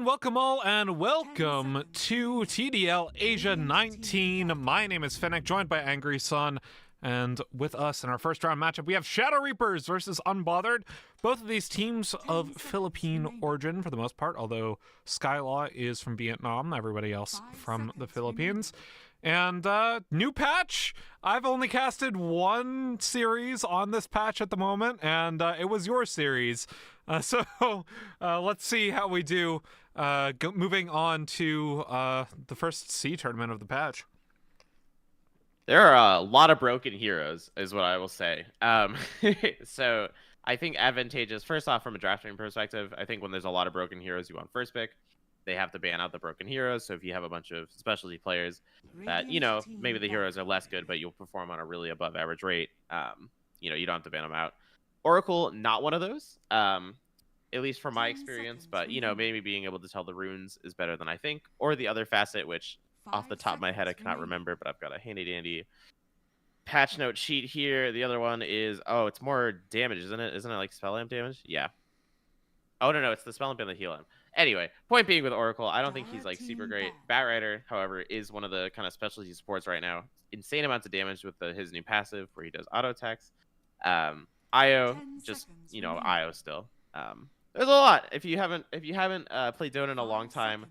Welcome all, and welcome to TDL Asia 19. My name is Fennec, joined by Angry Sun, and with us in our first round matchup, we have Shadow Reapers versus Unbothered. Both of these teams of Philippine origin for the most part, although Skylaw is from Vietnam, everybody else from the Philippines. And new patch. I've only casted one series on this patch at the moment, and it was your series. So let's see how we do moving on to the first C tournament of the patch. There are a lot of broken heroes, is what I will say. So I think advantageous, first off, from a drafting perspective, I think when there's a lot of broken heroes, you want first pick. They have to ban out the broken heroes. So if you have a bunch of specialty players that, you know, maybe the heroes are less good, but you'll perform on a really above average rate, you know, you don't have to ban them out. Oracle, not one of those, at least from my experience, but, you know, maybe being able to tell the runes is better than I think. Or the other facet, which off the top of my head, I cannot remember, but I've got a handy dandy patch note sheet here. The other one is, oh, it's more damage, isn't it? Isn't it like spell amp damage? Yeah. Oh, no, it's the spell amp and the heal amp. Anyway, point being with Oracle, I don't think he's like super great. Batrider, however, is one of the kind of specialty supports right now. Insane amounts of damage with his new passive where he does auto attacks. Io, just, you know, Io still. There's a lot. If you haven't played Dota in a long time,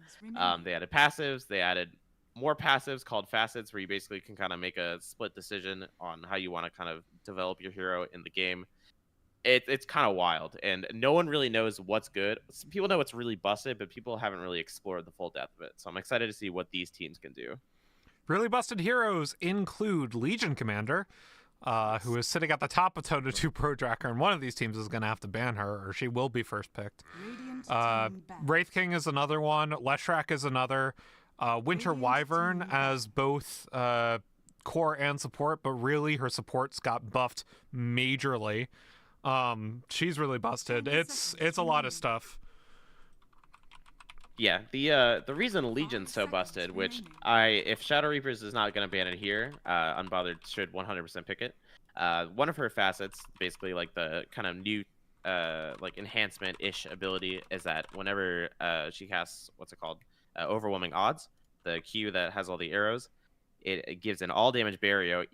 they added passives. They added more passives called facets, where you basically can kind of make a split decision on how you want to kind of develop your hero in the game. It's kind of wild, and no one really knows what's good. People know what's really busted, but people haven't really explored the full depth of it. So I'm excited to see what these teams can do. Really busted heroes include Legion Commander, who is sitting at the top of Dota 2 Pro Tracker, and one of these teams is going to have to ban her, or she will be first picked. Wraith King is another one. Leshrac is another. Winter Wyvern as both core and support, but really her supports got buffed majorly. She's really busted. It's a lot of stuff. Yeah, the reason Legion's so busted, which if Shadow Reapers is not going to ban it here, Unbothered should 100% pick it. One of her facets, basically like the kind of new like enhancement-ish ability, is that whenever she casts, what's it called, Overwhelming Odds, the Q that has all the arrows, it gives an all damage barrier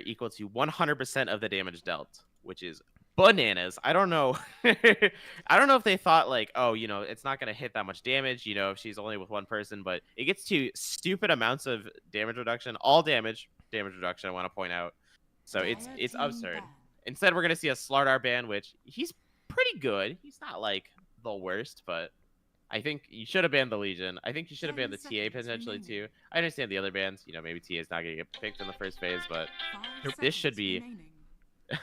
equal to 100% of the damage dealt, which is bananas. I don't know. I don't know if they thought like, oh, you know, it's not going to hit that much damage, you know, if she's only with one person, but it gets to stupid amounts of damage reduction, all damage reduction, I want to point out. So it's absurd. Instead, we're going to see a Slardar ban, which he's pretty good. He's not like the worst, but I think you should have banned the Legion. I think you should have banned the TA potentially too. I understand the other bans. You know, maybe TA is not going to get picked in the first phase, but this should be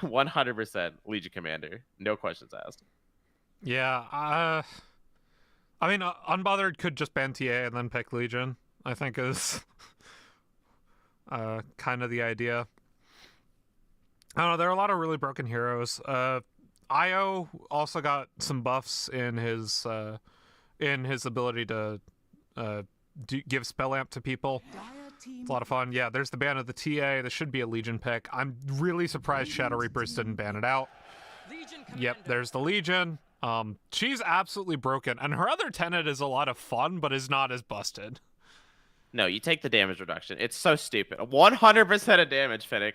100% Legion Commander. No questions asked. Yeah. I mean, Unbothered could just ban TA and then pick Legion, I think is kind of the idea. I don't know. There are a lot of really broken heroes. Io also got some buffs in his ability to give spell amp to people. It's a lot of fun. Yeah, there's the ban of the TA. This should be a Legion pick. I'm really surprised Shadow Reapers didn't ban it out. Yep, there's the Legion. She's absolutely broken, and her other tenet is a lot of fun, but is not as busted. No, you take the damage reduction. It's so stupid. 100% of damage, Fennec.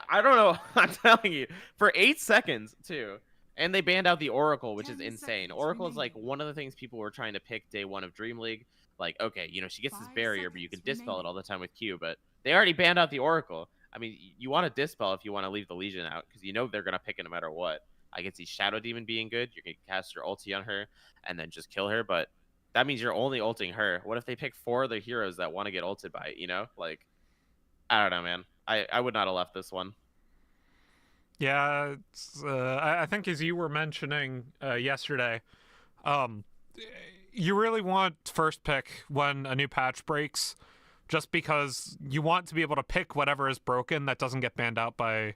I don't know. I'm telling you. For 8 seconds, too. And they banned out the Oracle, which is insane. Oracle is like one of the things people were trying to pick day one of Dream League. Like, okay, you know, she gets this barrier, but you can dispel it all the time with Q. But They already banned out the Oracle. I mean, you want to dispel if you want to leave the Legion out, because you know they're going to pick it no matter what. I can see Shadow Demon being good. You can cast your ulti on her and then just kill her, but that means you're only ulting her. What if they pick 4 other heroes that want to get ulted by it, you know? Like, I don't know, man. I would not have left this one. Yeah, I think as you were mentioning yesterday, um, you really want first pick when a new patch breaks, just because you want to be able to pick whatever is broken that doesn't get banned out by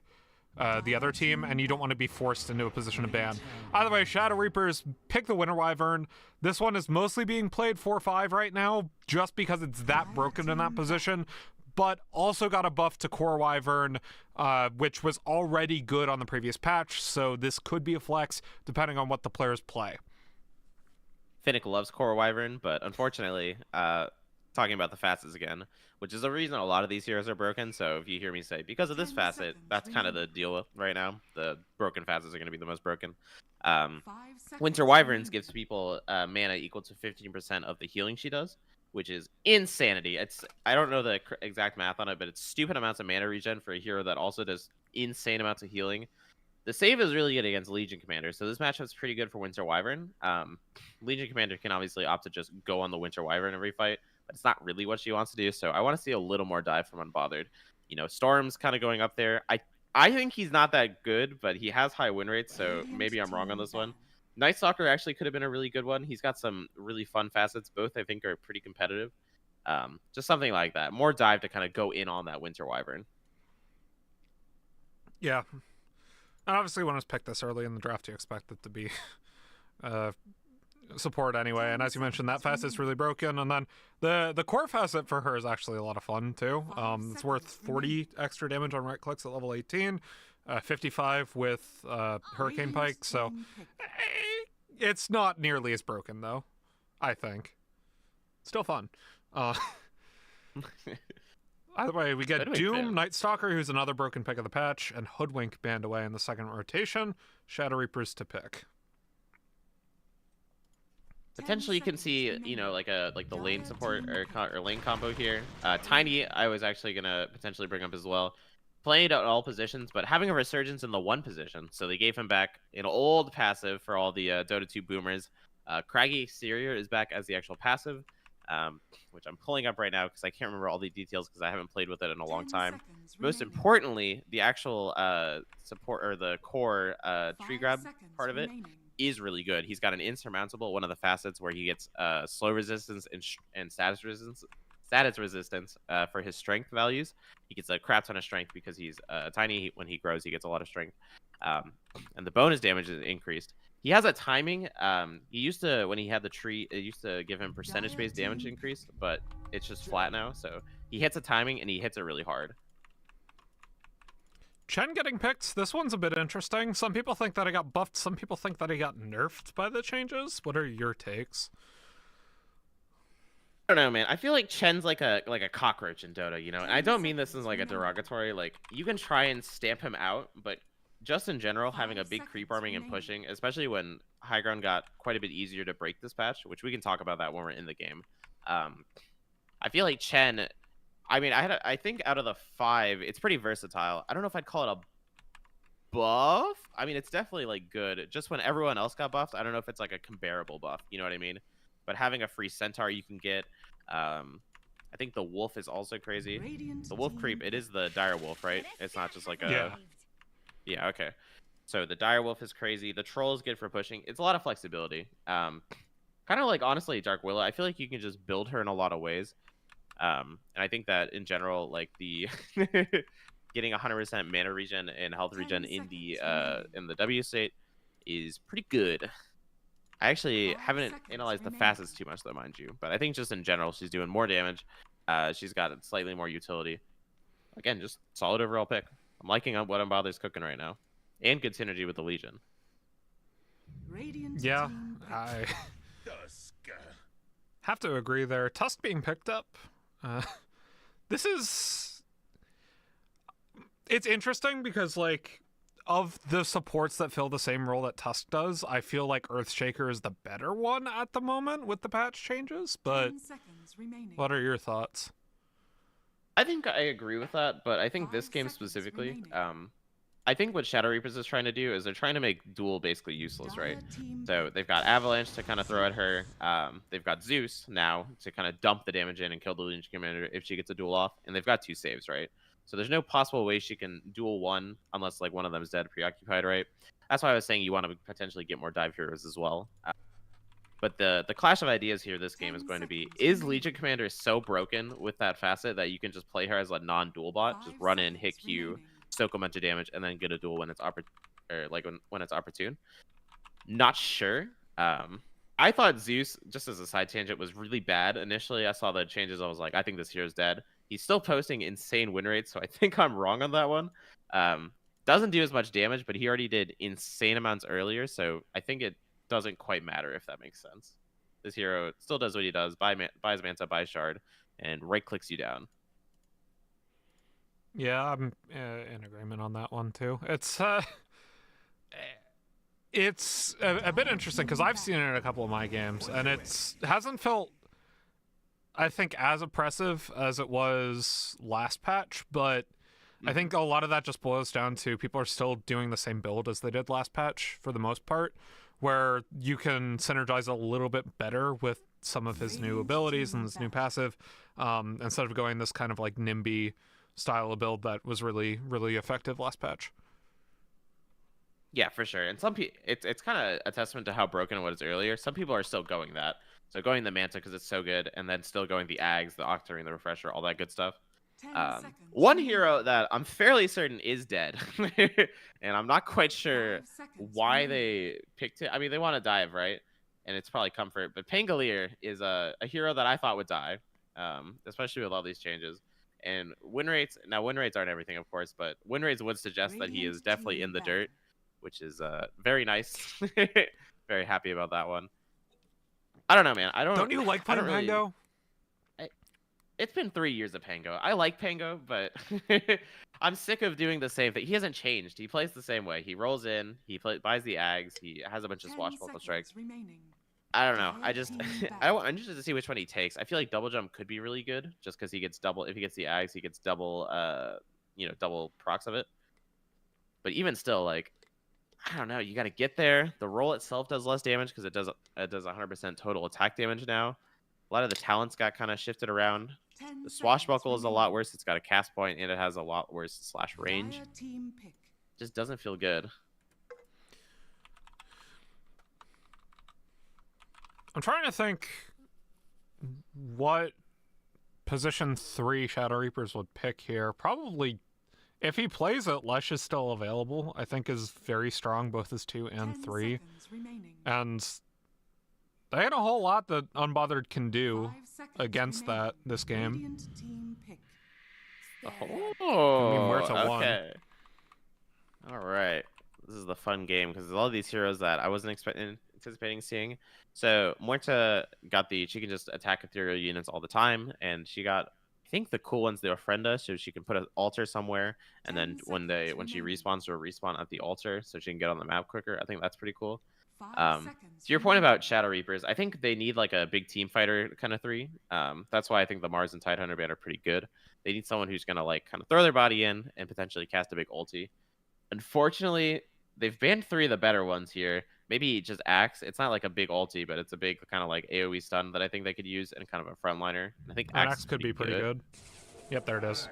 the other team, and you don't want to be forced into a position of ban. Either way, Shadow Reapers pick the Winter Wyvern. This one is mostly being played 4-5 right now, just because it's that broken in that position, but also got a buff to Core Wyvern, which was already good on the previous patch, so this could be a flex depending on what the players play. Finnick loves Core Wyvern, but unfortunately, talking about the facets again, which is the reason a lot of these heroes are broken. So if you hear me say because of this facet, that's kind of the deal right now. The broken facets are going to be the most broken. Winter Wyverns gives people mana equal to 15% of the healing she does, which is insanity. I don't know the exact math on it, but it's stupid amounts of mana regen for a hero that also does insane amounts of healing. The save is really good against Legion Commander, so this matchup's pretty good for Winter Wyvern. Legion Commander can obviously opt to just go on the Winter Wyvern every fight, but it's not really what she wants to do, so I want to see a little more dive from Unbothered. You know, Storm's kind of going up there. I think he's not that good, but he has high win rates, so maybe I'm wrong on this one. Night Stalker actually could have been a really good one. He's got some really fun facets. Both, I think, are pretty competitive. Just something like that. More dive to kind of go in on that Winter Wyvern. Yeah. And obviously, when it's picked this early in the draft, you expect it to be support anyway. And as you mentioned, that facet's really broken. And then the core facet for her is actually a lot of fun, too. It's worth 40 extra damage on right clicks at level 18, 55 with Hurricane Pike. So it's not nearly as broken, though, I think. Still fun. Either way, we get Hoodwink Doom, Night Stalker, who's another broken pick of the patch, and Hoodwink banned away in the second rotation. Shadow Reapers to pick. Potentially, you can see, you know, like the lane support or lane combo here. Tiny, I was actually gonna potentially bring up as well. Playing it at all positions, but having a resurgence in the one position. So they gave him back an old passive for all the Dota 2 boomers. Craggy Exterior is back as the actual passive. Which I'm pulling up right now because I can't remember all the details because I haven't played with it in a long time. Most importantly, the actual support or the core tree grab part of it is really good. He's got an insurmountable, one of the facets where he gets slow resistance and status resistance for his strength values. He gets a crap ton of strength because he's tiny. When he grows, he gets a lot of strength. And the bonus damage is increased. He has a timing. He used to, when he had the tree, it used to give him percentage-based damage increase, but it's just flat now. So he hits a timing, and he hits it really hard. Chen getting picked. This one's a bit interesting. Some people think that he got buffed. Some people think that he got nerfed by the changes. What are your takes? I don't know, man. I feel like Chen's like a cockroach in Dota, you know? And I don't mean this as like a derogatory. Like, you can try and stamp him out, but just in general, having a big creep arming and pushing, especially when high ground got quite a bit easier to break this patch, which we can talk about that when we're in the game. I feel like Chen, I mean, I think out of the 5, it's pretty versatile. I don't know if I'd call it a buff. I mean, it's definitely like good. Just when everyone else got buffed, I don't know if it's like a comparable buff. You know what I mean? But having a free centaur you can get. I think the wolf is also crazy. The wolf creep, it is the dire wolf, right? It's not just like a... Yeah, okay. So the dire wolf is crazy. The troll is good for pushing. It's a lot of flexibility. Kind of like, honestly, Dark Willow. I feel like you can just build her in a lot of ways. And I think that in general, like the getting 100% mana regen and health regen in the W state is pretty good. I actually haven't analyzed the facets too much, though, mind you. But I think just in general, she's doing more damage. She's got slightly more utility. Again, just solid overall pick. I'm liking what Unbothered's cooking right now. And good synergy with the Legion. Yeah, I have to agree there. Tusk being picked up. This is... It's interesting because, like, of the supports that fill the same role that Tusk does, I feel like Earthshaker is the better one at the moment with the patch changes, but what are your thoughts? I think I agree with that, but I think this 5 game seconds specifically, remaining. I think what Shadow Reapers is trying to do is they're trying to make Duel basically useless, right? Dire team So pick. they've got Avalanche to kind of throw at her. They've got Zeus now to kind of dump the damage in and kill the Legion Commander if she gets a duel off, and they've got 2 saves, right? So there's no possible way she can duel one unless like one of them is dead, preoccupied, right? That's why I was saying you want to potentially get more dive heroes as well. But the clash of ideas here this game is 10 going to be, seconds is remaining. Legion Commander so broken with that facet that you can just play her as a non-duel bot, just 5 run in, hit seconds Q, remaining. soak a bunch of damage, and then get a duel when it's or like when it's opportune? Not sure. I thought Zeus, just as a side tangent, was really bad initially. I saw the changes. I was like, I think this hero's dead. He's still posting insane win rates, so I think I'm wrong on that one. Doesn't do as much damage, but he already did insane amounts earlier, so I think it doesn't quite matter if that makes sense. This hero still does what he does: buys Manta, buys Shard, and right clicks you down. Yeah, I'm in agreement on that one too. It's a bit interesting because I've seen it in a couple of my games, and it hasn't felt, I think, as oppressive as it was last patch, but I think a lot of that just boils down to people are still doing the same build as they did last patch for the most part, where you can synergize a little bit better with some of his new abilities and his new passive, instead of going this kind of like NIMBY style of build that was really, really effective last patch. Yeah, for sure. And some people, it's kind of a testament to how broken it was earlier. Some people are still going that. So going the Manta because it's so good, and then still going the Ags, the Octarine, the Refresher, all that good stuff. 10 seconds One remaining. hero that I'm fairly certain is dead, and I'm not quite sure 5 seconds why remaining. they picked it. I mean, they want to dive, right? And it's probably comfort. But Pangolier is a hero that I thought would die, especially with all these changes. And win rates, now win rates aren't everything, of course, but win rates would suggest that he is Radiant definitely team in the ban. dirt, which is very nice. Very happy about that one. I don't know, man. Don't you like I playing don't really. Pango? It's been 3 years of Pango. I like Pango, but I'm sick of doing the same thing. He hasn't changed. He plays the same way. He rolls in. Buys the Ags. He has a bunch of 10 swashbuckle strikes. seconds remaining. I don't know. Dire team I'm interested to see which one he takes. I feel like double jump could be really good, just because he gets double. If he gets the Ags, he gets double. Double procs of it. But even still, like, I don't know. You got to get there. The roll itself does less damage because it does 100% total attack damage now. A lot of the talents got kind of shifted around. 10 The seconds swashbuckle is a lot remaining. worse. It's got a cast point and it has a lot worse slash range. Dire team pick. Just doesn't feel good. I'm trying to think what position 3 Shadow Reapers would pick here. Probably, if he plays it, Lesh is still available. I think is very strong, both as 2 and 10 3. seconds remaining. And they ain't a whole lot that Unbothered can do 5 seconds against remaining. that this game. Radiant team pick. Oh, I mean, where's a one? okay. All right. This is the fun game because there's all these heroes that I wasn't anticipating seeing. So Muerta got she can just attack ethereal units all the time, and she got, I think, the cool ones, the Ofrenda, so she can put an altar somewhere, and then 10 seconds when she remaining. respawns, she'll respawn at the altar, so she can get on the map quicker. I think that's pretty cool. 5 seconds To your point remaining. about Shadow Reapers, I think they need like a big team fighter kind of 3. That's why I think the Mars and Tidehunter band are pretty good. They need someone who's gonna like kind of throw their body in and potentially cast a big ulti. Unfortunately, they've banned 3 of the better ones here. Maybe just Axe. It's not like a big ulti, but it's a big kind of like AoE stun that I think they could use and kind of a frontliner. I think And Axe Axe could be pretty good. Yep, there it is.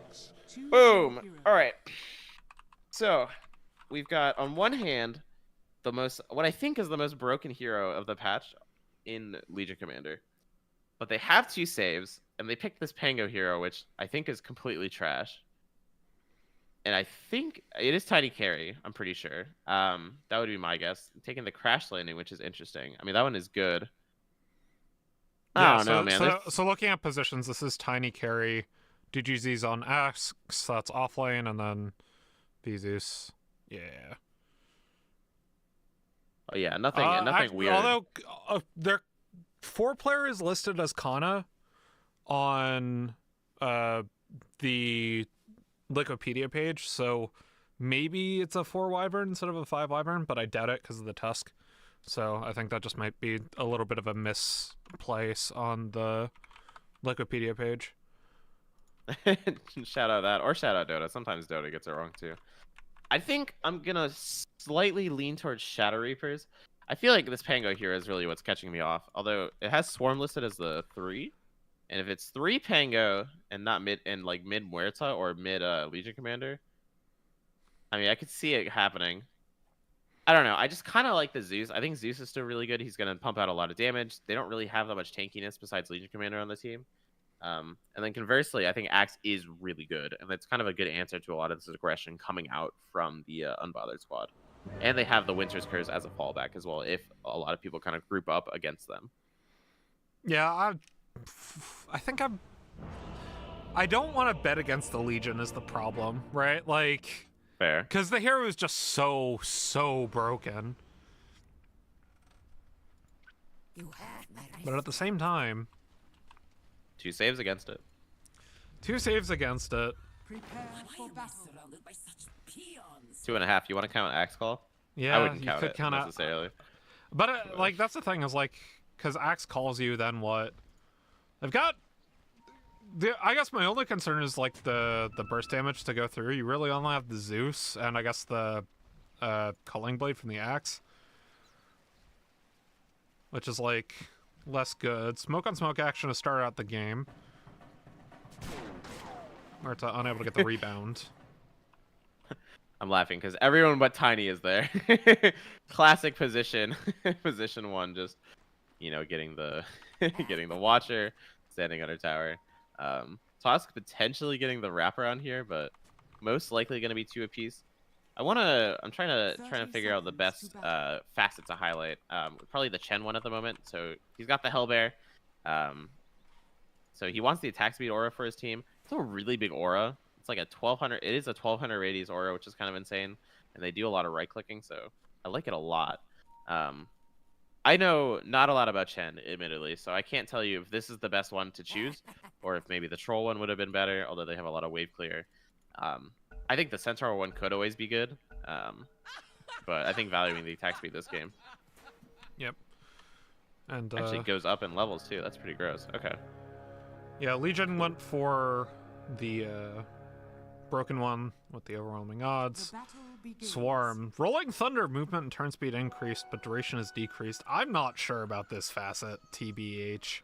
Choose Boom. your hero. All right. So we've got on one hand what I think is the most broken hero of the patch in Legion Commander. But they have 2 saves, and they picked this Pango hero, which I think is completely trash. And I think it is Tiny Carry, I'm pretty sure. That would be my guess. Taking the Crash Landing, which is interesting. I mean, that one is good. I don't know, man. So looking at positions, this is Tiny Carry. DGZ's on Axe, that's offlane, and then Vizus. Yeah. Oh yeah, nothing weird. Although their 4 player is listed as Kana on the Wikipedia page, so maybe it's a 4 Wyvern instead of a 5 Wyvern, but I doubt it because of the Tusk. So I think that just might be a little bit of a misplace on the Wikipedia page. Shout out that, or shout out Dota. Sometimes Dota gets it wrong too. I think I'm gonna slightly lean towards Shadow Reapers. I feel like this Pango here is really what's catching me off. Although it has Swarm listed as the 3, and if it's 3 Pango and not mid and like mid Muerta or mid Legion Commander, I mean I could see it happening. I don't know. I just kind of like the Zeus. I think Zeus is still really good. He's gonna pump out a lot of damage. They don't really have that much tankiness besides Legion Commander on the team. And then conversely, I think Axe is really good, and that's kind of a good answer to a lot of this aggression coming out from the Unbothered squad. And they have the Winter's Curse as a fallback as well, if a lot of people kind of group up against them. Yeah, I think I don't want to bet against the Legion is the problem, right? Like, Fair. because the hero is just so broken. But at the same time, 2 saves against it. 2 saves against it. Prepare for battle. 2.5. You want to count Axe Call? Yeah, I wouldn't you count could it count out. necessarily. But like that's the thing is like, because Axe calls you, then what? They've got. I guess my only concern is like the burst damage to go through. You really only have the Zeus and I guess the Culling Blade from the Axe, which is like less good. Smoke on smoke action to start out the game. Or to unable to get the rebound. I'm laughing because everyone but Tiny is there. Classic position. Position 1, just getting the getting the Watcher, standing under tower. Tosk potentially getting the wraparound here, but most likely going to be 2 apiece. I'm trying to figure out the best facet to highlight. Probably the Chen one at the moment. So he's got the Hellbear. So he wants the attack speed aura for his team. It's a really big aura. It's like a 1200. It is a 1200 radius aura, which is kind of insane. And they do a lot of right clicking, so I like it a lot. I know not a lot about Chen, admittedly, so I can't tell you if this is the best one to choose, or if maybe the Troll one would have been better, although they have a lot of wave clear. I think the Centaur one could always be good, but I think valuing the attack speed this game. Yep. And Actually goes up in levels too. That's pretty gross. Okay. Yeah, Legion went for the broken one with the overwhelming odds. The battle begins. Swarm. Rolling Thunder movement and turn speed increased, but duration is decreased. I'm not sure about this facet, TBH.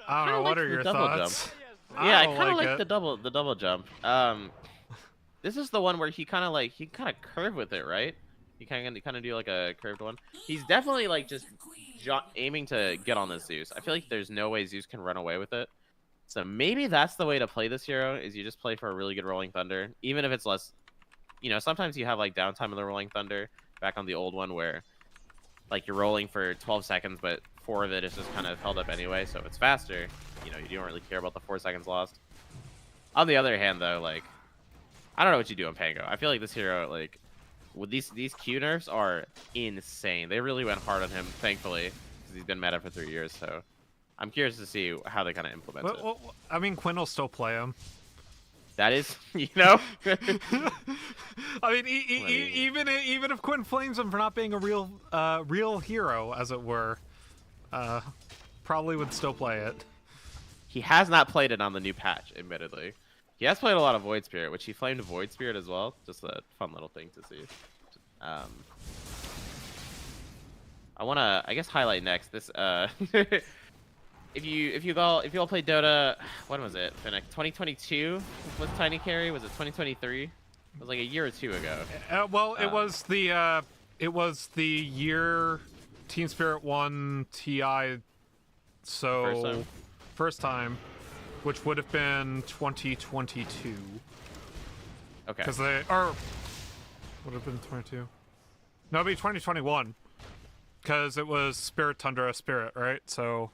I don't know. What are your thoughts? Yeah, I don't kind of like it. the double jump. This is the one where he kind of curve with it, right? He kind of do like a curved one. He's definitely like just aiming to get on this Zeus. I feel like there's no way Zeus can run away with it. So maybe that's the way to play this hero, is you just play for a really good Rolling Thunder, even if it's less. Sometimes you have like downtime of the Rolling Thunder back on the old one where like you're rolling for 12 seconds, but 4 of it is just kind of held up anyway, so it's faster. You don't really care about the 4 seconds lost. On the other hand, though, like I don't know what you do on Pango. I feel like this hero, like with these Q nerfs are insane. They really went hard on him, thankfully, because he's been meta for 3 years. So I'm curious to see how they kind of implement it. Well, I mean, Quinn will still play him. That is, I mean, even if Quinn flames him for not being a real hero, as it were, probably would still play it. He has not played it on the new patch, admittedly. He has played a lot of Void Spirit, which he flamed Void Spirit as well. Just a fun little thing to see. I want to, I guess, highlight next this. If you all played Dota, when was it? 2022 was Tiny Carry. Was it 2023? It was like a year or 2 ago. Well, it was the year Team Spirit won TI. So first time, which would have been 2022. Okay. Because would have been 22. No, it'd be 2021. Because it was Spirit Tundra Spirit, right? So.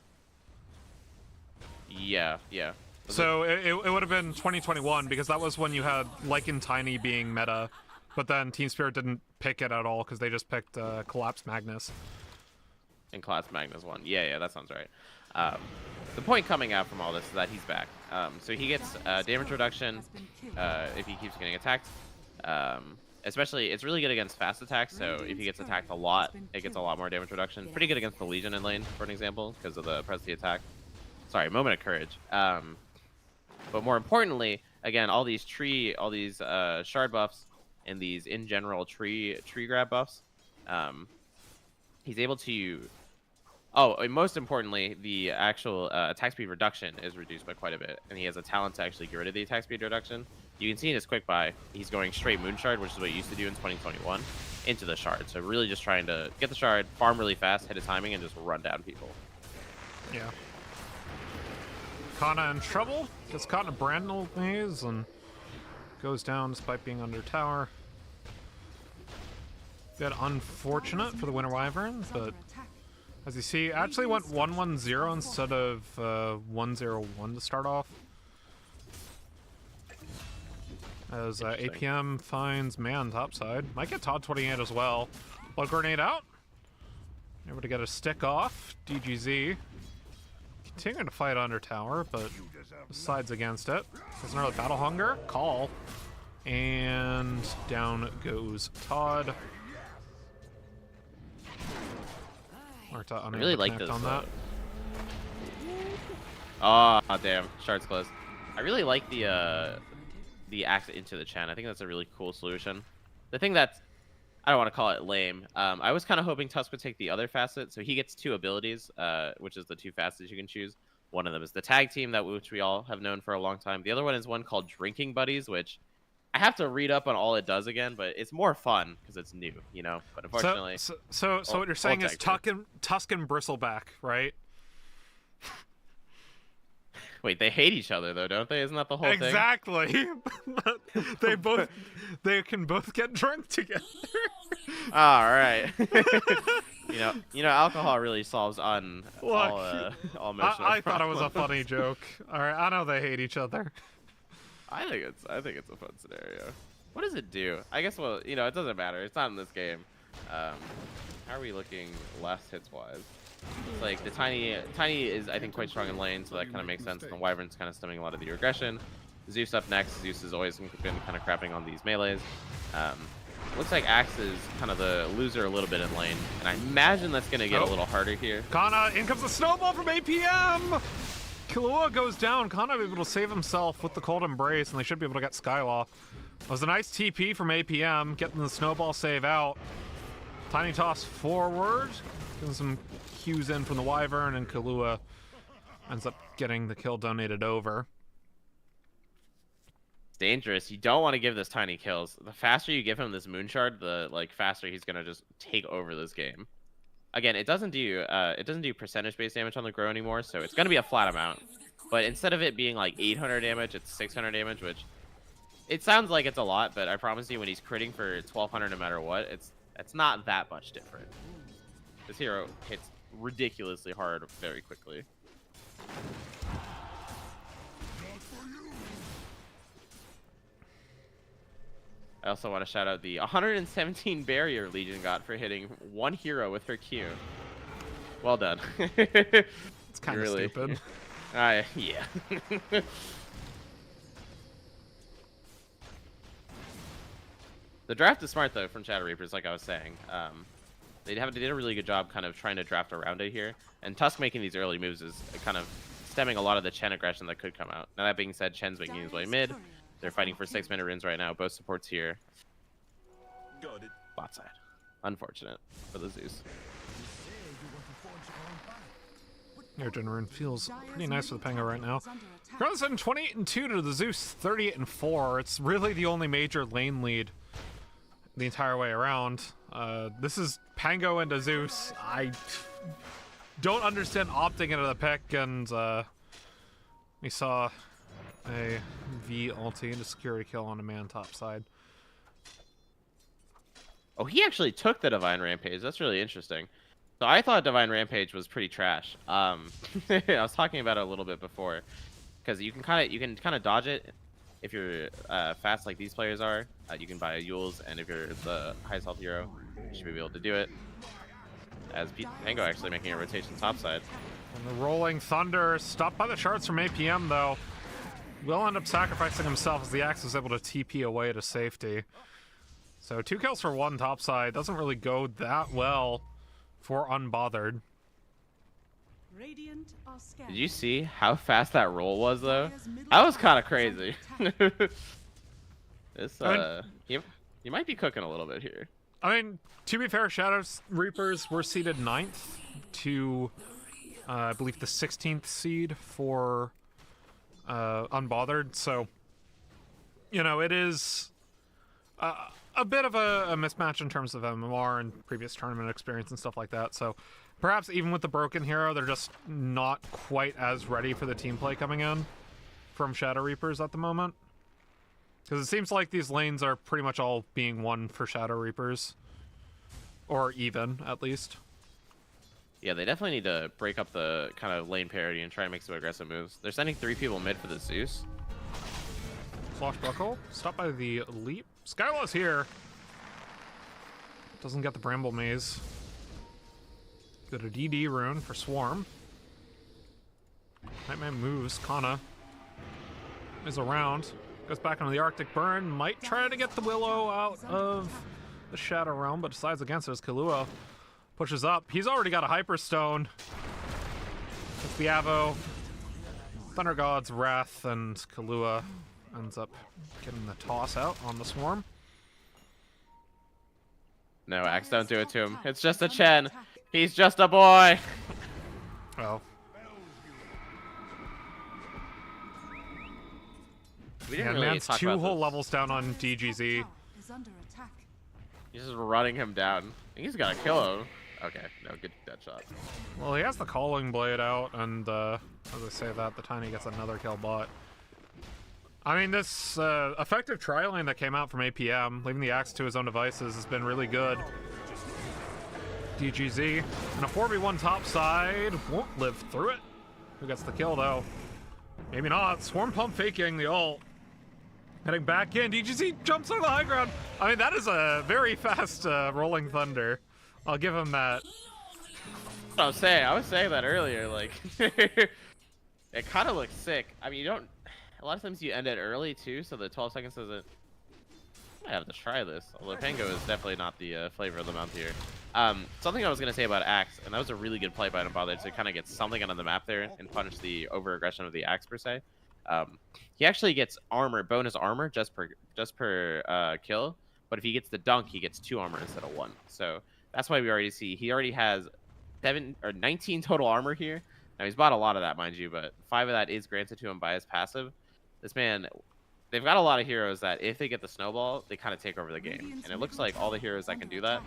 Yeah. So it would have been 2021 because that was when you had Lycan Tiny being meta, but then Team Spirit didn't pick it at all because they just picked Collapse Magnus. And Collapse Magnus won. Yeah, that sounds right. The point coming out from all this is that he's back. So he gets damage reduction if he keeps getting attacked. And Especially, it's really good against fast attacks, so if he gets attacked a lot, it gets a lot more damage reduction. Pretty good against the Legion in lane, for an example, because of the press the attack. Sorry, Moment of Courage. But more importantly, again, all these shard buffs and these in general tree grab buffs, he's able to. Oh, and most importantly, the actual attack speed reduction is reduced by quite a bit, and he has a talent to actually get rid of the attack speed reduction. You can see in his quick buy, he's going straight Moon Shard, which is what he used to do in 2021, into the Shard. So really just trying to get the Shard, farm really fast, hit his timing, and just run down people. Yeah. Kana in trouble. Gets caught in a Brandnel maze and goes down despite being under tower. Bit unfortunate for the Winter Wyvern, but as you see, actually went 1-1-0 instead of 1-0-1 to start off. As APM finds man topside. Might get Todd 28 as well. Blood Grenade out. Able to get a stick off. DGZ. Continuing to fight under tower, but decides against it. Doesn't really battle hunger. Call. And down goes Todd. I really like this. On that. Oh, damn. Shard's close. I really like the axe into the Chen. I think that's a really cool solution. The thing that's, I don't want to call it lame. I was kind of hoping Tusk would take the other facet. So he gets 2 abilities, which is the 2 facets you can choose. One of them is the tag team, which we all have known for a long time. The other one is one called Drinking Buddies, which I have to read up on all it does again, but it's more fun because it's new, you know. But unfortunately, so what you're saying is Tusk and Bristleback, right? Wait, they hate each other though, don't they? Isn't that the whole thing? Exactly. they can both get drunk together. All right. you know, alcohol really solves on all emotional I thought it was a funny joke. All right, I know they hate each other. I think it's a fun scenario. What does it do? I guess, well, you know, it doesn't matter. It's not in this game. How are we looking last hits wise? It's like the tiny is, I think, quite strong in lane, so that kind of makes sense. And the Wyvern's kind of stemming a lot of the aggression. Zeus up next. Zeus has always been kind of crapping on these melees. Looks like Axe is kind of the loser a little bit in lane, and I imagine that's going to get a little harder here. Kana, in comes the snowball from APM! Killua goes down. Kana will be able to save himself with the Cold Embrace, and they should be able to get Skylaw. It was a nice TP from APM, getting the snowball save out. Tiny toss forward, getting some cues in from the Wyvern, and Killua ends up getting the kill donated over. Dangerous. You don't want to give this Tiny kills. The faster you give him this Moon Shard, the faster he's gonna just take over this game. Again, it doesn't do percentage-based damage on the grow anymore, so it's gonna be a flat amount. But instead of it being like 800 damage, it's 600 damage, which it sounds like it's a lot, but I promise you, when he's critting for 1200 no matter what, it's not that much different. This hero hits ridiculously hard very quickly. I also want to shout out the 117 barrier Legion got for hitting one hero with her Q. Well done. It's kind of stupid. Yeah. The draft is smart though from Shadow Reapers, like I was saying. They did a really good job kind of trying to draft around it here, and Tusk making these early moves is kind of stemming a lot of the Chen aggression that could come out. Now that being said, Chen's making his way mid. They're fighting for 6-minute runes right now. Both supports here. Bot side. Unfortunate for the Zeus. Air rune feels pretty nice for the Pango right now. Grows in 28-2 to the Zeus 38-4. It's really the only major lane lead the entire way around. This is Pango into Zeus. I don't understand opting into the pick, and we saw a V ulti into security kill on a man top side. Oh, he actually took the Divine Rampage. That's really interesting. So I thought Divine Rampage was pretty trash. I was talking about it a little bit before, because you can kind of dodge it if you're fast like these players are. You can buy Yules, and if you're the highest health hero, you should be able to do it. As Pango actually making a rotation topside. And the Rolling Thunder stopped by the shards from APM though. Will end up sacrificing himself as the Axe was able to TP away to safety. So 2 kills for 1 topside doesn't really go that well for Unbothered. Radiant are scared. Did you see how fast that roll was, though? That was kind of crazy. This, you might be cooking a little bit here. I mean, to be fair, Shadow Reapers were seeded 9th to, I believe, the 16th seed for Unbothered. So, you know, it is a bit of a mismatch in terms of MMR and previous tournament experience and stuff like that. So, perhaps even with the broken hero, they're just not quite as ready for the team play coming in from Shadow Reapers at the moment. Because it seems like these lanes are pretty much all being won for Shadow Reapers. Or even, at least. Yeah, they definitely need to break up the kind of lane parity and try to make some aggressive moves. They're sending 3 people mid for the Zeus. Swashbuckle, stopped by the leap. Skylaw's here. Doesn't get the Bramble Maze. Got a DD rune for Swarm. Nightman moves. Kana is around. Goes back into the Arctic Burn. Might try to get the Willow out of the Shadow Realm, but decides against it as Kahlua pushes up. He's already got a Hyperstone. It's the Avo. Thunder God's Wrath, and Kahlua ends up getting the toss out on the Swarm. No, Axe, don't do it to him. It's just a Chen. He's just a boy. Oh. We Yeah, didn't really man's talk 2 about whole this. levels down on DGZ. Is under attack. He's just running him down. I think he's gonna kill him. Okay, no, good dead shot. Well, he has the Calling Blade out, and as I say that, the Tiny gets another kill bot. I mean, this effective tri-lane that came out from APM, leaving the Axe to his own devices, has been really good. DGZ, and a 4v1 top side, won't live through it. Who gets the kill, though? Maybe not. Swarm Pump faking the ult. Heading back in, DGZ jumps on the high ground. I mean, that is a very fast Rolling Thunder. I'll give him that. What I was saying. I was saying that earlier. Like, it kind of looks sick. I mean, you don't. A lot of times you end it early too, so the 12 seconds doesn't. I have to try this. Although Pango is definitely not the flavor of the month here. Something I was gonna say about Axe, and that was a really good play by Unbothered to kind of get something on the map there and punish the over aggression of the Axe per se. He actually gets armor, bonus armor just per kill. But if he gets the dunk, he gets 2 armor instead of 1. So that's why we already see he already has 19 total armor here. Now he's bought a lot of that, mind you, but 5 of that is granted to him by his passive. This man, they've got a lot of heroes that if they get the snowball, they kind of take over the game. And it looks like all the heroes that can do that,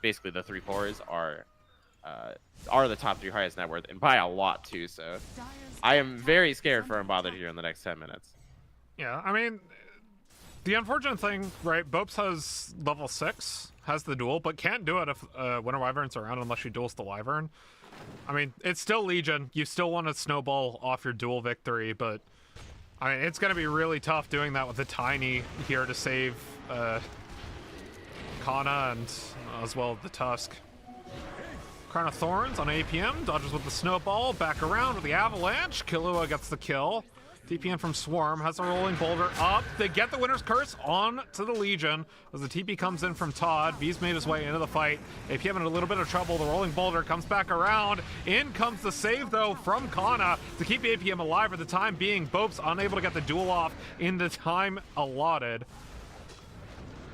basically the 3 cores are the top 3 highest net worth, and by a lot too. So I am very scared for Unbothered here in the next 10 minutes. Yeah, I mean, the unfortunate thing, right, Bopes has level 6, has the duel, but can't do it if Winter Wyvern's around unless she duels the Wyvern. I mean, it's still Legion. You still want to snowball off your duel victory, but I mean, it's going to be really tough doing that with the Tiny here to save Kana and as well the Tusk. Crown of Thorns on APM, dodges with the snowball, back around with the avalanche. Kahlua gets the kill. TP from Swarm has a rolling boulder up. They get the Winter's Curse on to the Legion as the TP comes in from Todd. V's made his way into the fight. APM in a little bit of trouble. The rolling boulder comes back around. In comes the save though from Kana to keep APM alive for the time being. Bopes unable to get the duel off in the time allotted.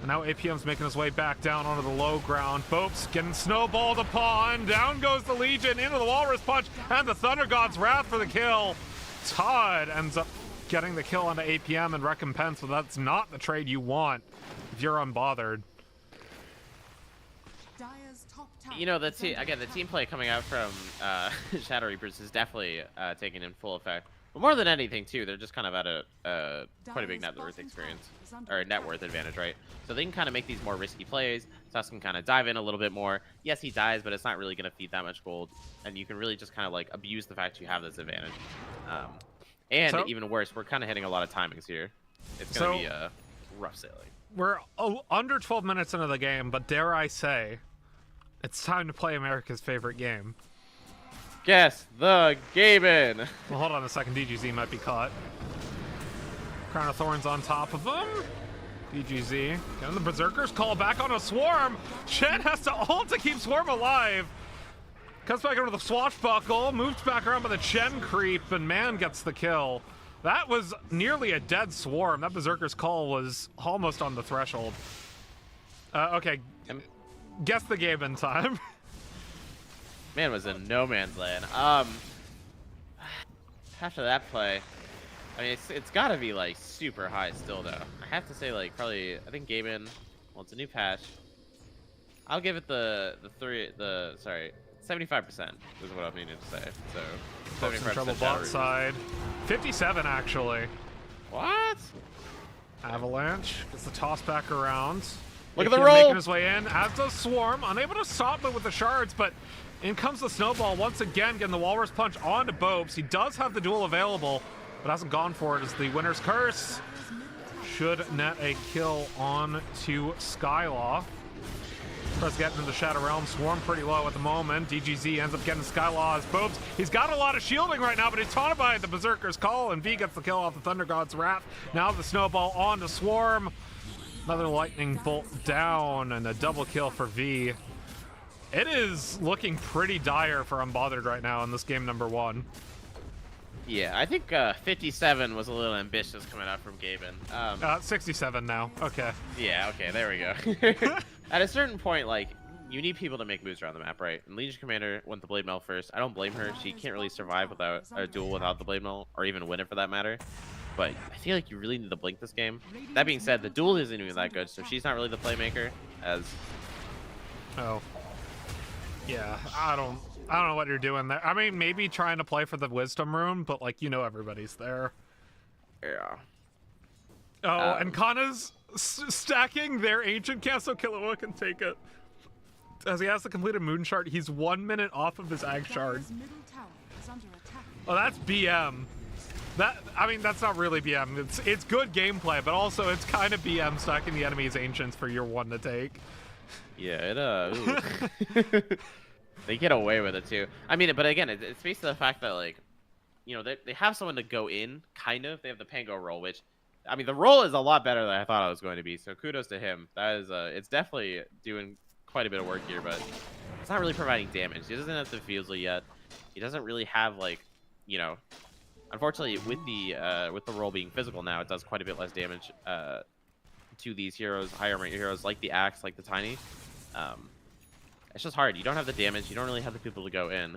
And now APM's making his way back down onto the low ground. Bopes getting snowballed upon. Down goes the Legion into the Walrus Punch and the Thunder God's Wrath for the kill. Todd ends up getting the kill onto APM and recompense, but that's not the trade you want if you're Unbothered. You know, the team play coming out from Shadow Reapers is definitely taking in full effect. But more than anything, too, they're just kind of at a quite a big net worth experience, or net worth advantage, right? So they can kind of make these more risky plays. Tusk can kind of dive in a little bit more. Yes, he dies, but it's not really going to feed that much gold. And you can really just kind of like abuse the fact you have this advantage. And even worse, we're kind of hitting a lot of timings here. It's going to be rough sailing. We're under 12 minutes into the game, but dare I say, it's time to play America's favorite game. Guess the Gaben. Well, hold on a second. DGZ might be caught. Crown of Thorns on top of him. BGZ. Getting the Berserker's call back on a Swarm. Chen has to ult to keep Swarm alive. Cuts back into the swashbuckle, moves back around by the Chen creep, and man gets the kill. That was nearly a dead Swarm. That Berserker's call was almost on the threshold. Okay, guess the game in time. Man was in no man's land. After that play, I mean, it's got to be like super high still though. I have to say like probably I think game in. Well, it's a new patch. I'll give it the 75% is what I'm needing to say. So Folks in trouble bot side. 57 actually. What? Avalanche gets the toss back around. Look at the AQM roll. making his way in, as does Swarm, unable to stop it with the shards, but in comes the Snowball once again, getting the Walrus Punch onto Bopes. He does have the duel available, but hasn't gone for it as the Winner's Curse should net a kill on to Skylaw. Tries getting into the Shadow Realm. Swarm pretty low at the moment. DGZ ends up getting Skylaw as Bopes. He's got a lot of shielding right now, but he's taunted by the Berserker's Call, and V gets the kill off the Thunder God's Wrath. Now the Snowball on to Swarm. Another lightning bolt down, and a double kill for V. It is looking pretty dire for Unbothered right now in this game number 1. Yeah, I think 57 was a little ambitious coming out from Gaben. 67 now. Okay. Yeah, okay, there we go. At a certain point, like, you need people to make moves around the map, right? And Legion Commander went the Blade Mail first. I don't blame her. She can't really survive without a duel without the Blade Mail, or even win it for that matter. But I feel like you really need to blink this game. That being said, the duel isn't even that good, so she's not really the playmaker. As Oh. Yeah, I don't know what you're doing there. I mean, maybe trying to play for the Wisdom Rune, but like, you know, everybody's there. yeah. Oh, and Kana's stacking their Ancient Cancel. Killua can take it. As he has to complete a Moon Shard, he's 1 minute off of his Ag Shard. Dire's middle tower is under attack. Oh, that's BM. I mean, that's not really BM. It's good gameplay, but also it's kind of BM stacking the enemy's Ancients for your 1 to take. Yeah, ooh. They get away with it too. I mean, but again, it's based on the fact that, like, you know, they have someone to go in, kind of. They have the Pango roll, which, I mean, the roll is a lot better than I thought it was going to be. So kudos to him. That is, it's definitely doing quite a bit of work here, but it's not really providing damage. He doesn't have the Fusel yet. He doesn't really have, like, you know, unfortunately with the roll being physical now, it does quite a bit less damage to these heroes, higher rate heroes like the Axe, like the Tiny. It's just hard. You don't have the damage. You don't really have the people to go in.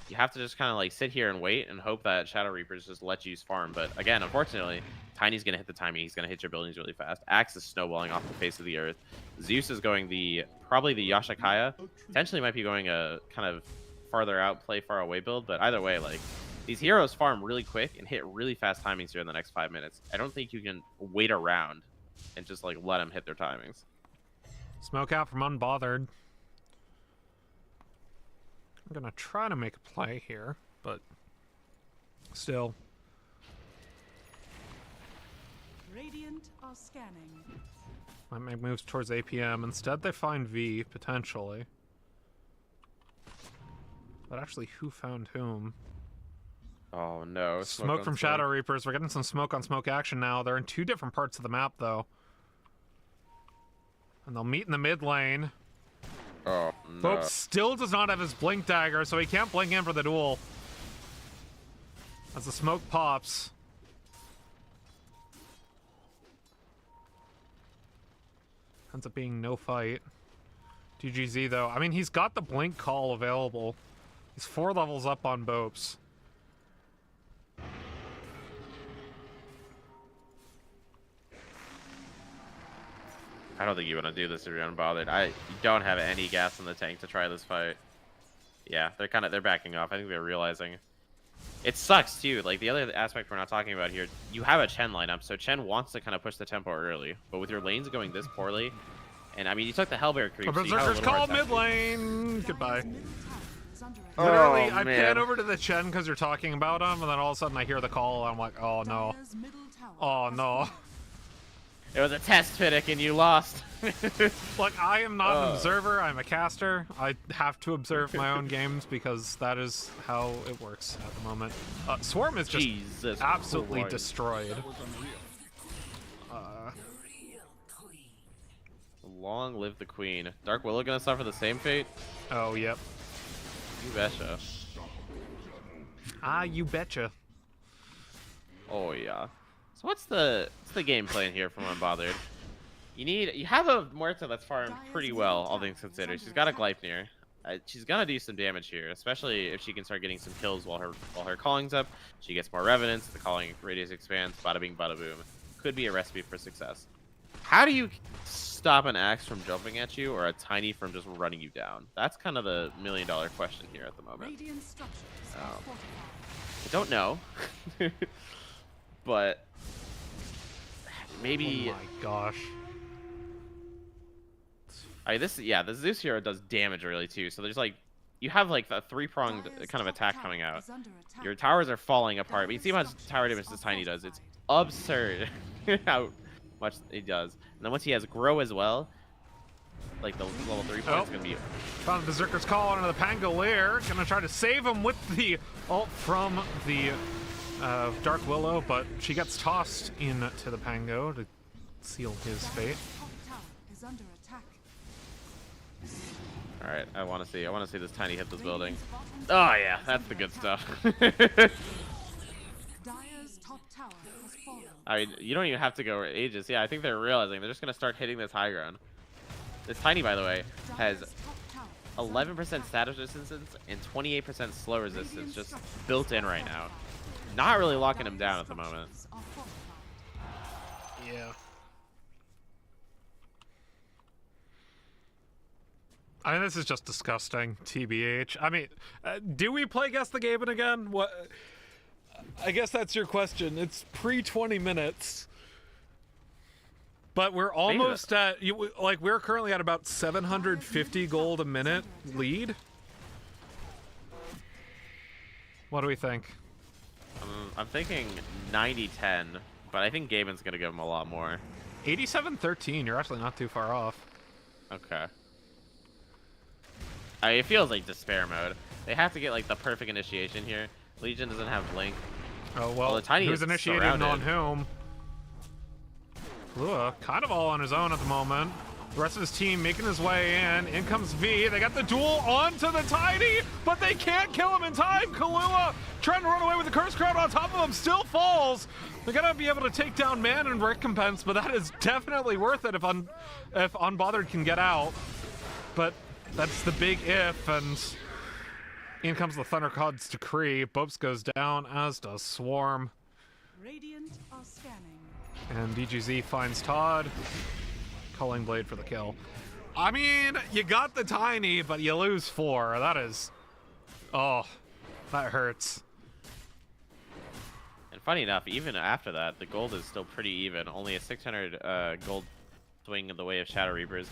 You have to just kind of like sit here and wait and hope that Shadow Reapers just let you farm. But again, unfortunately, Tiny's going to hit the timing. He's going to hit your buildings really fast. Axe is snowballing off the face of the earth. Zeus is going probably the Yashakaya. Potentially might be going a kind of farther out, play far away build. But either way, like, these heroes farm really quick and hit really fast timings here in the next 5 minutes. I don't think you can wait around and just like let them hit their timings. Smoke out from Unbothered. I'm gonna try to make a play here, but still. Radiant are scanning. Might make moves towards APM. Instead, they find V, potentially. But actually, who found whom? Oh no. Smoke from Shadow Reapers. We're getting some smoke on smoke action now. They're in 2 different parts of the map, though. And they'll meet in the mid lane. Oh no. Pope still does not have his Blink Dagger, so he can't blink in for the duel. As the smoke pops. Ends up being no fight. DGZ, though. I mean, he's got the Blink Call available. He's 4 levels up on Bopes. I don't think you want to do this if you're unbothered. You don't have any gas in the tank to try this fight. Yeah, they're backing off. I think they're realizing. It sucks too. Like, the other aspect we're not talking about here, you have a Chen lineup, so Chen wants to kind of push the tempo early. But with your lanes going this poorly, and I mean, you took the Hellbear creep. So Berserker's call mid lane. Goodbye. Middle tower is under attack. Literally, Oh, I man. pan over to the Chen because you're talking about him, and then all of a sudden I hear the call, and I'm like, oh no. Dire's middle tower Oh has no. It was a test, Fiddick, and you lost. Look, I am not an observer, I'm a caster. I have to observe my own games because that is how it works at the moment. Swarm is just Jesus absolutely Christ. destroyed. Long live the queen. Dark Willow gonna suffer the same fate? Oh, yep. You betcha. Ah, you betcha. Oh yeah. So what's the game plan here from Unbothered? You have a Muerta that's farmed pretty well, all things considered. She's got a Gleipnir. She's gonna do some damage here, especially if she can start getting some kills while her calling's up. She gets more revenants, the calling radius expands, bada bing bada boom. Could be a recipe for success. How do you stop an axe from jumping at you or a tiny from just running you down? That's kind of the $1,000,000 question here at the moment. Radiant structures are fortified. I don't know. But maybe Oh my gosh. the Zeus hero does damage really too. So there's like you have like a three-pronged kind of attack coming out. Your towers are falling apart, but you see how much tower damage this tiny does. It's absurd how much it does. And then once he has grow as well, like the level 3 point's gonna be. Found Berserker's Call into the Pangolier. Gonna try to save him with the ult from the Dark Willow, but she gets tossed into the Pango to seal his fate. Top tower is under attack. All right, I want to see this tiny hit this building. Radiant's Oh bottom yeah, is that's the under good attack. stuff. Dire's top tower has fallen. I mean, you don't even have to go ages. Yeah, I think they're realizing they're just gonna start hitting this high ground. This tiny, by the way, has Dire's top tower is under 11% status resistance and 28% slow resistance just built in right now. Not really locking him down at the moment. structures are fortified. Yeah. I mean, this is just disgusting, TBH. I mean, do we play Guess the Game again? What? I guess that's your question. It's pre-20 minutes. But we're almost at, we're currently at about 750 gold a minute lead. What do we think? I'm thinking 90-10, but I think Gaben's gonna give him a lot more. 87-13, you're actually not too far off. Okay. It feels like despair mode. They have to get like the perfect initiation here. Legion doesn't have Blink. Oh, well, the tiny who's is initiated surrounded. on whom? Lua, kind of all on his own at the moment. The rest of his team making his way in. In comes V. They got the duel onto the Tiny, but they can't kill him in time. Kahlua trying to run away with the Curse Crowd on top of him, still falls. They're gonna be able to take down Man and Recompense, but that is definitely worth it if Unbothered can get out. But that's the big if, and in comes the Thunder God's Decree. Bopes goes down, as does Swarm. Radiant are scanning. And DGZ finds Todd. Culling Blade for the kill. I mean, you got the Tiny, but you lose 4. That is... Oh, that hurts. And funny enough, even after that, the gold is still pretty even. Only a 600 gold swing in the way of Shadow Reapers.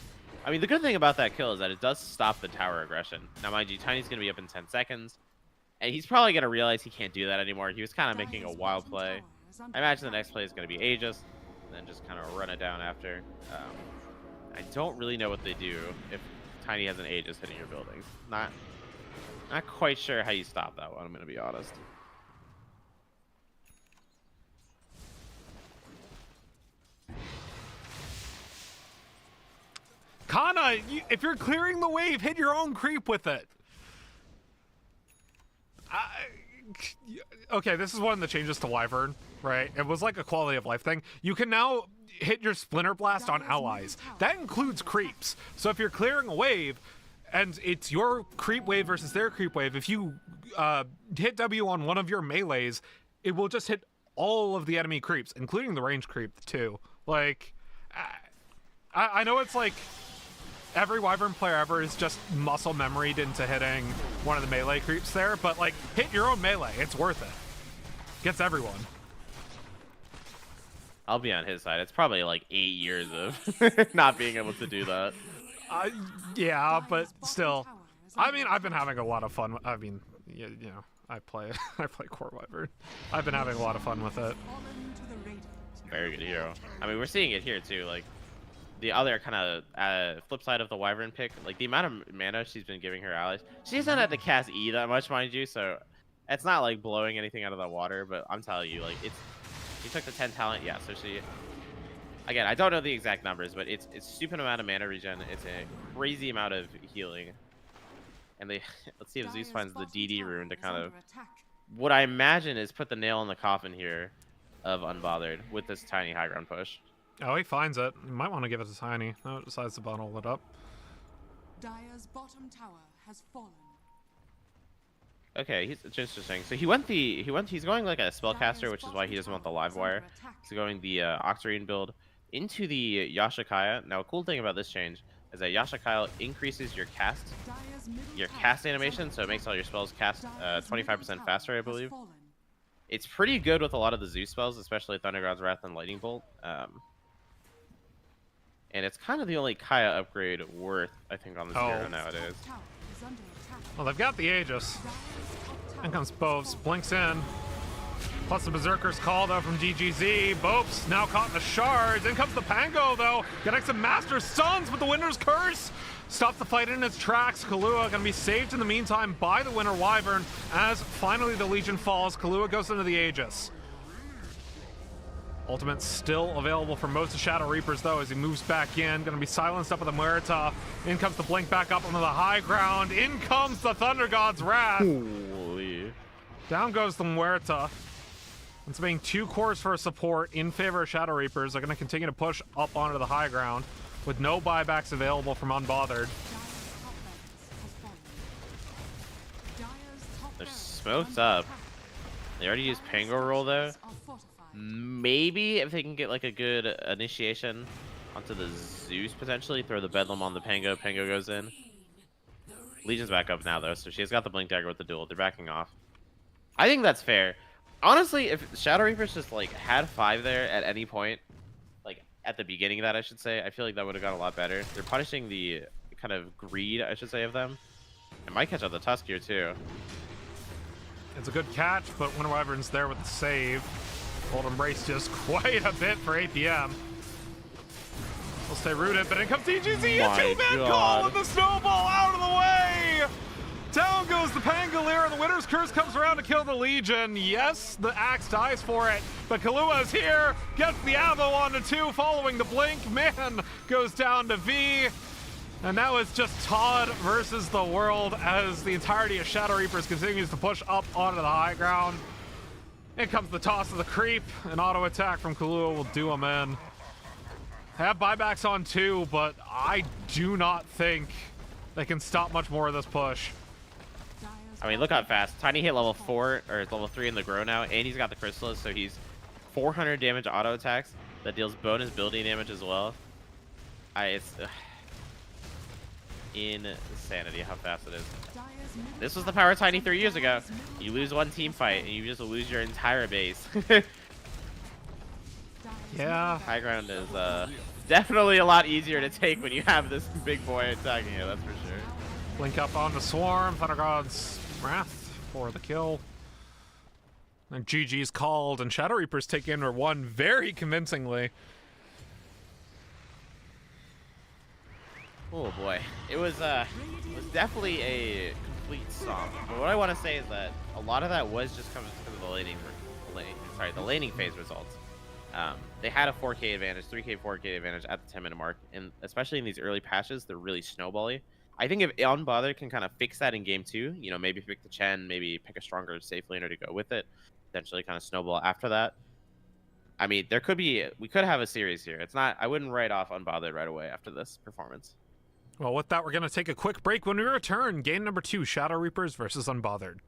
I mean, the good thing about that kill is that it does stop the tower aggression. Now, mind you, Tiny's going to be up in 10 seconds. And he's probably going to realize he can't do that anymore. He was kind of making a wild play. I imagine the next play is going to be Aegis, and then just kind of run it down after. I don't really know what they do if Tiny has an Aegis hitting your buildings. Not quite sure how you stop that one, I'm going to be honest. Kana, if you're clearing the wave, hit your own creep with it. Okay, this is one of the changes to Wyvern, right? It was like a quality of life thing. You can now hit your Splinter Blast on allies. That includes creeps. So if you're clearing a wave, and it's your creep wave versus their creep wave, if you hit W on one of your melees, it will just hit all of the enemy creeps, including the range creep too. Like, I know it's like every Wyvern player ever is just muscle memoried into hitting one of the melee creeps there, but like, hit your own melee. It's worth it. Gets everyone. I'll be on his side. It's probably like 8 years of not being able to do that. Yeah, but still. I mean, I've been having a lot of fun. I mean, you know, I play Core Wyvern. I've been having a lot of fun with it. Fallen to the radiant. Very good hero. I mean, we're seeing it here too. Like, the other kind of flip side of the Wyvern pick, like the amount of mana she's been giving her allies. She doesn't have to cast E that much, mind you, so it's not like blowing anything out of the water, but I'm telling you, like, she took the 10 talent, yeah, so Again, I don't know the exact numbers, but it's stupid amount of mana regen. It's a crazy amount of healing. And they let's see if Zeus finds the DD rune to kind of what I imagine is put the nail in the coffin here of Unbothered with this tiny high ground push. Oh, he finds it. You might want to give it to Tiny. No, it decides to bundle it up. Dire's bottom tower has fallen. Okay, it's interesting. So he's going like a spellcaster, which is why he doesn't want the live wire. He's going the Octarine build into the Yashakaya. Now, a cool thing about this change is that Yashakaya increases your cast animation, so it makes all your spells cast 25% faster, I believe. It's pretty good with a lot of the Zeus spells, especially Thunder God's Wrath and Lightning Bolt. And it's kind of the only Kaya upgrade worth, I think, on this hero nowadays. Well, they've got the Aegis. In comes Bopes, blinks in. Plus the Berserker's called out from DGZ. Bopes now caught in the shards. In comes the Pango, though. Connects the Master Sons with the Winter's Curse. Stops the fight in its tracks. Kahlua gonna be saved in the meantime by the Winter Wyvern as finally the Legion falls. Kahlua goes into the Aegis. Ultimate still available for most of Shadow Reapers, though, as he moves back in. Gonna be silenced up with the Muerta. In comes the Blink back up onto the high ground. In comes the Thunder God's Wrath. Holy. Down goes the Muerta. It's being 2 cores for support in favor of Shadow Reapers. They're gonna continue to push up onto the high ground with no buybacks available from Unbothered. They're smoked up. They already used Pango Roll, though. Maybe if they can get like a good initiation onto the Zeus, potentially throw the Bedlam on the Pango. Pango goes in. Legion's back up now, though, so she's got the Blink Dagger with the duel. They're backing off. I think that's fair. Honestly, if Shadow Reapers just like had 5 there at any point, like at the beginning of that, I should say, I feel like that would have gone a lot better. They're punishing the kind of greed, I should say, of them. It might catch out the Tusk here too. It's a good catch, but Winter Wyvern's there with the save. Cold Embrace just quite a bit for APM. We'll stay rooted, but in comes TGZ, a 2-man call with the snowball out of the way! Down goes the Pangolier, the Winter's Curse comes around to kill the Legion. Yes, the Axe dies for it, but Kahlua is here, gets the Avo onto 2, following the Blink. Man goes down to V. And now it's just Todd versus the world as the entirety of Shadow Reapers continues to push up onto the high ground. In comes the toss of the creep. An auto attack from Kahlua will do him in. Have buybacks on 2, but I do not think they can stop much more of this push. I mean, look how fast. Tiny hit level 4, or level 3 in the Grow now, and he's got the Chrysalis, so he's 400 damage auto attacks. That deals bonus building damage as well. It's insanity how fast it is. This was the power of Tiny 3 years ago. You lose one team fight, and you just lose your entire base. Yeah. High ground is definitely a lot easier to take when you have this big boy attacking you, that's for sure. Blink up on the Swarm. Thunder God's Wrath for the kill. And GG's called, and Shadow Reapers take in or 1 very convincingly. Oh boy, it was definitely a complete stomp. But what I want to say is that a lot of that was just coming because of the laning phase results. They had a 4K advantage, 3K, 4K advantage at the 10-minute mark, and especially in these early patches, they're really snowbally. I think if Unbothered can kind of fix that in game 2, you know, maybe pick the Chen, maybe pick a stronger safe laner to go with it, potentially kind of snowball after that. I mean, we could have a series here. I wouldn't write off Unbothered right away after this performance. Well, with that, we're going to take a quick break. When we return, game number 2, Shadow Reapers versus Unbothered.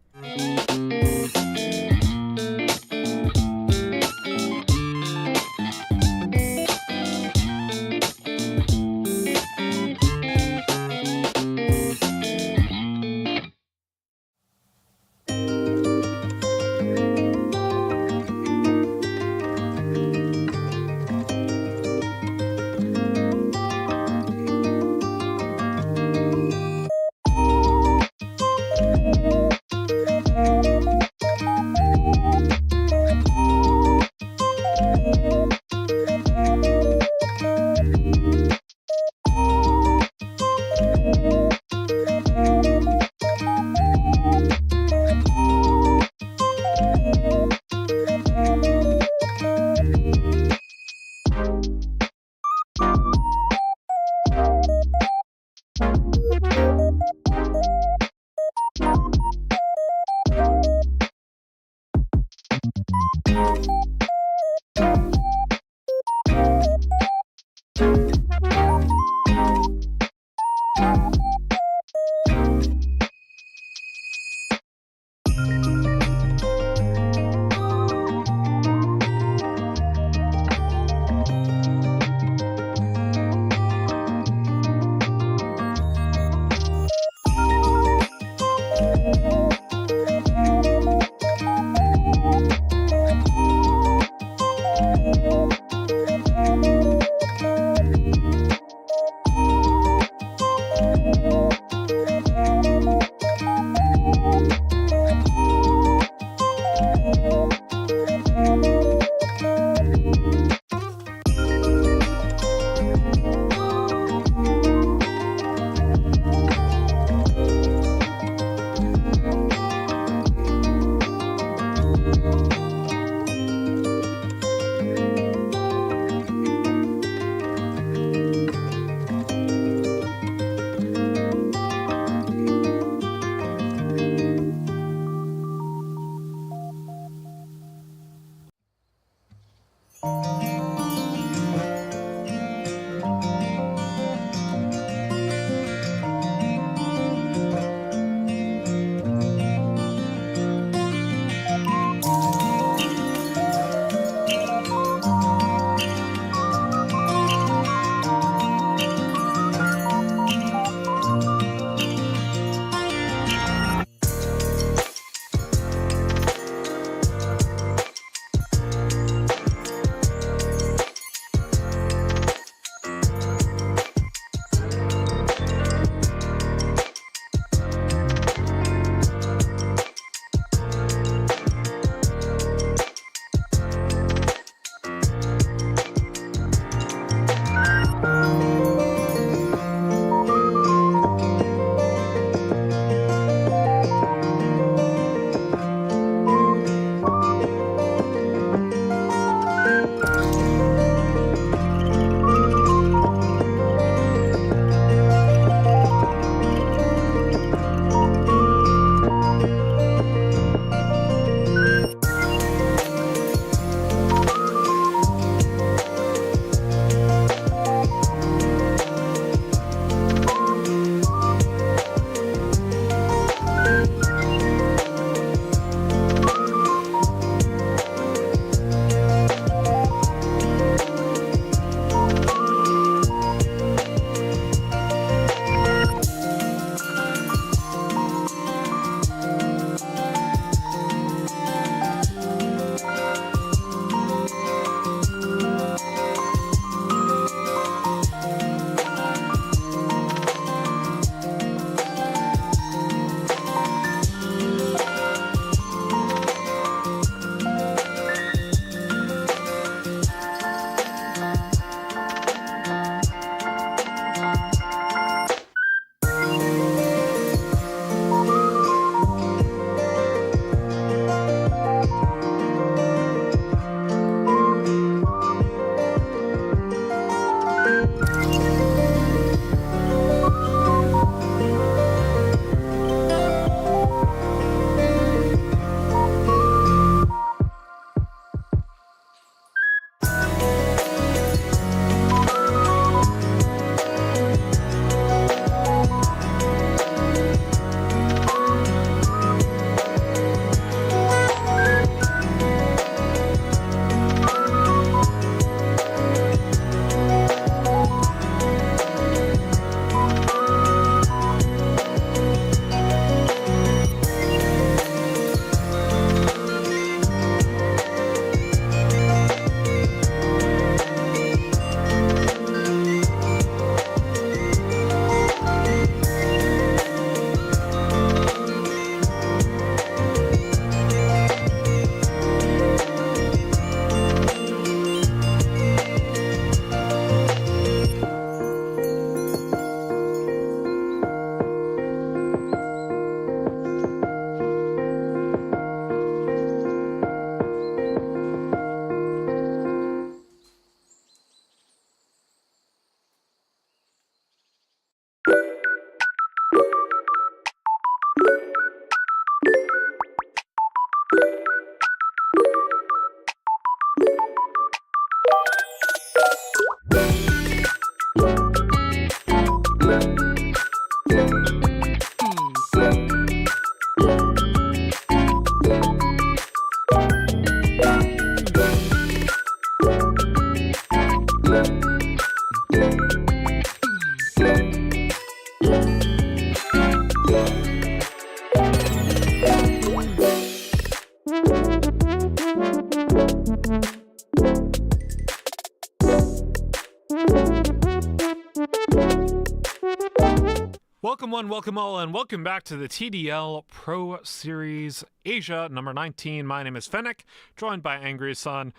Welcome all, and welcome back to the TDL Pro Series Asia number 19. My name is Fennec, joined by Angry Sun.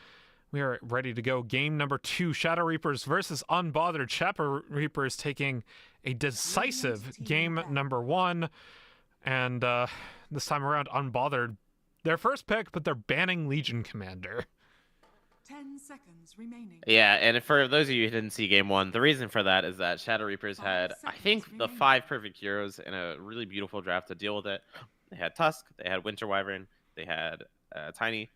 We are ready to go. Game number 2, Shadow Reapers versus Unbothered. Shadow Reapers taking a decisive game number 1. And this time around, Unbothered, their first pick, but they're banning Legion Commander. 10 seconds remaining. Yeah, and for those of you who didn't see game 1, the reason for that is that Shadow Reapers had, I think, the 5 perfect heroes in a really beautiful draft to deal with it. They had Tusk, they had Winter Wyvern, they had Tiny,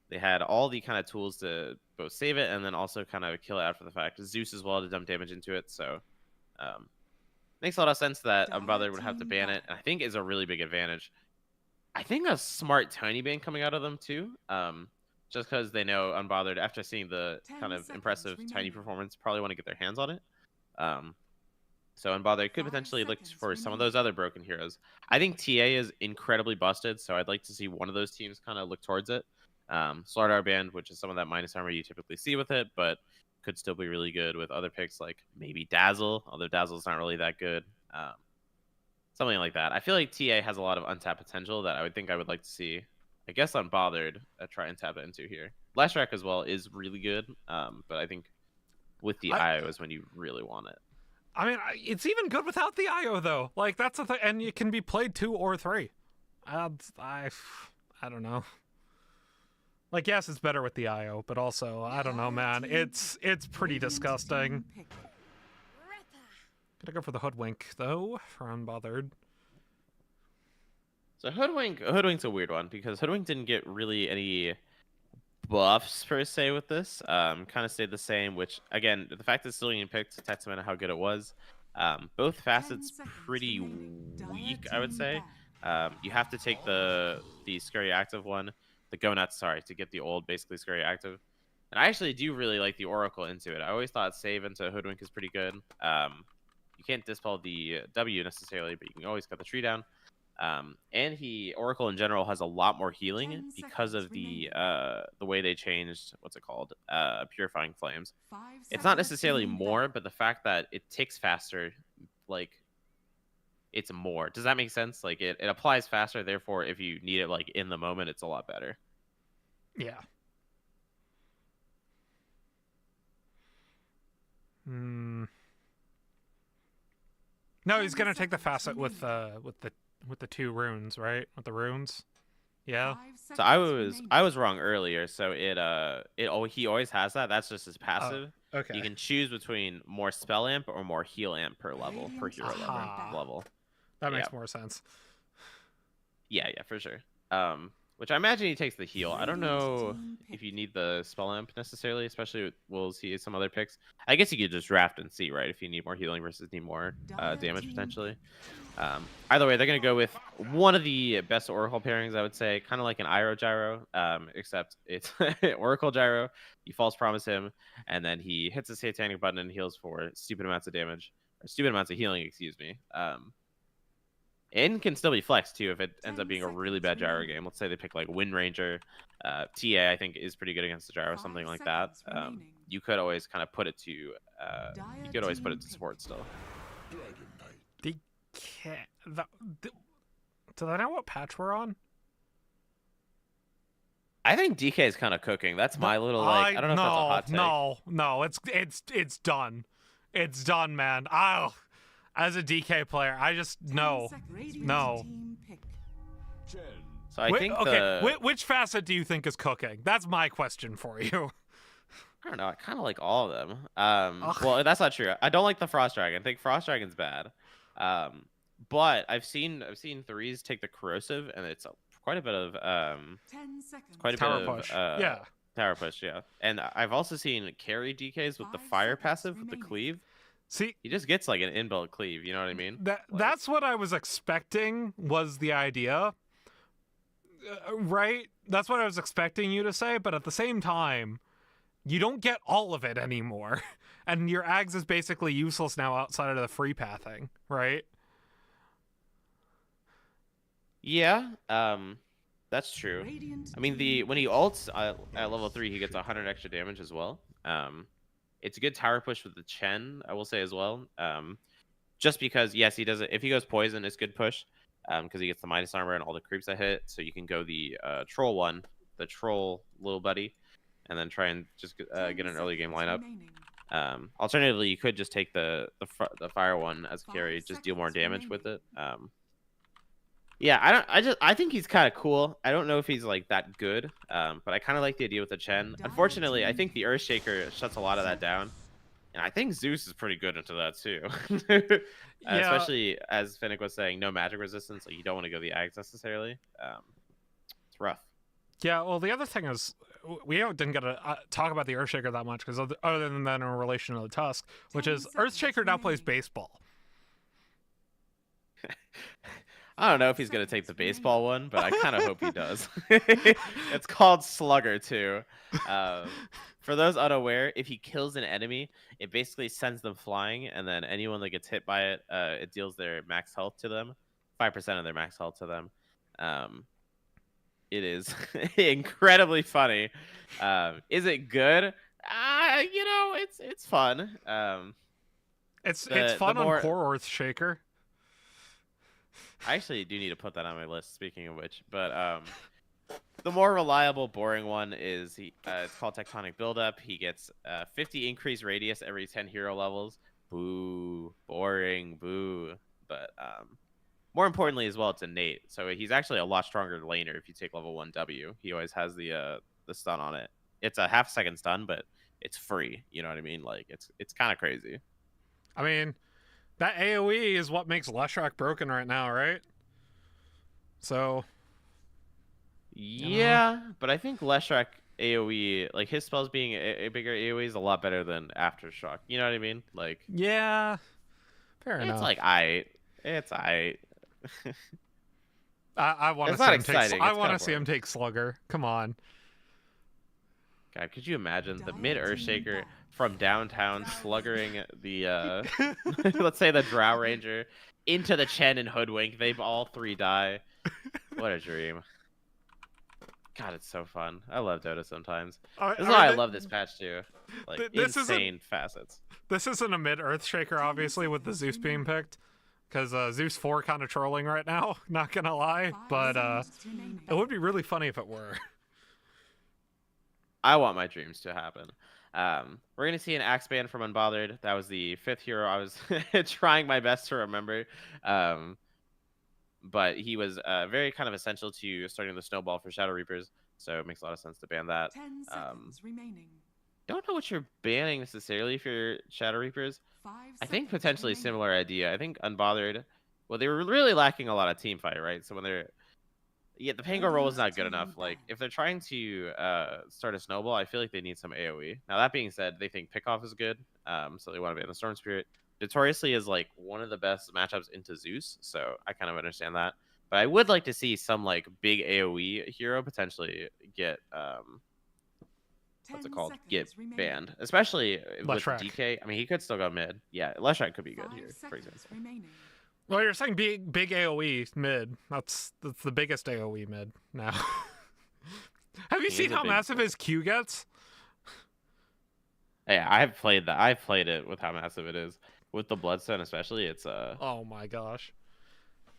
They had all the kind of tools to both save it and then also kind of kill it after the fact. Zeus as well to dump damage into it, so makes a lot of sense that Unbothered would have to ban it, and I think is a really big advantage. I think a smart tiny ban coming out of them too, just because they know Unbothered, after seeing the kind of impressive tiny performance, probably want to get their hands on it. So Unbothered could potentially look for some of those other broken heroes. I think TA is incredibly busted, so I'd like to see one of those teams kind of look towards it. Slardar Band, which is some of that minus armor you typically see with it, but could still be really good with other picks like maybe Dazzle, although Dazzle's not really that good. Something like that. I feel like TA has a lot of untapped potential that I would like to see, I guess, Unbothered try and tap it into here. Lashrak as well is really good, but I think with the IO is when you really want it. I mean, it's even good without the IO though. Like that's the thing, and it can be played 2 or 3. I don't know. Like, yes, it's better with the IO, but also, I don't know, man. It's pretty disgusting. Gonna go for the Hoodwink, though, for Unbothered. So Hoodwink's a weird one, because Hoodwink didn't get really any buffs, per se, with this. Kind of stayed the same, which, again, the fact that Cillian picked testament to how good it was. Both facets pretty weak, I would say. You have to take the Scurry Active one. The Go Nuts, sorry, to get the old, basically, Scurry Active. And I actually do really like the Oracle into it. I always thought save into Hoodwink is pretty good. You can't dispel the W necessarily, but you can always cut the tree down. And Oracle in general has a lot more healing because of the way they changed, what's it called? Purifying Flames. It's not necessarily more, but the fact that it ticks faster, like, it's more. Does that make sense? Like, it applies faster, therefore if you need it like in the moment, it's a lot better. Yeah. No, he's gonna take the facet with the 2 runes, right? With the runes. Yeah. So I was wrong earlier. So he always has that. That's just his passive. Okay. You can choose between more spell amp or more heal amp per level, per hero level. That makes more sense. Yeah, for sure. Which I imagine he takes the heal. I don't know if you need the spell amp necessarily, especially we'll see some other picks. I guess you could just draft and see, right? If you need more healing versus need more damage potentially. Either way, they're gonna go with one of the best Oracle pairings, I would say, kind of like an Iro Gyro, except it's Oracle Gyro. You false promise him, and then he hits the Satanic button and heals for stupid amounts of damage, or stupid amounts of healing, excuse me. And can still be flexed too if it ends up being a really bad gyro game. Let's say they pick like Wind Ranger. TA I think is pretty good against the gyro, something like that. You could always kind of put it to support still. Do they know what patch we're on? I think DK is kind of cooking. That's my little like. I don't know if that's a hot take. No, it's done. It's done, man. As a DK player, I just no. So I think which facet do you think is cooking? That's my question for you. I don't know. I kind of like all of them. Well, that's not true. I don't like the Frost Dragon. I think Frost Dragon's bad. But I've seen threes take the corrosive, and it's quite a bit of Tower push. Yeah. Tower push, yeah. And I've also seen carry DKs with the fire passive with the cleave. See, he just gets like an inbuilt cleave, you know what I mean? That's what I was expecting was the idea. Right? That's what I was expecting you to say, but at the same time, you don't get all of it anymore. And your Ags is basically useless now outside of the free pathing, right? Yeah, that's true. I mean, when he ults at level 3, he gets 100 extra damage as well. It's a good tower push with the Chen, I will say as well. Just because, yes, he does it. If he goes poison, it's good push because he gets the minus armor and all the creeps that hit. So you can go the troll one, the troll little buddy, and then try and just get an early game lineup. Alternatively, you could just take the fire one as a carry, just deal more damage with it. Yeah, I think he's kind of cool. I don't know if he's like that good, but I kind of like the idea with the Chen. Unfortunately, I think the Earthshaker shuts a lot of that down, and I think Zeus is pretty good into that too. Especially as Finnick was saying, no magic resistance. Like you don't want to go the Ags necessarily. It's rough. Yeah, well, the other thing is, didn't get to talk about the Earthshaker that much because other than that in relation to the Tusk, which 10 is Earthshaker seconds now plays remaining. baseball. I don't know if he's gonna take the baseball one, but I kind of hope he does. It's called Slugger too. For those unaware, if he kills an enemy, it basically sends them flying, and then anyone that gets hit by it, it deals their max health to them, 5% of their max health to them. It is incredibly funny. Is it good? It's fun. It's The fun on more Core Earthshaker. I actually do need to put that on my list. Speaking of which, but the more reliable, boring one is it's called Tectonic Buildup. He gets 50 increased radius every 10 hero levels. Boo, boring, boo. But more importantly as well, it's innate. So he's actually a lot stronger laner if you take level 1 W. He always has the stun on it. It's a half-second stun, but it's free. You know what I mean? Like it's kind of crazy. I mean, that AoE is what makes Leshrac broken right now, right? So Yeah, but I think Leshrac AoE, like his spells being a bigger AoE is a lot better than Aftershock. You know what I mean? Like yeah, fair it's enough. like it's aight. I want to It's see not him take. exciting, I it's want kinda to see him take Slugger. Come on. God, could you imagine the mid Earthshaker from downtown sluggering the let's say the Drow Ranger into the Chen and Hoodwink? They've all 3 die. What a dream. God, it's so fun. I love Dota sometimes. This is why I love this patch too. Like this insane facets. This isn't a mid Earthshaker, obviously, with the Zeus being picked, because Zeus 4 kind of trolling right now. Not gonna lie, 5 but seconds remaining. it would be really funny if it were. I want my dreams to happen. We're gonna see an Axe Band from Unbothered. That was the 5th hero I was trying my best to remember. But he was very kind of essential to starting the snowball for Shadow Reapers, so it makes a lot of sense to ban that. 10 seconds remaining. Don't know what you're banning necessarily for your Shadow Reapers. 5 I think seconds potentially remaining. similar idea. I think Unbothered. Well, they were really lacking a lot of team fight, right? So when they're the Pango roll is not good enough. Like if they're trying to start a snowball, I feel like they need some AoE. Now that being said, they think Pickoff is good, so they want to ban the Storm Spirit. Notoriously is like one of the best matchups into Zeus, so I kind of understand that. But I would like to see some like big AoE hero potentially get 10 get seconds remaining. banned, especially with Leshrac. DK. I mean, he could still go mid. Yeah, Leshrac could be good 5 here, for seconds example. remaining. Well, you're saying big AoE mid. That's the biggest AoE mid now. Have you He seen is a how big massive boy. his Q gets? Yeah, I've played that. I've played it with how massive it is. With the Bloodstone especially, it's Oh my gosh.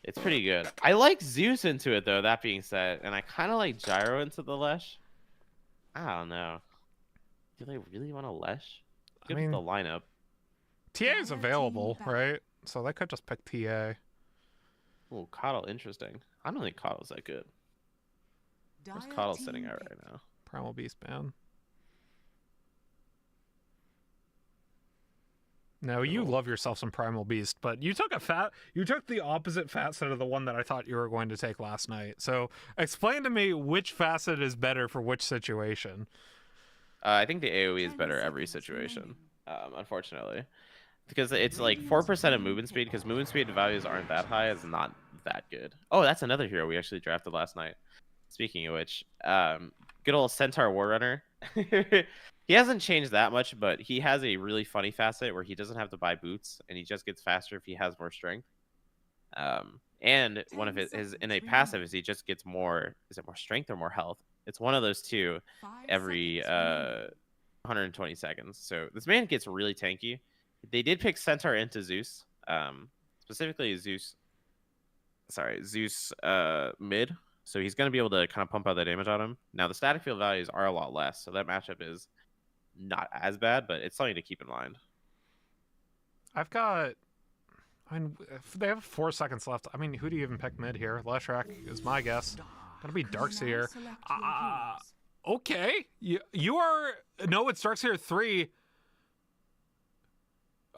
it's pretty good. I like Zeus into it though, that being said, and I kinda like Gyro into the Lesh. I don't know. Do they really want to Lesh? Good mean, with the lineup. TA is Dire available, team back. right? So they could just pick TA. Ooh, Coddle, interesting. I don't think Coddle's that good. Where's Dire Coddle team sitting at pick. right now? Primal Beast ban. No, you Cool. love yourself some Primal Beast, but you took the opposite facet of the one that I thought you were going to take last night. So explain to me which facet is better for which situation. I think the AoE is 10 better every seconds situation, remaining. unfortunately. Because it's like 4% of movement speed, because movement speed values aren't that high, it's not that good. Oh, that's another hero we actually drafted last night. Speaking of which, good old Centaur Warrunner. He hasn't changed that much, but he has a really funny facet where he doesn't have to buy boots, and he just gets faster if he has more strength. And one of his innate passive is he just gets more. Is it more strength or more health? It's one of those two 5 every seconds remaining. 120 seconds. So this man gets really tanky. They did pick Centaur into Zeus, specifically Zeus. Sorry, Zeus mid. So he's going to be able to kind of pump out the damage on him. Now the static field values are a lot less, so that matchup is not as bad, but it's something to keep in mind. I mean, if they have 4 seconds left. I mean, who do you even pick mid here? Leshrac is my guess. Gonna be You may Darkseer. now select your heroes. Okay. You are... No, it's Darkseer 3.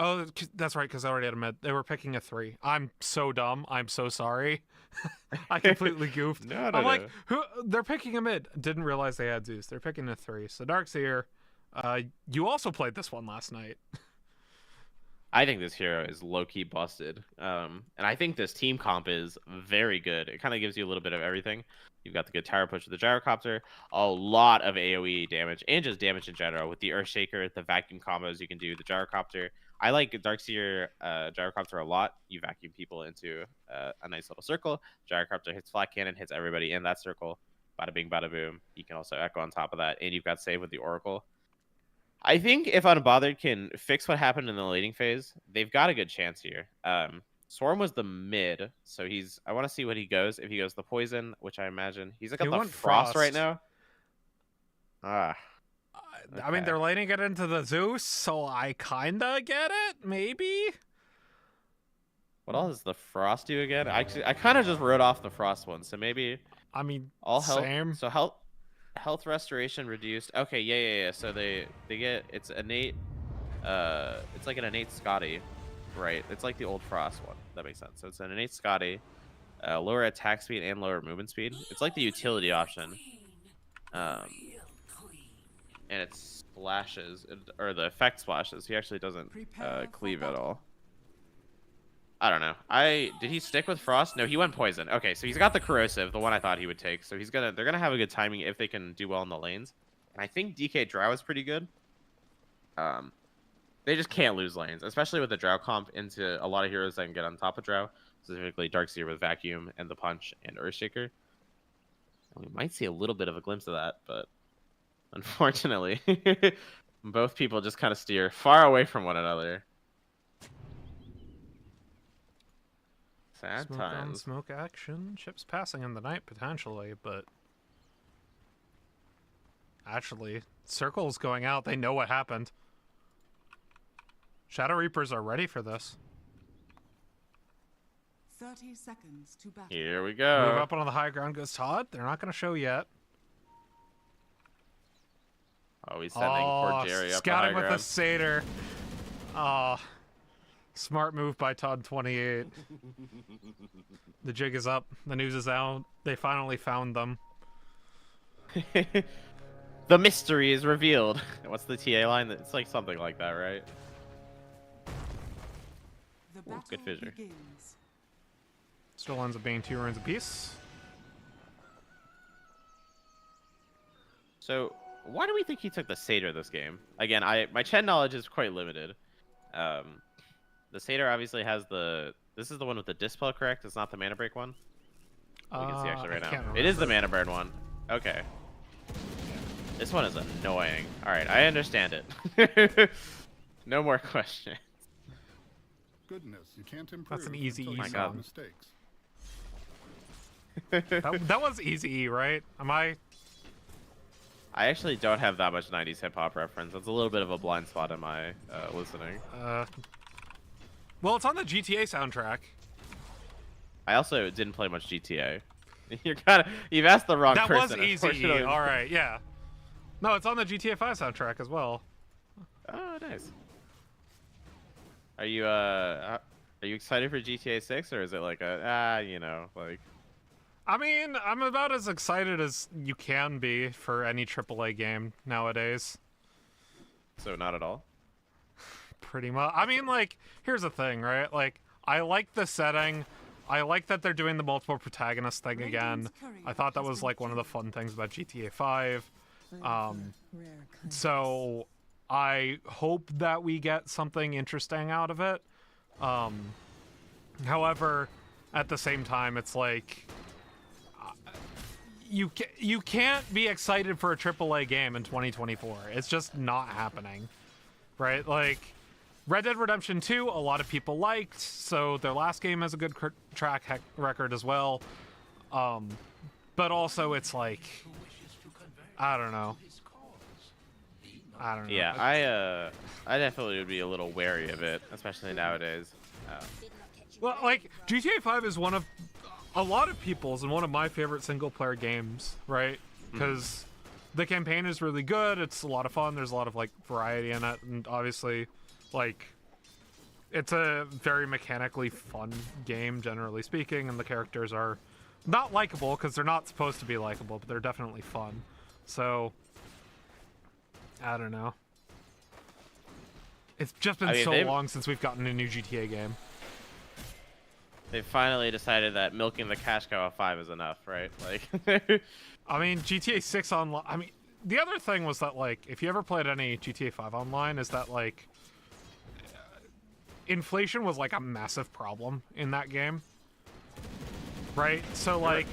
Oh, that's right, because I already had a mid. They were picking a 3. I'm so dumb. I'm so sorry. I completely goofed. No, I'm like, no. who? They're picking a mid. Didn't realize they had Zeus. They're picking a 3. So Darkseer, you also played this one last night. I think this hero is low-key busted. And I think this team comp is very good. It kind of gives you a little bit of everything. You've got the good tower push with the gyrocopter, a lot of AoE damage, and just damage in general with the Earthshaker, the vacuum combos you can do, the gyrocopter. I like Darkseer gyrocopter a lot. You vacuum people into a nice little circle. Gyrocopter hits flat cannon, hits everybody in that circle. Bada bing, bada boom. You can also echo on top of that, and you've got save with the Oracle. I think if Unbothered can fix what happened in the laning phase, they've got a good chance here. Swarm was the mid, so he's. I want to see what he goes. If he goes the poison, which I imagine he's got He the went frost right frost. now. Ah, I mean, okay. they're letting it into the Zeus, so I kinda get it, maybe? What else does the frost do again? I kind of just wrote off the frost one, so maybe I mean, all health. same. So health restoration reduced. Okay, yeah. So they get it's innate. It's like an innate Scotty, right? It's like the old frost one. That makes sense. So it's an innate Scotty, lower attack speed and lower movement speed. It's like the utility option. And it splashes, or the effect splashes. He actually doesn't cleave at all. I don't know. Did he stick with frost? No, he went poison. Okay, so he's got the corrosive, the one I thought he would take. So they're gonna have a good timing if they can do well in the lanes. And I think DK Drow is pretty good. They just can't lose lanes, especially with the Drow comp into a lot of heroes that can get on top of Drow, specifically Darkseer with Vacuum and the Punch and Earthshaker. And we might see a little bit of a glimpse of that, but unfortunately, both people just kind of steer far away from one another. Sad Smoke on times. smoke action. Ships passing in the night, potentially, but... Actually, Circle's going out. They know what happened. Shadow Reapers are ready for this. 30 seconds to battle. Here we Move go. up on the high ground goes Todd. They're not going to show yet. Oh, he's sending poor Jerry up the high scouting with ground. a satyr. Oh, smart move by Todd 28. The jig is up. The news is out. They finally found them. The mystery is revealed. What's the TA line? It's like something like that, right? The battle good fissure. begins. Still ends up being 2 runes apiece. So, why do we think he took the Satyr this game? Again, my Chen knowledge is quite limited. The Satyr obviously has the... This is the one with the Dispel, correct? It's not the Mana Break one? We can see actually right now. It is the Mana Burn one. Okay. This one is annoying. Alright, I understand it. No more questions. Goodness, you can't improve. That's an easy until E you make song. mistakes. That was easy E, right? Am I... I actually don't have that much 90s hip-hop reference. That's a little bit of a blind spot in my listening. Well, it's on the GTA soundtrack. I also didn't play much GTA. You've asked the wrong That person. was easy E. unfortunately. All right, yeah. No, it's on the GTA 5 soundtrack as well. Oh, nice. Are you excited for GTA 6, or is it like like... I mean, I'm about as excited as you can be for any AAA game nowadays. So not at all? Pretty much. I mean, like, here's the thing, right? Like, I like the setting. I like that they're doing the multiple protagonist thing again. I thought that was, like, one of the fun things about GTA 5. So, I hope that we get something interesting out of it. However, at the same time, it's like... You can't be excited for a AAA game in 2024. It's just not happening, right? Like, Red Dead Redemption 2, a lot of people liked, so their last game has a good track record as well. But also, it's like, I don't know. Yeah, I definitely would be a little wary of it, especially nowadays. Well, like, GTA 5 is one of a lot of people's and one of my favorite single-player games, right? Because the campaign is really good. It's a lot of fun. There's a lot of, like, variety in it. And obviously, like, It's a very mechanically fun game, generally speaking, and the characters are not likable because they're not supposed to be likable, but they're definitely fun. So, I don't know. It's just been so long since we've gotten a new GTA game. They finally decided that milking the cash cow of 5 is enough, right? Like, I mean, GTA 6 online. I mean, the other thing was that, like, if you ever played any GTA 5 online, is that, like, inflation was, like, a massive problem in that game. Right? So, like,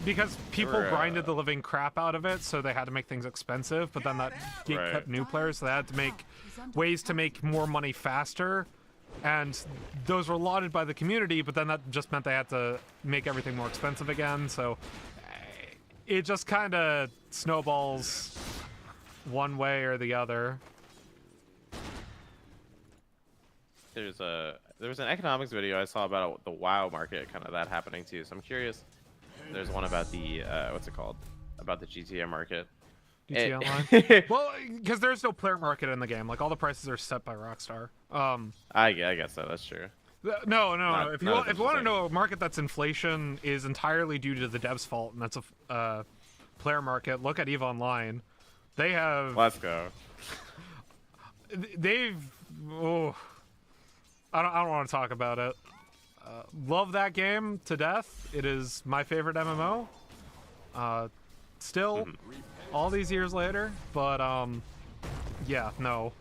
because people grinded the living crap out of it, so they had to make things expensive, but then that kept new players, so they had to make ways to make more money faster. And those were lauded by the community, but then that just meant they had to make everything more expensive again. So it just kind of snowballs one way or the other. there was an economics video I saw about the WoW market, kind of that happening too. So I'm curious. There's one about the what's it called? About the GTA market. GTA Online? Well, because there's no player market in the game. Like, all the prices are set by Rockstar. I guess so. That's true. No. If you want to know a market that's inflation is entirely due to the devs' fault, and that's a player market, look at EVE Online. They have. Let's go. They've. Oh, I don't want to talk about it. Love that game to death. It is my favorite MMO. Still. All these years later, but yeah, no.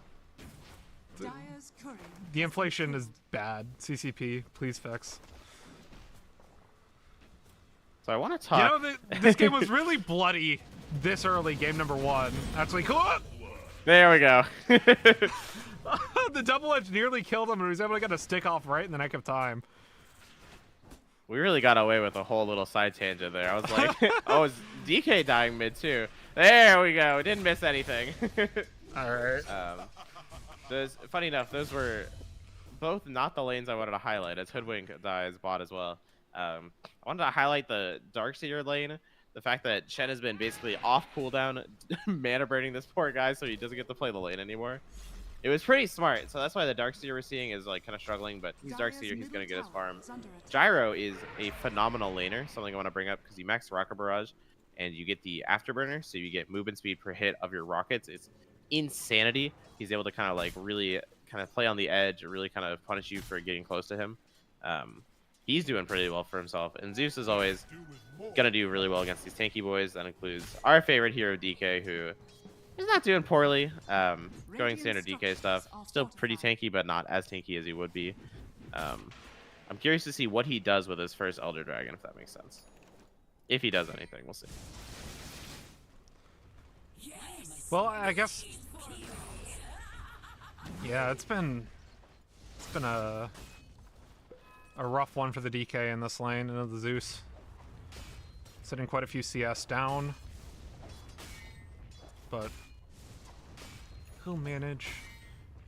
The inflation is bad. CCP, please fix. So I want to talk. You know, this game was really bloody this early, game number 1. That's really cool. There we go. The double edge nearly killed him, and he was able to get a stick off right in the nick of time. We really got away with a whole little side tangent there. I was like, oh, is DK dying mid too? There we go. Didn't miss anything. All right. Funny enough, those were both not the lanes I wanted to highlight, as Hoodwink dies bot as well. I wanted to highlight the Darkseer lane. The fact that Shen has been basically off cooldown, mana burning this poor guy, so he doesn't get to play the lane anymore. It was pretty smart, so that's why the Darkseer we're seeing is like kind of struggling, but he's Darkseer, he's gonna get his farm. Gyro is a phenomenal laner, something I want to bring up because you max Rocket Barrage and you get the Afterburner, so you get movement speed per hit of your rockets. It's insanity. He's able to kind of like really kind of play on the edge, really kind of punish you for getting close to him. He's doing pretty well for himself, and Zeus is always gonna do really well against these tanky boys. That includes our favorite hero DK, who is not doing poorly. Going standard DK stuff. Still pretty tanky, but not as tanky as he would be. I'm curious to see what he does with his first Elder Dragon, if that makes sense. If he does anything, we'll see. Well, I guess. Yeah, it's been a rough one for the DK in this lane and the Zeus. Sitting quite a few CS down. But he'll manage.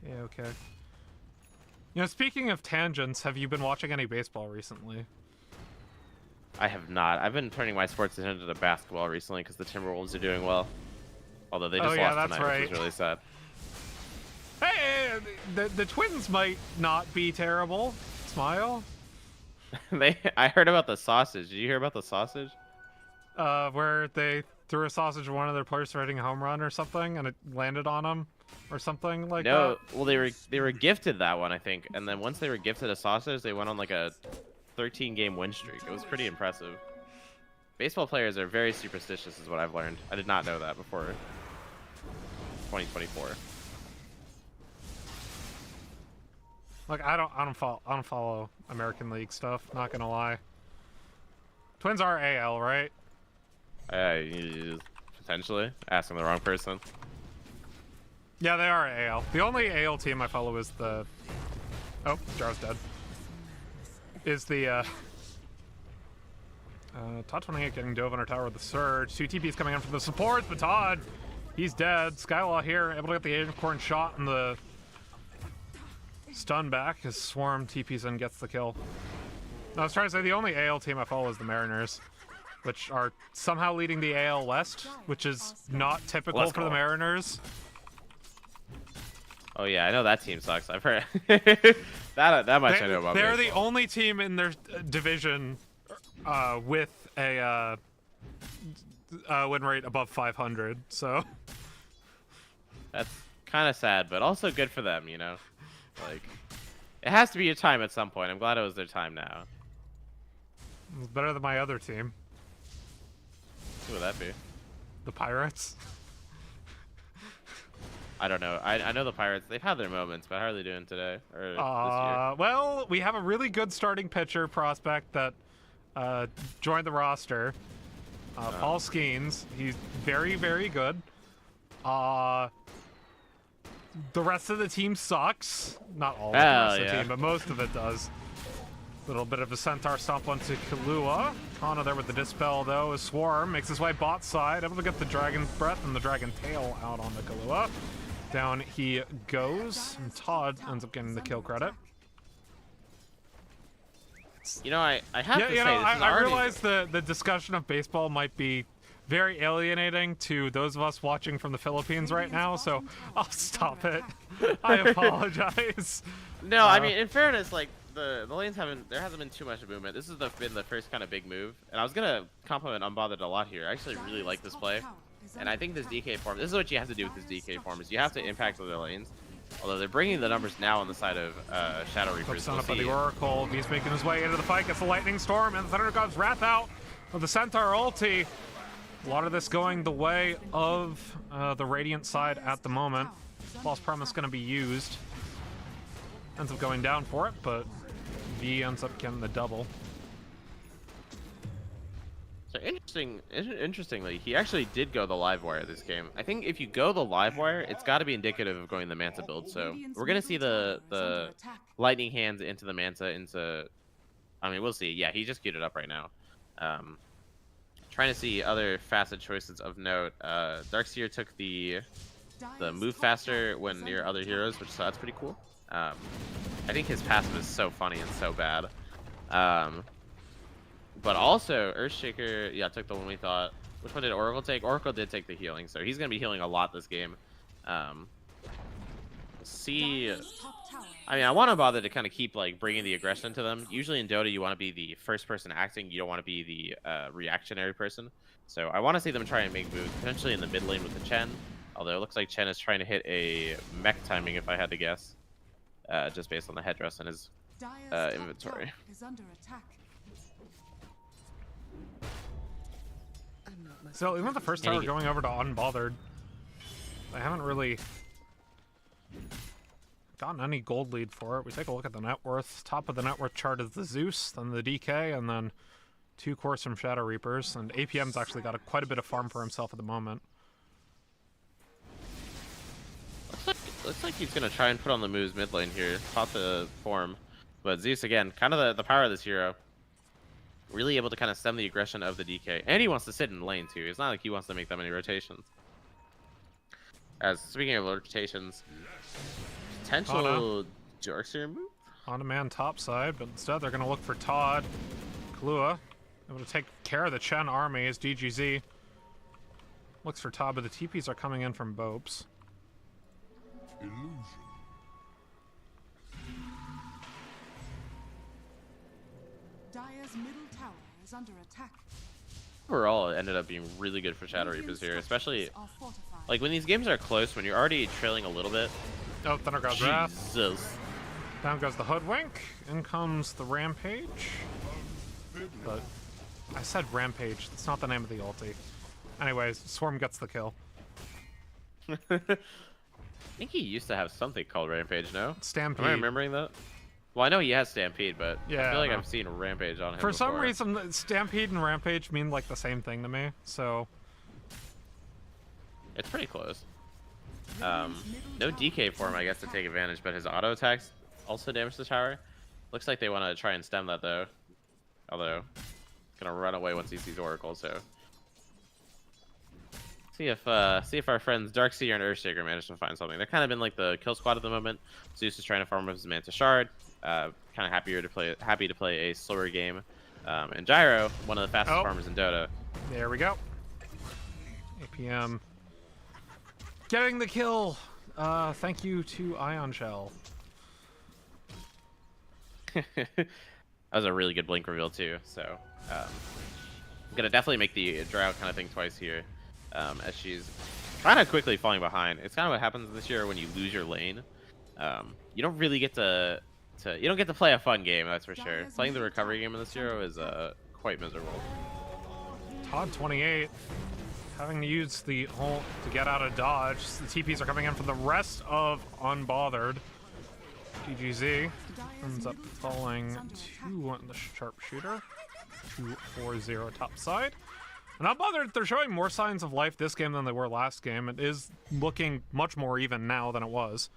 Yeah, okay. You know, speaking of tangents, have you been watching any baseball recently? I have not. I've been turning my sports attention to basketball recently because the Timberwolves are doing well. Although they just lost tonight, which is really sad. Hey, the Twins might not be terrible. Smile. I heard about the sausage. Did you hear about the sausage? Where they threw a sausage at one of their players hitting a home run or something, and it landed on them, or something like that. No, well they were gifted that one, I think, and then once they were gifted a sausage, they went on like a 13-game win streak. It was pretty impressive. Baseball players are very superstitious, is what I've learned. I did not know that before 2024. Like, I don't follow American League stuff. Not gonna lie. Twins are AL, right? Potentially asking the wrong person. Yeah, they are AL. The only AL team I follow is the. Oh, Jar's dead. Is the Todd 28 getting dove on our tower with the surge. 2 TPs coming in from the supports, but Todd, he's dead. Skylaw here, able to get the acorn shot and the stun back. His swarm TPs in, gets the kill. I was trying to say the only AL team I follow is the Mariners, which are somehow leading the AL West, which is not typical for the Mariners. Oh yeah, I know that team sucks. I've heard That much I know about They're the baseball. only team in their division with a win rate above 500. So That's kind of sad, but also good for them, you know? Like, it has to be your time at some point. I'm glad it was their time now. it's better than my other team, Who would that be? the Pirates. I don't know. I know the Pirates. They've had their moments, but how are they doing today? Or this year? Well, we have a really good starting pitcher prospect that joined the roster. Paul Skeens. He's very, very good. The rest of the team sucks. Not all of the rest of the team, but most of it does. Little bit of a Centaur stomp onto Kahlua. Kana there with the Dispel, though. A Swarm makes his way bot side, able to get the Dragon's Breath and the Dragon Tail out on the Kahlua. Down he goes, and Todd ends up getting the kill credit. You know, I have to say, I realize the discussion of baseball might be very alienating to those of us watching from the Philippines right now, so I'll stop it. I apologize. No, I mean, in fairness, like, the lanes there hasn't been too much movement. This has been the first kind of big move, and I was gonna compliment Unbothered a lot here. I actually really like this play, and I think this DK form, this is what you have to do with this DK form, is you have to impact other lanes. Although they're bringing the numbers now on the side of Shadow Reapers. Up by the Oracle, he's making his way into the fight, gets the Lightning Storm, and the Thunder God's Wrath out with the Centaur ulti. A lot of this going the way of the Radiant side at the moment. False Promise going to be used. Ends up going down for it, but V ends up getting the double. So interestingly, he actually did go the live wire this game. I think if you go the live wire, it's got to be indicative of going the Manta build. So we're gonna see the lightning hands into the Manta I mean, we'll see. Yeah, he just queued it up right now. Trying to see other facet choices of note. Darkseer took the move faster when near other heroes, so that's pretty cool. I think his passive is so funny and so bad. But also, Earthshaker, yeah, took the one we thought. Which one did Oracle take? Oracle did take the healing, so he's going to be healing a lot this game. See, I mean, I want to bother to kind of keep, like, bringing the aggression to them. Usually in Dota, you want to be the first person acting. You don't want to be the reactionary person. So I want to see them try and make moves, potentially in the mid lane with the Chen. Although it looks like Chen is trying to hit a mech timing, if I had to guess. Just based on the headdress and his inventory. So even the first tower going over to Unbothered, I haven't really gotten any gold lead for it. We take a look at the net worth. Top of the net worth chart is the Zeus, then the DK, and then 2 cores from Shadow Reapers. And APM's actually got quite a bit of farm for himself at the moment. Looks like he's gonna try and put on the moves mid lane here, top the form. But Zeus again, kind of the power of this hero. Really able to kind of stem the aggression of the DK. And he wants to sit in lane too. It's not like he wants to make that many rotations. As speaking of rotations, potential Darkseer move? On a man top side, but instead they're gonna look for Todd. Kahlua, able to take care of the Chen army as DGZ looks for Todd, but the TPs are coming in from Bopes. Illusion. Dire's middle tower is under attack. Overall, it ended up being really good for Shadow Reapers here, especially like when these games are close, when you're already trailing a little bit. Oh, Thunder God's Wrath. Jesus. Down goes the Hoodwink. In comes the Rampage. But I said Rampage. That's not the name of the ulti. Anyways, Swarm gets the kill. I think he used to have something called Rampage, no? Stampede. Am I remembering that? Well, I know he has Stampede, but yeah, I feel like I've seen Rampage on him For before. some reason, Stampede and Rampage mean like the same thing to me, so... It's pretty close. No DK for him, I guess, to take advantage, but his auto attacks also damage the tower. Looks like they want to try and stem that, though. Although, he's gonna run away once he sees Oracle, so... See if our friends Darkseer and Earthshaker manage to find something. They're kind of in like the kill squad at the moment. Zeus is trying to farm with his Manta Shard. Kind of happy to play a slower game. And Gyro, one of the fastest farmers in Dota. There we go. APM getting the kill. Thank you to Ion Shell. That was a really good blink reveal too. So I'm gonna definitely make the Drow kind of think twice here, as she's kind of quickly falling behind. It's kind of what happens this year when you lose your lane. You don't really get to you don't get to play a fun game, that's for sure. Playing the recovery game in this hero is quite miserable. Todd 28 having to use the ult to get out of dodge. The TPs are coming in from the rest of Unbothered. TGZ ends up falling to the sharpshooter. 2-4-0 top side. And Unbothered, they're showing more signs of life this game than they were last game. It is looking much more even now than it was.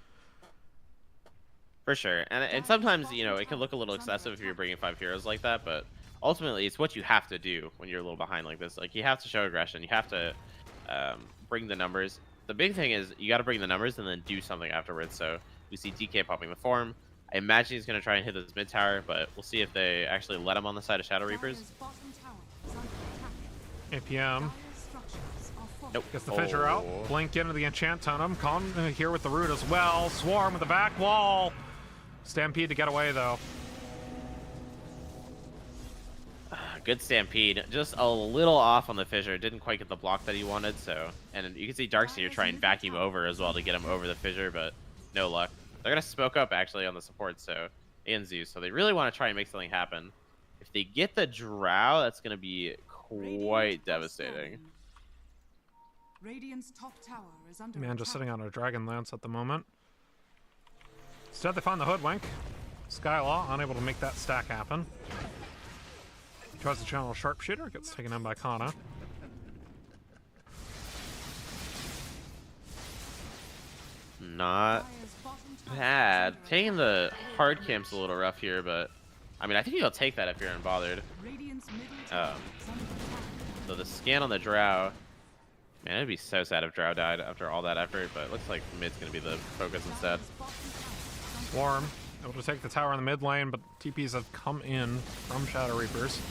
For sure, and sometimes, you know, it can look a little excessive if you're bringing 5 heroes like that, but ultimately it's what you have to do when you're a little behind like this. Like, you have to show aggression, you have to bring the numbers. The big thing is you got to bring the numbers and then do something afterwards. So we see DK popping the form. I imagine he's going to try and hit this mid tower, but we'll see if they actually let him on the side of Shadow Reapers. APM Nope. gets the fissure out. Blink into the enchant totem. Con here with the root as well. Swarm with the back wall. Stampede to get away though. Good Stampede. Just a little off on the fissure. Didn't quite get the block that he wanted. So, and you can see Darkseer try and vacuum over as well to get him over the fissure, but no luck. They're gonna smoke up actually on the support, so and Zeus. So they really want to try and make something happen. If they get the Drow, that's gonna be quite devastating. Radiant's top tower is under Man just attack. sitting on a Dragon Lance at the moment. Instead they find the Hoodwink. Skylaw unable to make that stack happen. Tries to channel Sharpshooter, gets taken in by Kana. Not bad. Taking the hard camp's a little rough here, but I mean, I think you'll take that if you're unbothered. So the scan on the Drow, man, it'd be so sad if Drow died after all that effort, but it looks like mid's gonna be the focus instead. Swarm able to take the tower in the mid lane, but TPs have come in from Shadow Reapers.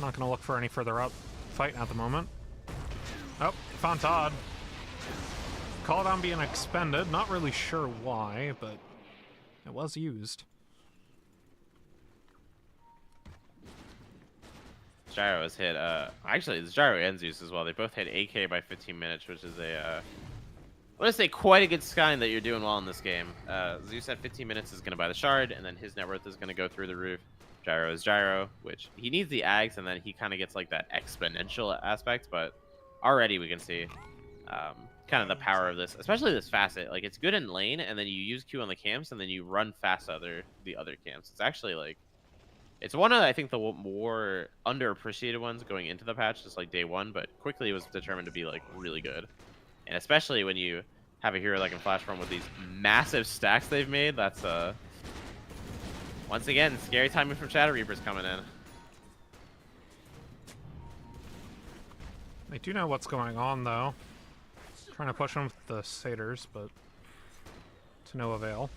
Not gonna look for any further up fight at the moment. Oh, found Todd. Call down being expended. Not really sure why, but it was used. Gyro was hit. Actually, it's Gyro and Zeus as well. They both hit AK by 15 minutes, which is a, I want to say quite a good sign that you're doing well in this game. Zeus at 15 minutes is going to buy the shard, and then his net worth is going to go through the roof. Gyro is Gyro, which he needs the Ags, and then he kind of gets like that exponential aspect, but already we can see kind of the power of this, especially this facet. Like, it's good in lane, and then you use Q on the camps, and then you run fast the other camps. It's actually like, it's one of, I think, the more underappreciated ones going into the patch, just like day one, but quickly it was determined to be like really good. And especially when you have a hero that can flash from with these massive stacks they've made, that's once again, scary timing from Shadow Reapers coming in. They do know what's going on though. Trying to push them with the satyrs, but to no avail.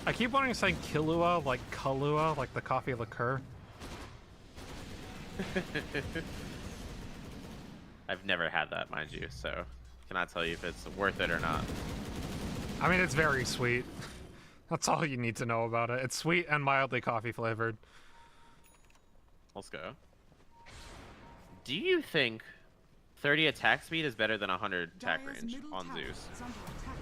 I keep wanting to say Kilua, like Kahlua, like the coffee liqueur. I've never had that, mind you, so cannot tell you if it's worth it or not. I mean, it's very sweet. That's all you need to know about it. It's sweet and mildly coffee flavored. Let's go. Do you think 30 attack speed is better than 100 attack range on Zeus?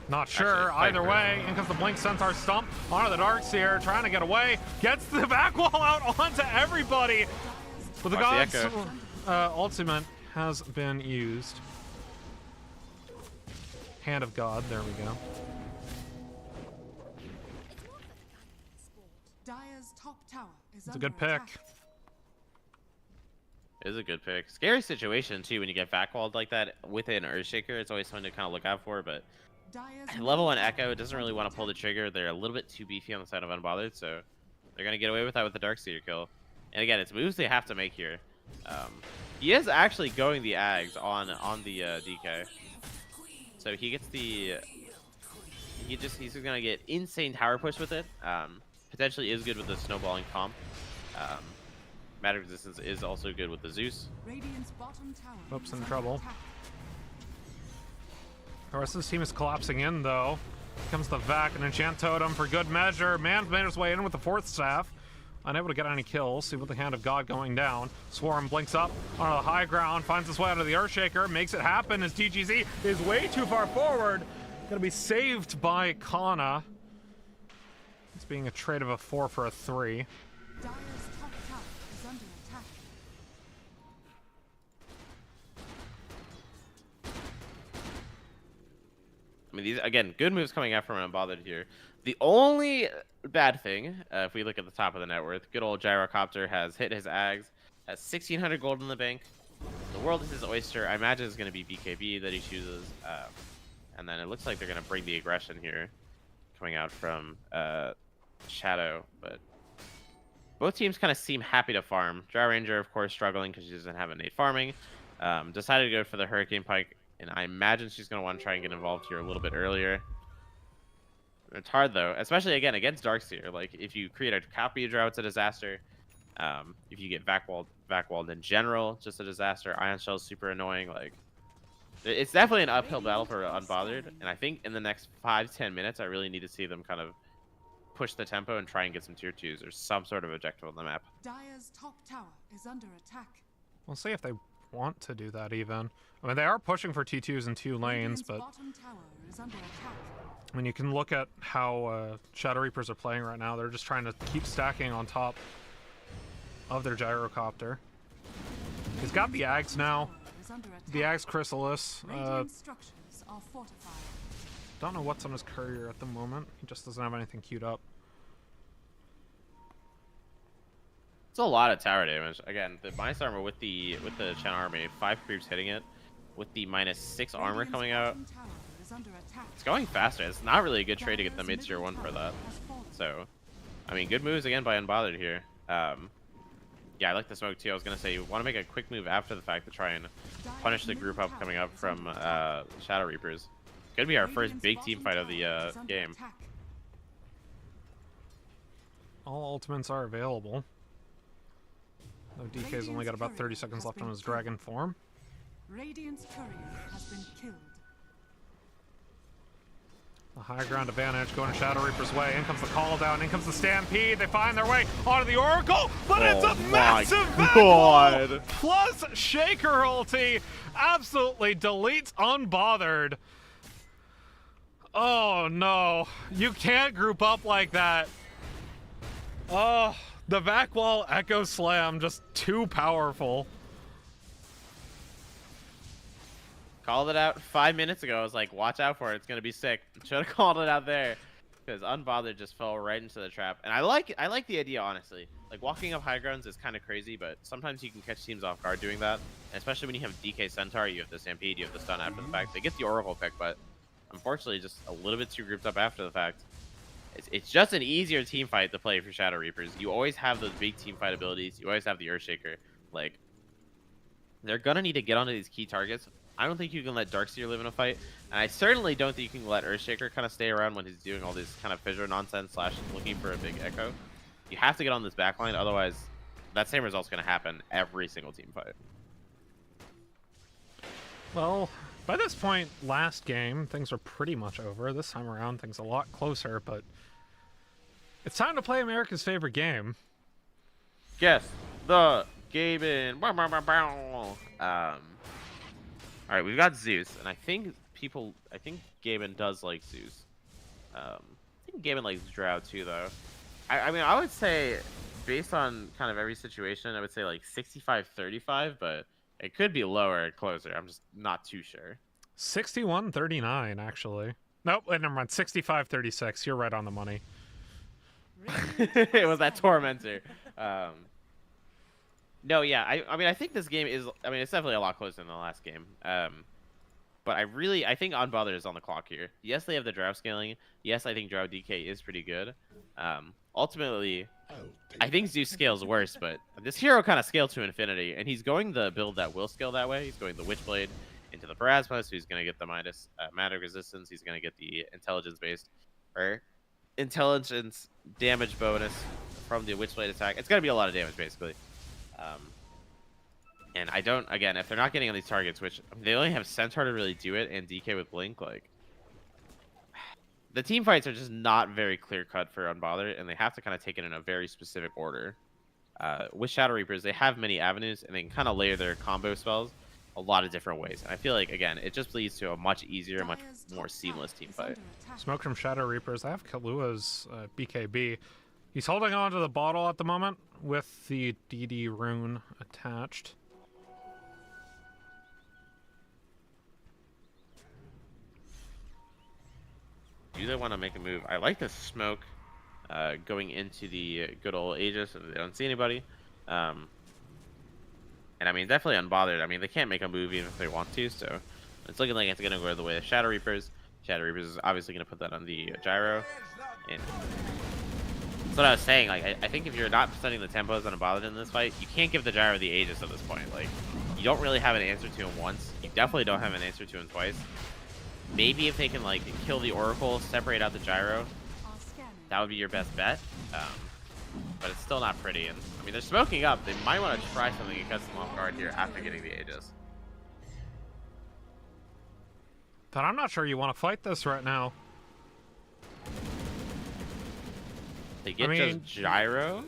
Not sure. Actually, Either way, in comes the Blink Centaur stump onto the Darkseer, trying to get away. Gets the back wall out onto everybody. But the Watch God's the ultimate has been used. Hand of God, there we go. Dire's top tower is It's a under good pick. attack. It is a good pick. Scary situation too when you get backwalled like that with an Earthshaker. It's always something to kind of look out for, but Dire's level 1 Echo doesn't really want to pull the trigger. They're a little bit too beefy on the side of Unbothered, so they're going to get away with that with the Darkseer kill. And again, it's moves they have to make here. He is actually going the Ags on the DK. So he gets the... He's going to get insane tower push with it. Potentially is good with the snowballing comp. Magic resistance is also good with the Zeus. Radiant's bottom tower Oops, is in under trouble. attack. The rest of this team is collapsing in, though. Here comes the Vac and Enchant Totem for good measure. Man's made his way in with the 4th staff. Unable to get any kills. See with the Hand of God going down. Swarm blinks up onto the high ground, finds his way onto the Earthshaker, makes it happen as DGZ is way too far forward. Gonna be saved by Kana. It's being a trade of a 4 for a 3. Dire's top tower is under attack. I mean, these again, good moves coming out from Unbothered here. The only bad thing, if we look at the top of the net worth, good old Gyrocopter has hit his Ags, has 1,600 gold in the bank. The world is his oyster. I imagine it's going to be BKB that he chooses. And then it looks like they're going to bring the aggression here, coming out from Shadow. But both teams kind of seem happy to farm. Drow Ranger, of course, struggling because she doesn't have innate farming. Decided to go for the Hurricane Pike, and I imagine she's going to want to try and get involved here a little bit earlier. It's hard, though, especially, again, against Darkseer. Like, if you create a copy of Drow, it's a disaster. If you get Vacwalled in general, just a disaster. Ion Shell's super annoying. Like, it's definitely an uphill battle for Unbothered, and I think in the next 5-10 minutes, I really need to see them kind of push the tempo and try and get some tier 2s or some sort of objective on the map. Dire's top tower is under attack. We'll see if they want to do that even. I mean, they are pushing for T2s in 2 lanes, Radiant's but bottom tower is under attack. I mean, you can look at how Shadow Reapers are playing right now. They're just trying to keep stacking on top of their Gyrocopter. He's got the Ags now. Is under attack. The Ags Chrysalis. Radiant structures are fortified. Don't know what's on his courier at the moment. He just doesn't have anything queued up. It's a lot of tower damage. Again, the minus armor with the Chen army, 5 creeps hitting it, with the -6 armor Radiant's coming out. bottom tower is under attack. It's going faster. It's not really a good trade to get the mid tier 1 for that. Has fallen. So, I mean, good moves again by Unbothered here. Yeah, I like the smoke too. I was gonna say you want to make a quick move after the fact to try and punish the group up coming up from Shadow Reapers. Could be our first big team fight of the game. All ultimates are available. Though DK's only got about 30 seconds left on his dragon form. Radiant's courier has been killed. The high ground advantage going to Shadow Reaper's way. In comes the call down. In comes the Stampede. They find their way onto the Oracle, but it's a massive God. plus Shaker ulti. Absolutely deletes Unbothered. Oh no, you can't group up like that. Oh, the Vacwall Echo Slam, just too powerful. Called it out 5 minutes ago. I was like, watch out for it. It's going to be sick. Should have called it out there. Because Unbothered just fell right into the trap. And I like the idea, honestly. Like, walking up high grounds is kind of crazy, but sometimes you can catch teams off guard doing that. And especially when you have DK Centaur, you have the Stampede, you have the stun after the fact. They get the Oracle pick, but unfortunately just a little bit too grouped up after the fact. It's just an easier team fight to play for Shadow Reapers. You always have those big team fight abilities. You always have the Earthshaker. Like, they're going to need to get onto these key targets. I don't think you can let Darkseer live in a fight, and I certainly don't think you can let Earthshaker kind of stay around when he's doing all this kind of fissure nonsense / looking for a big echo. You have to get on this backline, otherwise that same result's going to happen every single team fight. Well, by this point, last game, things are pretty much over. This time around, things a lot closer, but it's time to play America's favorite game. Guess the game in. All right, we've got Zeus, and I think Gaben does like Zeus. I think Gaben likes Drow too, though. I mean, I would say, based on kind of every situation, I would say like 65-35, but it could be lower or closer. I'm just not too sure. 61-39, actually. Nope, wait, never mind. 65-36. You're right on the money. It was that Tormentor. No, yeah, I mean, I think this game is, I mean, it's definitely a lot closer than the last game. But I think Unbothered is on the clock here. Yes, they have the Drow scaling. Yes, I think Drow DK is pretty good. Ultimately, I think Zeus scales worse, but this hero kind of scaled to infinity, and he's going the build that will scale that way. He's going the Witchblade into the Pharasma, so he's going to get the minus magic resistance. He's going to get the intelligence-based, or intelligence damage bonus from the Witchblade attack. It's going to be a lot of damage, basically. And I don't, again, if they're not getting on these targets, which they only have Centaur to really do it and DK with Blink, like, the team fights are just not very clear cut for Unbothered, and they have to kind of take it in a very specific order. With Shadow Reapers, they have many avenues, and they can kind of layer their combo spells a lot of different ways. And I feel like, again, it just leads to a much easier, much more seamless team fight. Smoke from Shadow Reapers. I have Kalua's BKB. He's holding on to the bottle at the moment with the DD rune attached. Do they want to make a move? I like this smoke going into the good old Aegis if they don't see anybody. And I mean, definitely Unbothered. I mean, they can't make a move even if they want to, so it's looking like it's going to go the way of Shadow Reapers. Shadow Reapers is obviously going to put that on the gyro. And that's what I was saying. Like, I think if you're not setting the tempos on Unbothered in this fight, you can't give the gyro the Aegis at this point. Like, you don't really have an answer to him once. You definitely don't have an answer to him twice. Maybe if they can, like, kill the Oracle, separate out the gyro, that would be your best bet. But it's still not pretty. And I mean, they're smoking up. They might want to try something that cuts them off guard here after getting the Aegis. But I'm not sure you want to fight this right now. They get just gyro.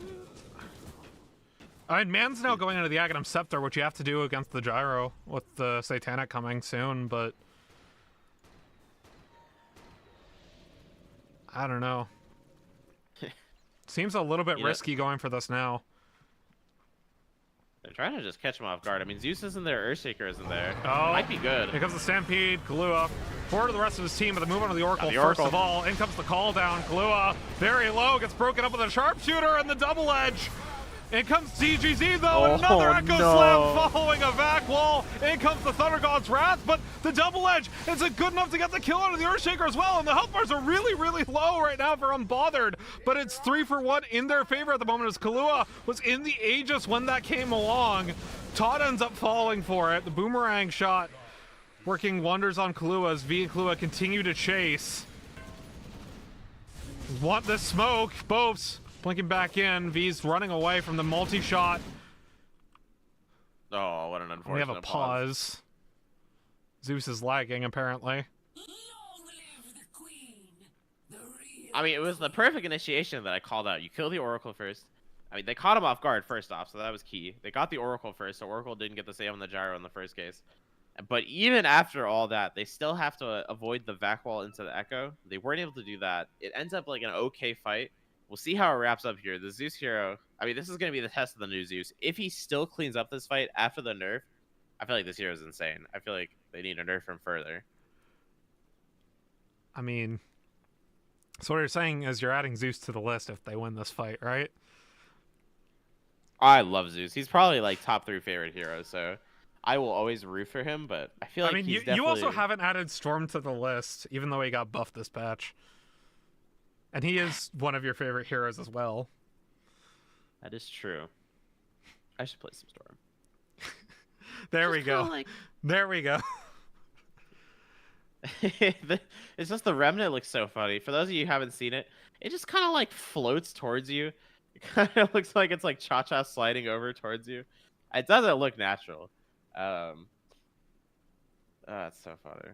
I mean, Man's now going into the Aghanim Scepter, which you have to do against the gyro with the Satanic coming soon, but I don't know. Seems a little bit risky going for this now. They're trying to just catch him off guard. I mean, Zeus isn't there, Earthshaker isn't there. Oh, might be good. Here comes the Stampede, Kalua. Forward to the rest of his team, but the move on to the Oracle first of all. In comes the call down. Kalua, very low, gets broken up with a Sharpshooter and the double edge. In comes DGZ though, and another Echo Slam following a vac wall. In comes the Thunder God's Wrath, but the double edge isn't good enough to get the kill out of the Earthshaker as well. And the health bars are really, really low right now for Unbothered. But it's 3-for-1 in their favor at the moment as Kalua was in the Aegis when that came along. Todd ends up falling for it. The boomerang shot working wonders on Kalua as V and Kalua continue to chase. Want this smoke, Bopes. Blinking back in, V's running away from the multi-shot. Oh, what an unfortunate We have a pause. Zeus is lagging, apparently. I mean, it was the perfect initiation that I called out. You kill the Oracle first. I mean, they caught him off guard first off, so that was key. They got the Oracle first, so Oracle didn't get the save on the gyro in the first case. But even after all that, they still have to avoid the vac wall into the Echo. They weren't able to do that. It ends up like an okay fight. We'll see how it wraps up here. The Zeus hero, I mean, this is going to be the test of the new Zeus. If he still cleans up this fight after the nerf, I feel like this hero is insane. I feel like they need to nerf him further. I mean, so what you're saying is you're adding Zeus to the list if they win this fight, right? I love Zeus. He's probably like top 3 favorite heroes, so I will always root for him, but I feel like I mean, he's definitely... you also haven't added Storm to the list, even though he got buffed this patch. And he is one of your favorite heroes as well. That is true. I should play some Storm. There we go. Like... There we go. It's just the Remnant looks so funny. For those of you who haven't seen it, it just kind of like floats towards you. It kind of looks like it's like Cha-Cha sliding over towards you. It doesn't look natural. Oh, that's so funny.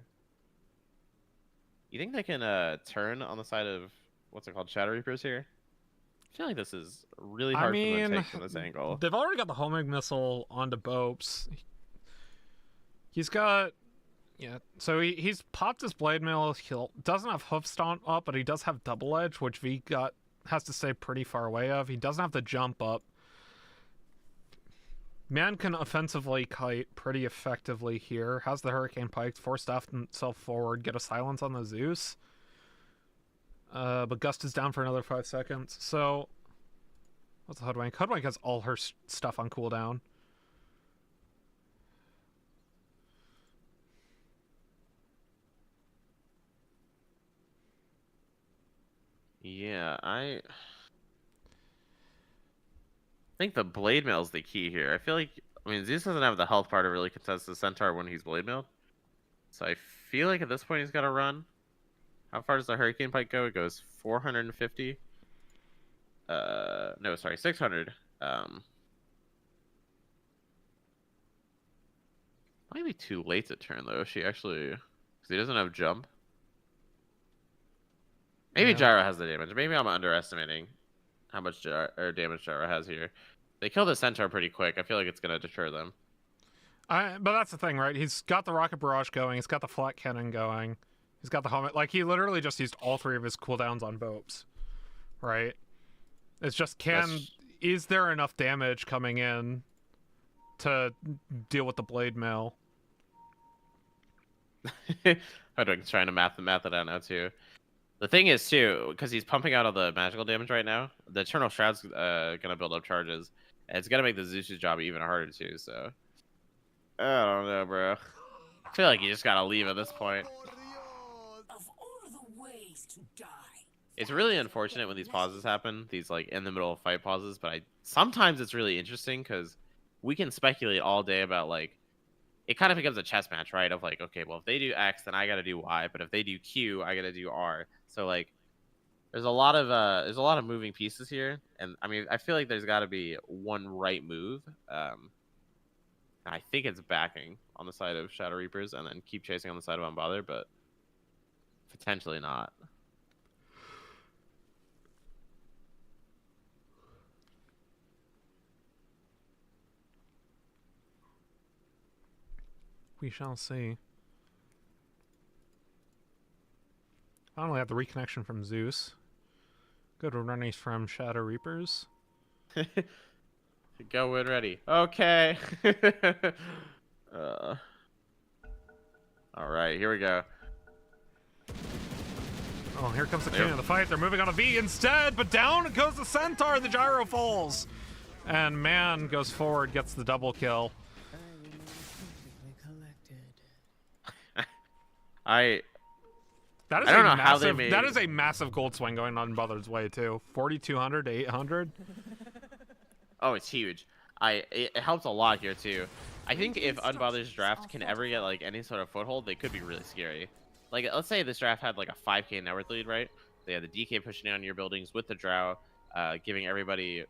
You think they can turn on the side of what's it called, Shadow Reapers here? I feel like this is really hard for them to take from this angle. They've already got the homing missile onto Bopes. He's got, yeah. So he's popped his blade mail. He doesn't have hoof stomp up, but he does have double edge, which V has to stay pretty far away of. He doesn't have to jump up. Man can offensively kite pretty effectively here. Has the Hurricane Pike, forced himself forward, get a silence on the Zeus. But Gust is down for another 5 seconds. So, what's the Hoodwink? Hoodwink has all her stuff on cooldown. Yeah, I think the blade mail is the key here. I feel like, I mean, Zeus doesn't have the health bar to really contest the Centaur when he's blade mailed. So I feel like at this point he's got to run. How far does the Hurricane Pike go? It goes 450. No, sorry, 600. Might be too late to turn though. She actually, because he doesn't have jump. Maybe Yeah. Gyro has the damage. Maybe I'm underestimating how much damage Gyro has here. They kill the Centaur pretty quick. I feel like it's gonna deter them. But that's the thing, right? He's got the rocket barrage going. He's got the flat cannon going. He's got the helmet. Like, he literally just used all 3 of his cooldowns on Bopes, right? It's just, is there enough damage coming in to deal with the blade mail? I'm trying to math it out now too. The thing is too, because he's pumping out all the magical damage right now, the Eternal Shroud's gonna build up charges, and it's gonna make the Zeus's job even harder too. So I don't know, bro. I feel like you just gotta leave at this point. Of all the ways to die. It's really unfortunate when these pauses happen, these like in the middle of fight pauses, but sometimes it's really interesting because we can speculate all day about like it kind of becomes a chess match, right? Of like, okay, well if they do X, then I gotta do Y, but if they do Q, I gotta do R. So like there's a lot of moving pieces here, and I mean I feel like there's gotta be one right move. I think it's backing on the side of Shadow Reapers and then keep chasing on the side of Unbothered, but potentially not. We shall see. Finally have the reconnection from Zeus. Good runnies from Shadow Reapers. Go when ready. Okay. All right, here we go. Oh, here comes the king of the fight. They're moving on a V instead, but down goes the Centaur. The gyro falls. And man goes forward, gets the double kill. That is I don't know how they made... That is a massive gold swing going on Unbothered's way too. 4,200 to 800. Oh, it's huge. It helps a lot here too. I think if Unbothered's draft can ever get like any sort of foothold, they could be really scary. Like, let's say this draft had like a 5k net worth lead, right? They had the DK pushing down your buildings with the Drow, giving everybody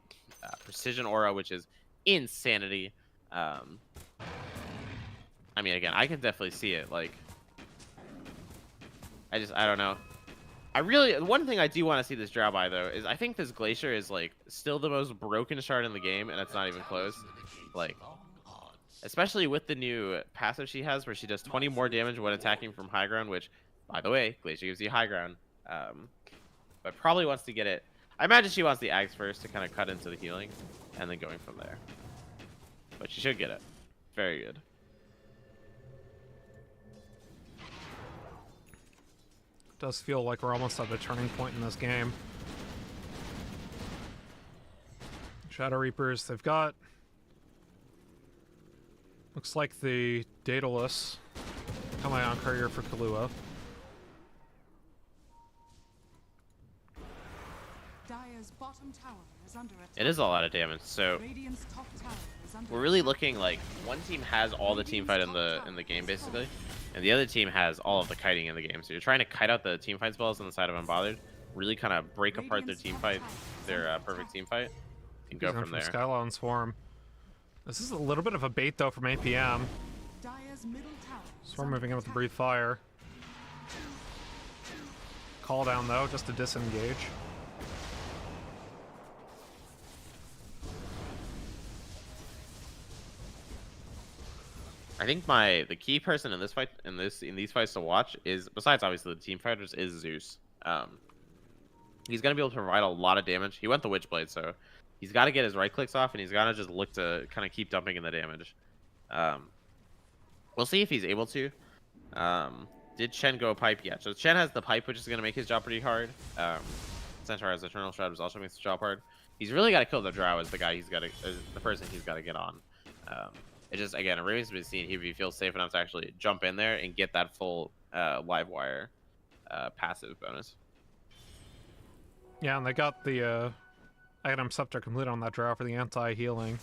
precision aura, which is insanity. I mean, again, I can definitely see it. Like, I don't know. One thing I do want to see this Drow by though is I think this Glacier is like still the most broken shard in the game, and it's not even close. Like, especially with the new passive she has, where she does 20 more damage when attacking from high ground. Which, by the way, Glacier gives you high ground. But probably wants to get it. I imagine she wants the Ags first to kind of cut into the healing, and then going from there. But she should get it. Very good. Does feel like we're almost at a turning point in this game. Shadow Reapers, they've got... Looks like the Daedalus coming on courier for Kahlua. Dire's bottom tower is under attack. It is a lot of damage. So Radiant's top tower is under we're really looking like one team has all the team fight in the game basically, and the other team has all of the kiting in the game. So you're trying to kite out the team fight spells on the side of Unbothered, really kind of break apart their team fight, their perfect team fight, and go from there. Skylaw and Swarm. This is a little bit of a bait though from APM. Dire's middle tower. Swarm moving in with the Breathe Fire. Call down though, just to disengage. I think the key person in this fight in these fights to watch is, besides obviously the team fighters, is Zeus. He's gonna be able to provide a lot of damage. He went the Witchblade, so he's got to get his right clicks off, and he's got to just look to kind of keep dumping in the damage. We'll see if he's able to. Did Chen go pipe? Yeah, so Chen has the pipe, which is gonna make his job pretty hard. Centaur has Eternal Shroud, which also makes the job hard. He's really got to kill the Drow as the guy the person he's got to get on. It just, again, it remains to be seen if he feels safe enough to actually jump in there and get that full live wire passive bonus. Yeah, and they got the item scepter complete on that Drow for the anti-healing.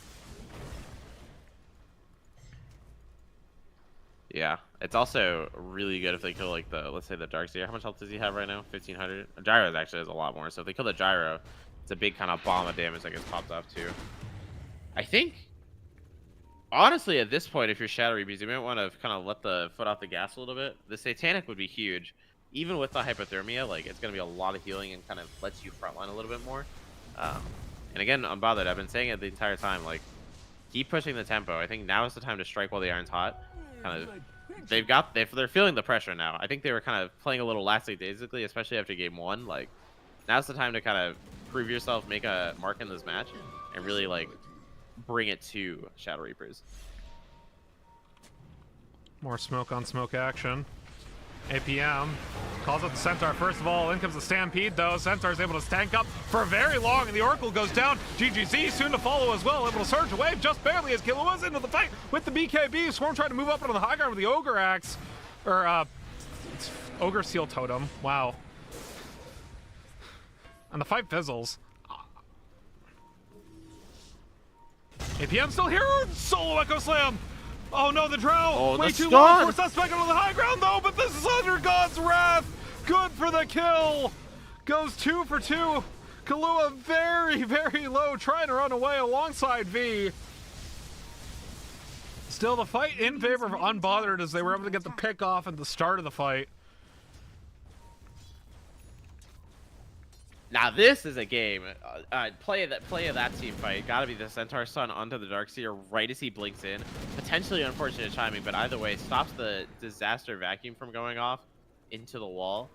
Yeah, it's also really good if they kill, like, let's say the Darkseer. How much health does he have right now? 1,500? Gyro actually has a lot more, so if they kill the Gyro, it's a big kind of bomb of damage that gets popped off, too. I think Honestly, at this point, if you're Shadow Reapers, you might want to kind of let the foot off the gas a little bit. The Satanic would be huge. Even with the hypothermia, like, it's going to be a lot of healing and kind of lets you frontline a little bit more. And again, Unbothered, I've been saying it the entire time, like, keep pushing the tempo. I think now is the time to strike while the iron's hot. Kind of, they're feeling the pressure now. I think they were kind of playing a little lackadaisically, especially after game 1. Like, now's the time to kind of prove yourself, make a mark in this match, and really, like, bring it to Shadow Reapers. More smoke on smoke action. APM calls up the Centaur. First of all, in comes the Stampede, though. Centaur's able to stank up for very long, and the Oracle goes down. GGZ soon to follow as well, able to surge away just barely as Killua's into the fight with the BKB. Swarm trying to move up into the high ground with the Ogre Axe. Or, Ogre Seal Totem. Wow. And the fight fizzles. APM still here. Solo Echo Slam. Oh no, the Drow. Oh, way the too stun. low for Suspect on the high ground though, but this is under God's wrath. Good for the kill. Goes 2 for 2. Killua very, very low, trying to run away alongside V. Still the fight in favor of Unbothered as they were able to get the pick off at the start of the fight. Now this is a game. Play of that team fight. Got to be the Centaur Sun onto the Darkseer right as he blinks in. Potentially unfortunate timing, but either way, stops the disaster vacuum from going off into the wall.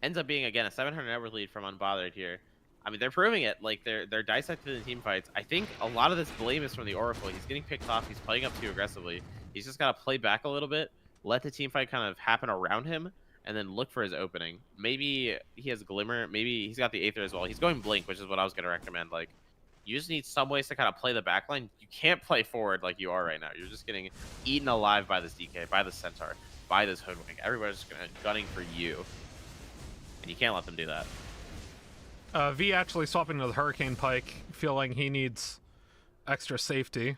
Ends up being again a 700 net worth lead from Unbothered here. I mean, they're proving it. Like they're dissecting the team fights. I think a lot of this blame is from the Oracle. He's getting picked off. He's playing up too aggressively. He's just got to play back a little bit, let the team fight kind of happen around him, and then look for his opening. Maybe he has Glimmer. Maybe he's got the Aether as well. He's going Blink, which is what I was going to recommend. Like, you just need some ways to kind of play the backline. You can't play forward like you are right now. You're just getting eaten alive by this DK, by the Centaur, by this Hoodwink. Everybody's just gunning for you. And you can't let them do that. V actually swapping to the Hurricane Pike, feeling he needs extra safety.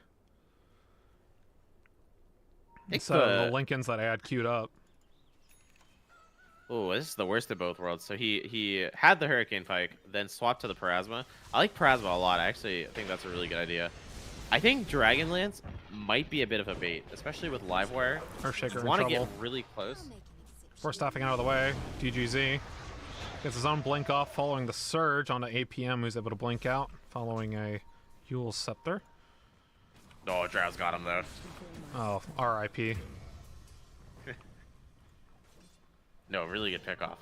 So the Lincolns that I had queued up. Oh, this is the worst of both worlds. So he had the Hurricane Pike, then swapped to the Parasma. I like Parasma a lot. I think that's a really good idea. I think Dragonlance might be a bit of a bait, especially with Livewire. Earthshaker in Want to trouble. get really close. Force staffing out of the way. DGZ gets his own blink off following the surge onto APM, who's able to blink out following a Yule Scepter. Oh, Drow's got him though. Oh, RIP. No, really good pick off.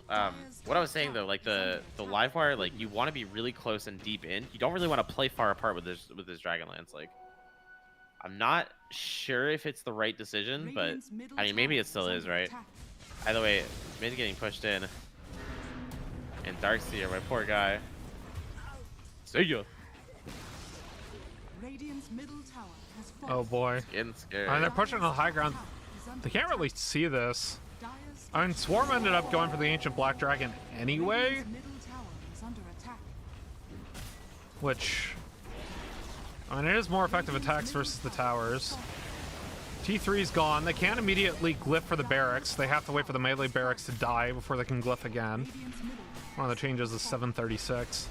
What I was saying though, like the Livewire, like you want to be really close and deep in. You don't really want to play far apart with this Dragonlance. Like, I'm not sure if it's the right decision, but I mean maybe it still is, right? Either way, mid getting pushed in, and Darkseer, my poor guy. See ya. Radiant's middle tower has Oh fallen. boy. Getting scared. And they're pushing on the high ground. They can't really see this. I mean, Swarm ended up going for the Ancient Black Dragon anyway, Radiant's middle tower is under attack. which, I mean, it is more effective attacks versus the towers. T3's gone. They can't immediately glyph for the barracks. They have to wait for the melee barracks to die before they can glyph again. Radiant's middle, One of the changes is 736.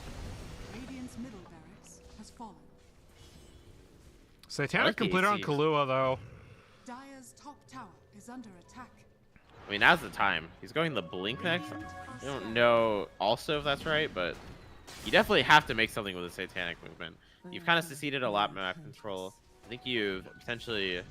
Radiant's middle barracks has fallen. Satanic like the completed on ACs. Kahlua, though. Dire's top tower is under attack. I mean, now's the time. He's going the Blink next. I don't know also if that's right, but you definitely have to make something with the Satanic movement. You've kind of seceded a lot map control. I think you've potentially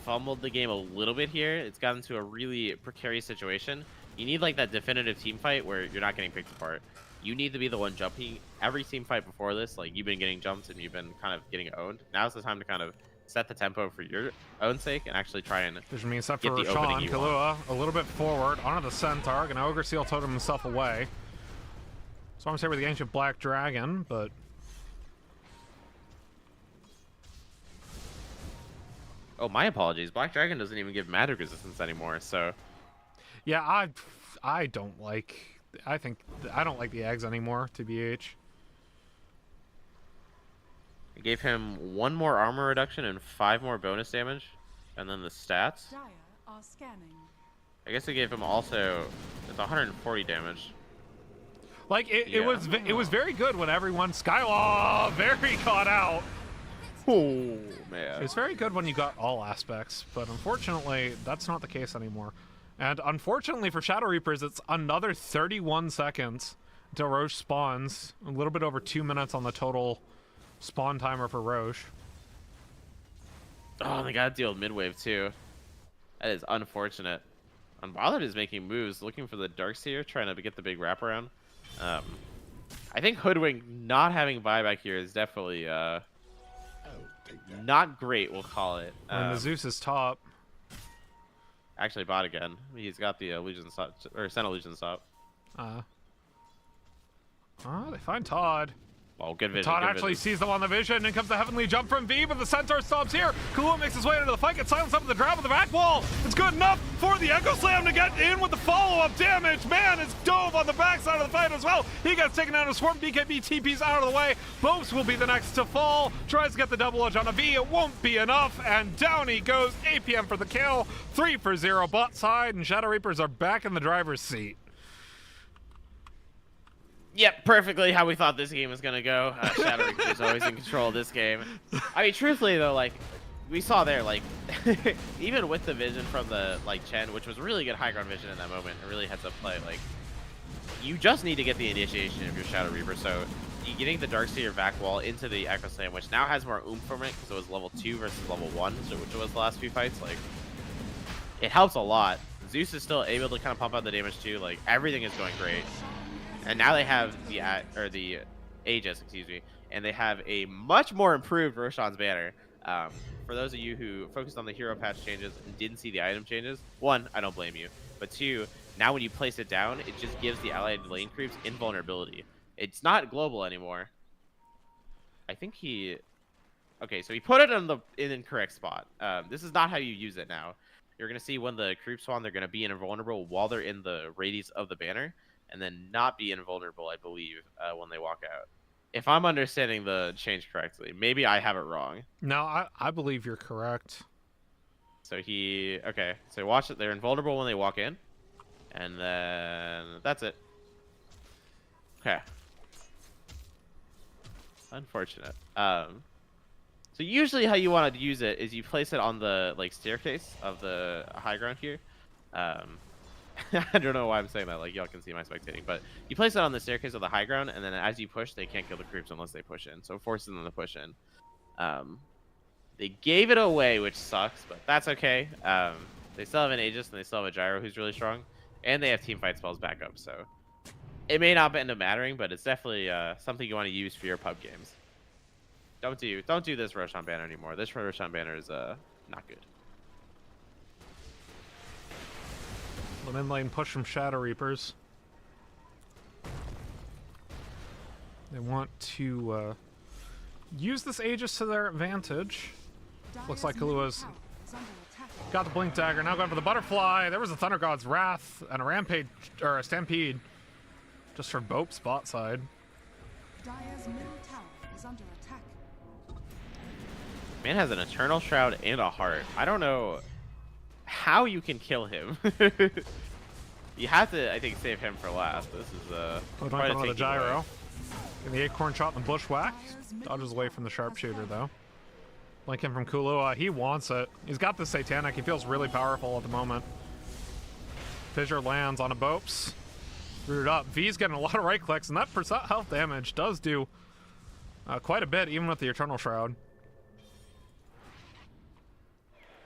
fumbled the game a little bit here. It's gotten to a really precarious situation. You need like that definitive team fight where you're not getting picked apart. You need to be the one jumping. Every team fight before this, like you've been getting jumped and you've been kind of getting owned. Now's the time to kind of set the tempo for your own sake and actually try and Vision means up for get the opening Rashawn. you Kahlua a little bit forward onto the Centaur. Gonna Ogre Seal Totem himself away. So I'm here with the Ancient Black Dragon, but Oh, my apologies. Black Dragon doesn't even give magic resistance anymore, so yeah, I don't like. I don't like the eggs anymore. TBH. I gave him 1 more armor reduction and 5 more bonus damage, and then the stats. Dire are scanning. I guess I gave him also it's 140 damage. Like it Yeah. was very good when everyone Skylaw very caught out. Oh man. It's very good when you got all aspects, but unfortunately, that's not the case anymore. And unfortunately for Shadow Reapers, it's another 31 seconds until Roche spawns. A little bit over 2 minutes on the total spawn timer for Roche. Oh, they gotta deal with mid-wave too. That is unfortunate. Unbothered is making moves, looking for the Darkseer, trying to get the big wraparound. I think Hoodwink not having buyback here is definitely not great, we'll call it. And the Zeus is top. Actually bot again. He's got the illusion stop, or Sen illusion stop. They find Todd. Oh, good vision. Todd good actually vision. sees them on the vision, and comes the heavenly jump from V, but the Centaur stops here. Kahlua makes his way into the fight, gets silenced up with the drop of the back wall. It's good enough for the Echo Slam to get in with the follow-up damage. Man, it's dove on the backside of the fight as well. He gets taken out of Swarm. BKB TP's out of the way. Bopes will be the next to fall. Tries to get the double edge on a V. It won't be enough, and down he goes. APM for the kill. 3 for 0 bot side, and Shadow Reapers are back in the driver's seat. Yep, perfectly how we thought this game was gonna go. Shadow Reaper is always in control of this game. I mean, truthfully though, like we saw there, like even with the vision from the Chen, which was really good high ground vision in that moment, it really heads up play. Like you just need to get the initiation of your Shadow Reaper. So you getting the Darkseer back wall into the Echo Slam, which now has more oomph from it because it was level 2 versus level 1, so which was the last few fights. Like it helps a lot. Zeus is still able to kind of pump out the damage too. Like everything is going great. And now they have the Aegis, excuse me, and they have a much more improved Roshan's banner. For those of you who focused on the hero patch changes and didn't see the item changes, 1, I don't blame you, but 2, now when you place it down, it just gives the allied lane creeps invulnerability. It's not global anymore. I think okay, so he put it in the incorrect spot. This is not how you use it now. You're gonna see when the creeps spawn, they're gonna be invulnerable while they're in the radius of the banner, and then not be invulnerable, I believe, when they walk out. If I'm understanding the change correctly, maybe I have it wrong. No, I believe you're correct. So okay, so watch it. They're invulnerable when they walk in, and then that's it. Okay. Unfortunate. So usually how you want to use it is you place it on the staircase of the high ground here. I don't know why I'm saying that, like y'all can see my spectating, but you place it on the staircase of the high ground, and then as you push, they can't kill the creeps unless they push in, so it forces them to push in. They gave it away, which sucks, but that's okay. They still have an Aegis, and they still have a Gyro who's really strong, and they have team fight spells back up, so it may not end up mattering, but it's definitely something you want to use for your pub games. Don't do this Roshan banner anymore. This Roshan banner is not good. The mid lane push from Shadow Reapers. They want to use this Aegis to their advantage. Looks like Kahlua's got the Blink Dagger, now going for the Butterfly. There was a Thunder God's Wrath and a Rampage, or a Stampede, just for Bope spot side. Dire's middle tower is under attack. Man has an Eternal Shroud and a Heart. I don't know how you can kill him. You have to, I think, save him for last. This is quite a with a taking gyro. away. And the acorn shot and the bushwhack. Dodges away from the sharpshooter though. Like him from Kahlua, he wants it. He's got the Satanic. He feels really powerful at the moment. Fissure lands on a Bopes. Rooted up. V's getting a lot of right clicks, and that % health damage does do quite a bit, even with the Eternal Shroud.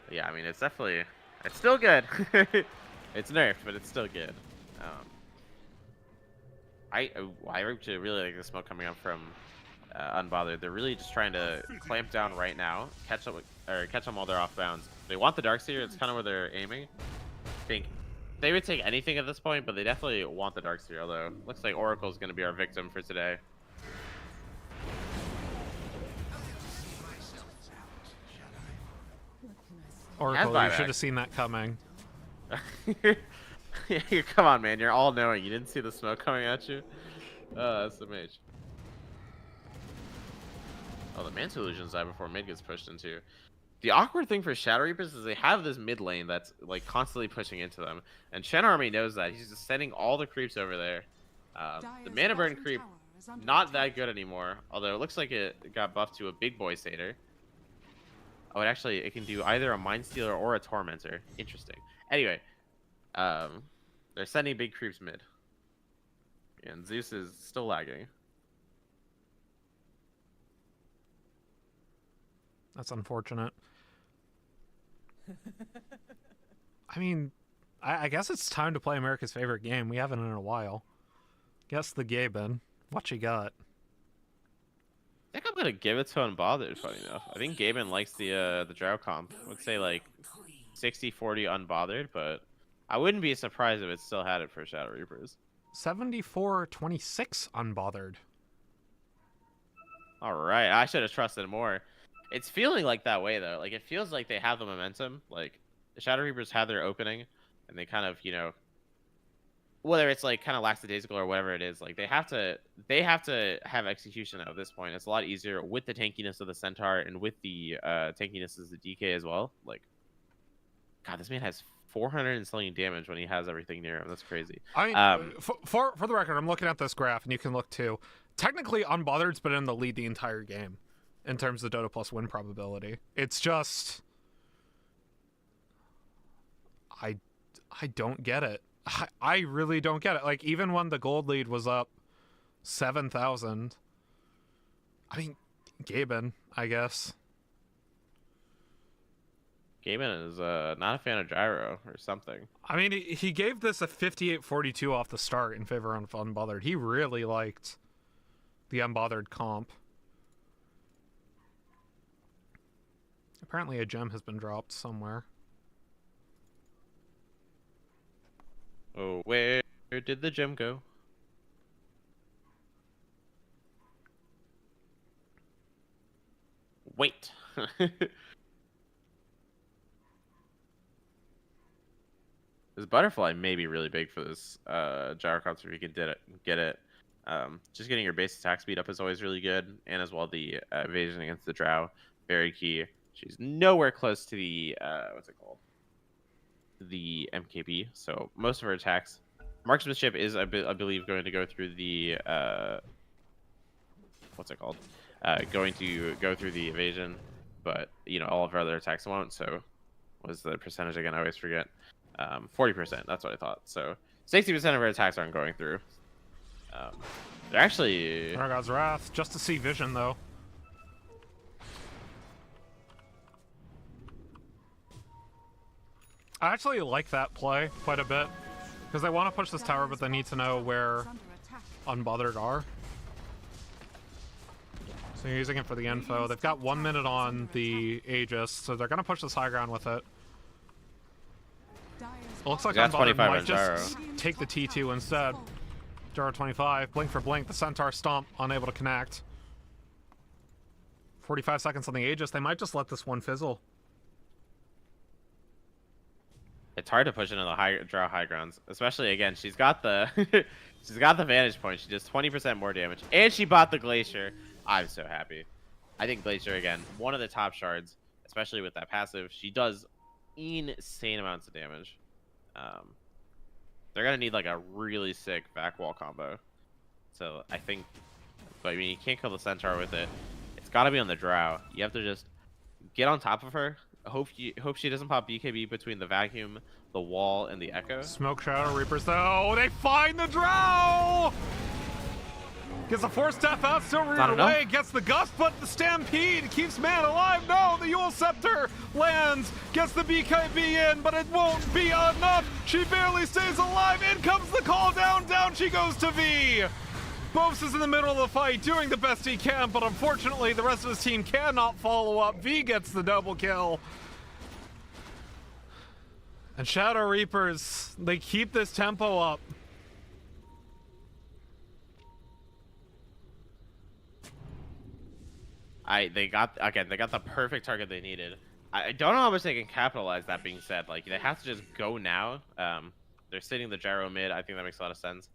Yeah, I mean, it's definitely, it's still good. It's nerfed, but it's still good. I actually really like the smoke coming up from Unbothered. They're really just trying to clamp down right now, catch them while they're off bounds. They want the Darkseer. It's kind of where they're aiming. I think they would take anything at this point, but they definitely want the Darkseer. Although looks like Oracle's going to be our victim for today. Oracle, you should have seen that coming. Come on, man. You're all knowing. You didn't see the smoke coming at you? That's the mage. Oh, the Manta Illusions die before mid gets pushed into. The awkward thing for Shadow Reapers is they have this mid lane that's like constantly pushing into them. And Shen Army knows that. He's just sending all the creeps over there. The Mana Burn creep, not that good anymore. Although it looks like it got buffed to a big boy satyr. Oh, it can do either a Mind Stealer or a Tormentor. Interesting. Anyway, they're sending big creeps mid. And Zeus is still lagging. That's unfortunate. I mean, I guess it's time to play America's favorite game. We haven't in a while. Guess the Gaben. What you got? I think I'm gonna give it to Unbothered, funny enough. I think Gaben likes the Drow comp. I would say like 60-40 Unbothered, but I wouldn't be surprised if it still had it for Shadow Reapers. 74-26 unbothered. Alright, I should have trusted more. It's feeling like that way though. Like it feels like they have the momentum. Like the Shadow Reapers had their opening and they kind of, you know, whether it's like kind of lackadaisical or whatever it is, like they have to have execution at this point. It's a lot easier with the tankiness of the Centaur and with the tankiness of the DK as well. Like, God, this man has 400 and something damage when he has everything near him. That's crazy. I mean, for the record, I'm looking at this graph, and you can look too. Technically, Unbothered's been in the lead the entire game in terms of Dota plus win probability. It's just I don't get it. I really don't get it. Like, even when the gold lead was up 7,000, I mean, Gaben, I guess. Gaben is not a fan of Gyro or something. I mean, he gave this a 58-42 off the start in favor of Unbothered. He really liked the Unbothered comp. Apparently a gem has been dropped somewhere. Oh, where did the gem go? Wait. This butterfly may be really big for this gyrocopter if you can get it. Just getting your base attack speed up is always really good, and as well the evasion against the drow, very key. She's nowhere close to the what's it called? The MKB. So most of her attacks, marksmanship is I believe going to go through the what's it called? Going to go through the evasion, but you know all of her other attacks won't. So what was the percentage again? I always forget. 40%. That's what I thought. So 60% of her attacks aren't going through. They're actually. God's Wrath, just to see vision though. I actually like that play quite a bit because they want to push this tower, but they need to know where Unbothered are. So you're using it for the info. They've got 1 minute on the Aegis, so they're gonna push this high ground with it. It looks like Unbothered might just take the T2 instead. Gyro 25, blink for blink, the Centaur stomp, unable to connect. 45 seconds on the Aegis, they might just let this one fizzle. It's hard to push into the draw high grounds, especially again. She's got the she's got the vantage point. She does 20% more damage, and she bought the Glacier. I'm so happy. I think Glacier again, one of the top shards, especially with that passive. She does insane amounts of damage. They're gonna need like a really sick back wall combo. So I think, but I mean, you can't kill the Centaur with it. It's got to be on the Drow. You have to just get on top of her. Hope she doesn't pop BKB between the vacuum, the wall, and the echo. Smoke Shadow Reapers though. They find the Drow! Gets a 4-step out, still reared away, gets the gust, but the Stampede keeps man alive. No, the Yule Scepter lands, gets the BKB in, but it won't be enough. She barely stays alive. In comes the call down, down she goes to V. Bose is in the middle of the fight, doing the best he can, but unfortunately the rest of his team cannot follow up. V gets the double kill. And Shadow Reapers, they keep this tempo up. They got the perfect target they needed. I don't know how much they can capitalize. That being said, like they have to just go now. They're sitting the gyro mid. I think that makes a lot of sense.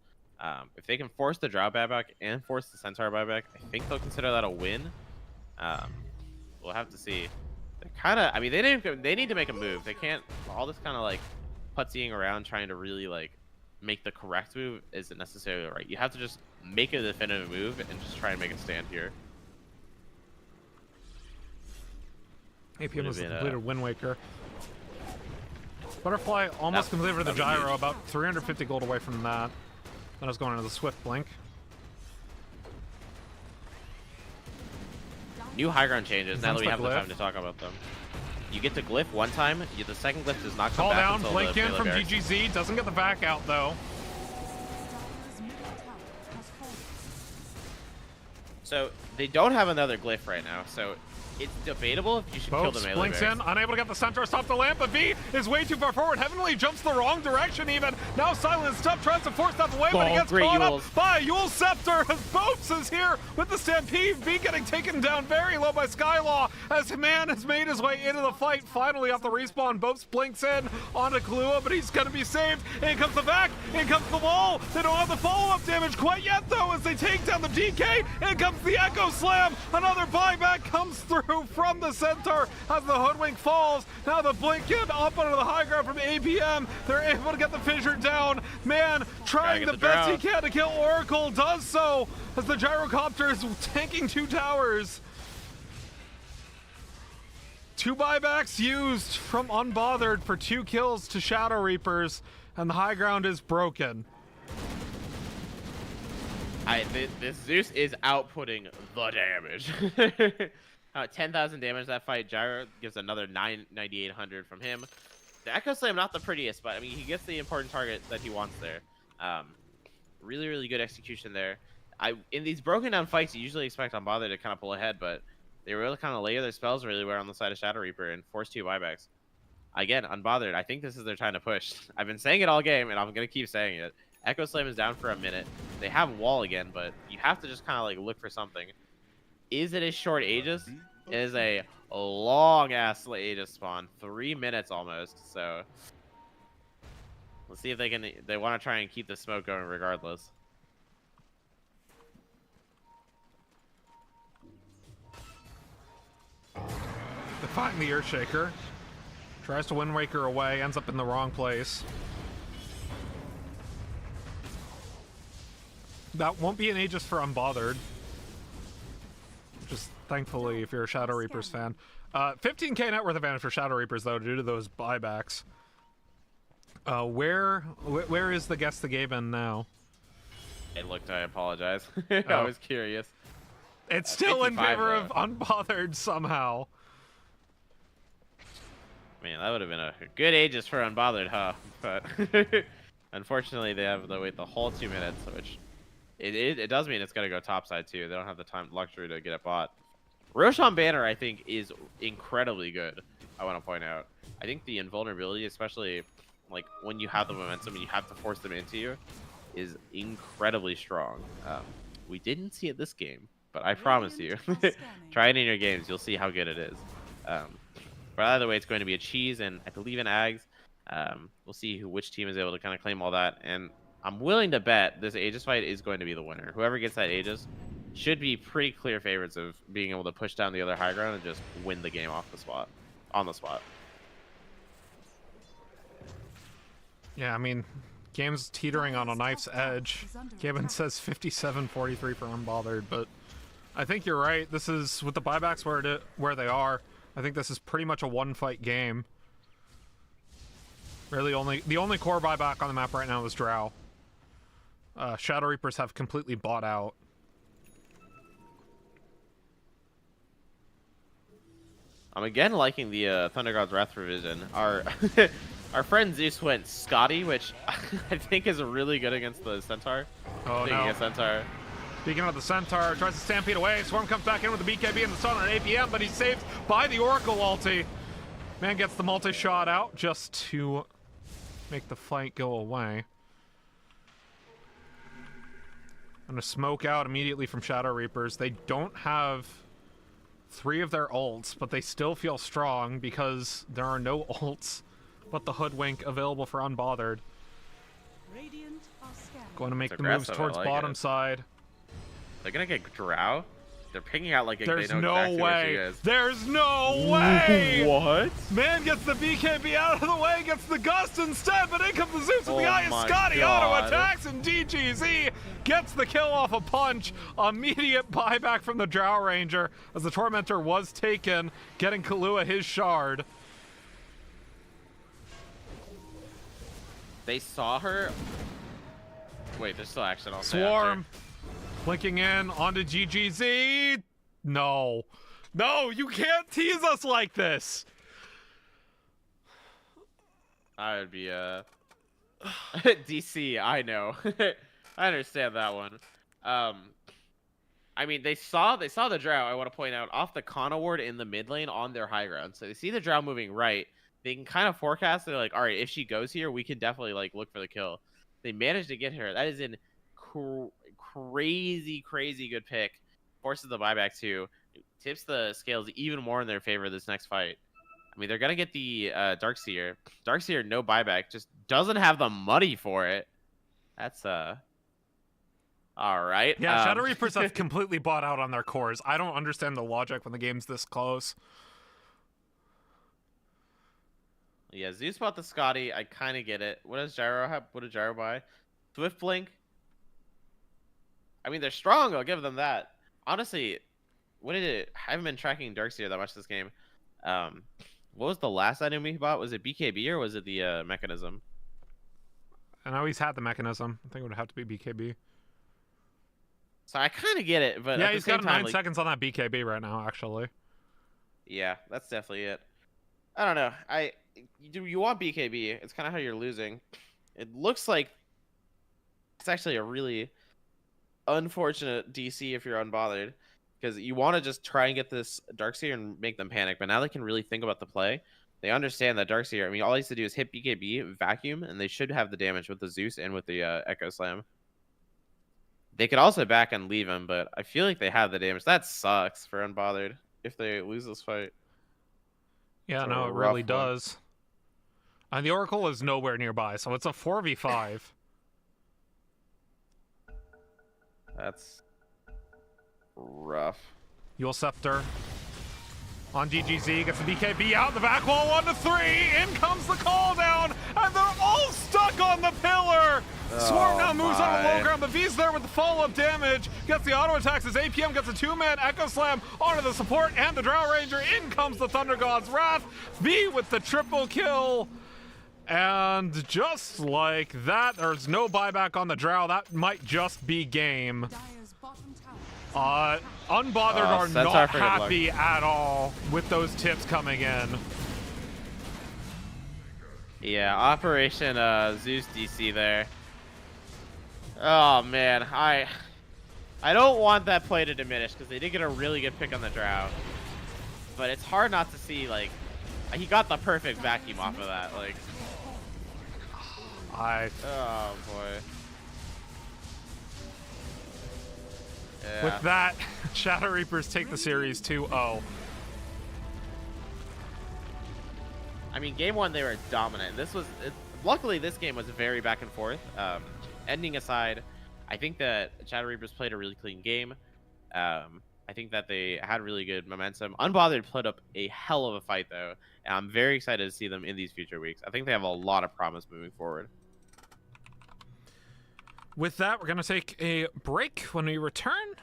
If they can force the Drow buyback and force the Centaur buyback, I think they'll consider that a win. We'll have to see. They're kind of. I mean, they need to make a move. They can't. All this kind of like putsying around trying to really like make the correct move isn't necessarily right. You have to just make a definitive move and just try and make a stand here. APM was the been, completed Wind Waker. Butterfly almost completed the gyro, about 350 gold away from that. Then I was going into the Swift Blink. New high ground changes. Now that we the have the glyph. time to talk about them. You get the glyph one time. The second glyph does not come Call back down, until blink the in melee from barracks. GGZ. Doesn't get the back out though. Dire's middle tower has fallen. So they don't have another glyph right now. So it's debatable if you should kill the Boats melee blinks in, barracks. unable to get the centaur stop the lamp, but V is way too far forward. Heavenly jumps the wrong direction even. Now Silent Step tries to force that away, but he Oh, gets great caught Yules. up by Yule Scepter as Boats is here with the Stampede. V getting taken down very low by Skylaw as Man has made his way into the fight. Finally off the respawn, Boats blinks in onto Kahlua, but he's gonna be saved. In comes the back, in comes the wall. They don't have the follow-up damage quite yet though as they take down the DK. In comes the Echo Slam. Another buyback comes through from the Centaur as the Hoodwink falls. Now the blink in up onto the high ground from APM. They're able to get the fissure down. Man trying get the the best he drown. can to kill Oracle, does so as the gyrocopter is tanking 2 towers. 2 buybacks used from Unbothered for 2 kills to Shadow Reapers, and the high ground is broken. This Zeus is outputting the damage. 10,000 damage that fight. Gyro gives another 9,800 from him. The Echo Slam not the prettiest, but I mean he gets the important target that he wants there. Really, really good execution there. In these broken down fights, you usually expect Unbothered to kind of pull ahead, but they really kind of layer their spells really well on the side of Shadow Reaper and force 2 buybacks. Again, Unbothered, I think this is their time to push. I've been saying it all game, and I'm gonna keep saying it. Echo Slam is down for a minute. They have wall again, but you have to just kind of like look for something. Is it a short Aegis? It is a long ass Aegis spawn, 3 minutes almost. So let's see if they can. They want to try and keep the smoke going regardless. Defying the Earthshaker. Tries to Wind Waker away, ends up in the wrong place. That won't be an Aegis for Unbothered. Just thankfully, if you're a Shadow Reapers fan. 15k net worth advantage for Shadow Reapers, though, due to those buybacks. Where is the guess the Gaben now? It looked. I apologize. Oh. I was curious. It's still in 55 favor of though. Unbothered somehow. Man, that would have been a good Aegis for Unbothered, huh? But unfortunately, they have to wait the whole 2 minutes, which it does mean it's gonna go topside too. They don't have the time luxury to get it bought. Roshan Banner, I think, is incredibly good. I want to point out. I think the invulnerability, especially like when you have the momentum and you have to force them into you, is incredibly strong. We didn't see it this game, but I promise you, try it in your games. You'll see how good it is. But either way, it's going to be a cheese, and I believe in Ags. We'll see which team is able to kind of claim all that. And I'm willing to bet this Aegis fight is going to be the winner. Whoever gets that Aegis should be pretty clear favorites of being able to push down the other high ground and just win the game off the spot, on the spot. Yeah, I mean, game's teetering on a knife's edge. Gaben says 57-43 for Unbothered, but I think you're right. This is, with the buybacks where they are, I think this is pretty much a one-fight game. Really, the only core buyback on the map right now is Drow. Shadow Reapers have completely bought out. I'm again liking the Thunder God's Wrath revision. Our our friend Zeus went Scotty, which I think is really good against the Centaur. Oh Taking no. a Centaur. Speaking of the Centaur, tries to stampede away. Swarm comes back in with the BKB and the stun on APM, but he's saved by the Oracle ulti. Man gets the multi-shot out just to make the fight go away. And a smoke out immediately from Shadow Reapers. They don't have 3 of their ults, but they still feel strong because there are no ults but the Hoodwink available for Unbothered. Radiant are scanning. Going to make It's the moves aggressive, I towards like bottom it. side. They're gonna get Drow. They're picking out like There's they know no exactly where she way. is. There's no way. What? Man gets the BKB out of the way, gets the Gust instead, but in comes the Zeus with Oh the Eye of my Scotty. God. Auto attacks and DGZ gets the kill off a punch. Immediate buyback from the Drow Ranger as the Tormentor was taken, getting Kahlua his shard. They saw her. Wait, there's still action. I'll say Swarm. after. Blinking in onto GGZ. No. No, you can't tease us like this. I would be DC. I know. I understand that one. I mean, they saw the Drow. I want to point out off the Kana ward in the mid lane on their high ground. So they see the Drow moving right. They can kind of forecast. They're like, all right, if she goes here, we can definitely like look for the kill. They managed to get her. That is an crazy good pick. Forces the buyback too. Tips the scales even more in their favor this next fight. I mean, they're gonna get the Darkseer. Darkseer, no buyback, just doesn't have the money for it. That's all right. Yeah, Shadow Reapers have completely bought out on their cores. I don't understand the logic when the game's this close. Yeah, Zeus bought the Scotty. I kind of get it. What does Gyro have? What did Gyro buy? Swift Blink. I mean, they're strong. I'll give them that. Honestly, what did it? I haven't been tracking Darkseer that much this game. What was the last item he bought? Was it BKB or was it the mechanism? I know he's had the mechanism. I think it would have to be BKB. So I kind of get it, but yeah, at the he's same got time, 9 like, seconds on that BKB right now, actually. yeah, that's definitely it. I don't know. You want BKB? It's kind of how you're losing. It looks like it's actually a really unfortunate DC if you're unbothered, because you want to just try and get this Darkseer and make them panic. But now they can really think about the play. They understand that Darkseer. I mean, all he has to do is hit BKB, vacuum, and they should have the damage with the Zeus and with the Echo Slam. They could also back and leave him, but I feel like they have the damage. That sucks for unbothered if they lose this fight. Yeah, It's no, a it really rough one. does. And the Oracle is nowhere nearby, so it's a 4v5. That's rough. Yule Scepter on GGZ, gets the BKB out, the back wall 1-3, in comes the call down, and they're all stuck on the pillar! Swarm now moves on the low ground, but V's there with the follow-up damage, gets the auto attacks as APM gets a 2-man Echo Slam onto the support and the Drow Ranger, in comes the Thunder God's Wrath, V with the triple kill, and just like that, there's no buyback on the Drow, that might just be game. Dire's bottom tower Unbothered are Centaur not for good luck. happy at all with those tips coming in. Yeah, Operation Zeus DC there. Oh man, I don't want that play to diminish because they did get a really good pick on the Drow. But it's hard not to see, like, he got the perfect vacuum off of that. Like, oh boy. Yeah. With that, Shadow Reapers take the series 2-0. I mean, game one they were dominant. Luckily this game was very back and forth. Ending aside, I think that Shadow Reapers played a really clean game. I think that they had really good momentum. Unbothered put up a hell of a fight though, and I'm very excited to see them in these future weeks. I think they have a lot of promise moving forward. With that, we're going to take a break. When we return,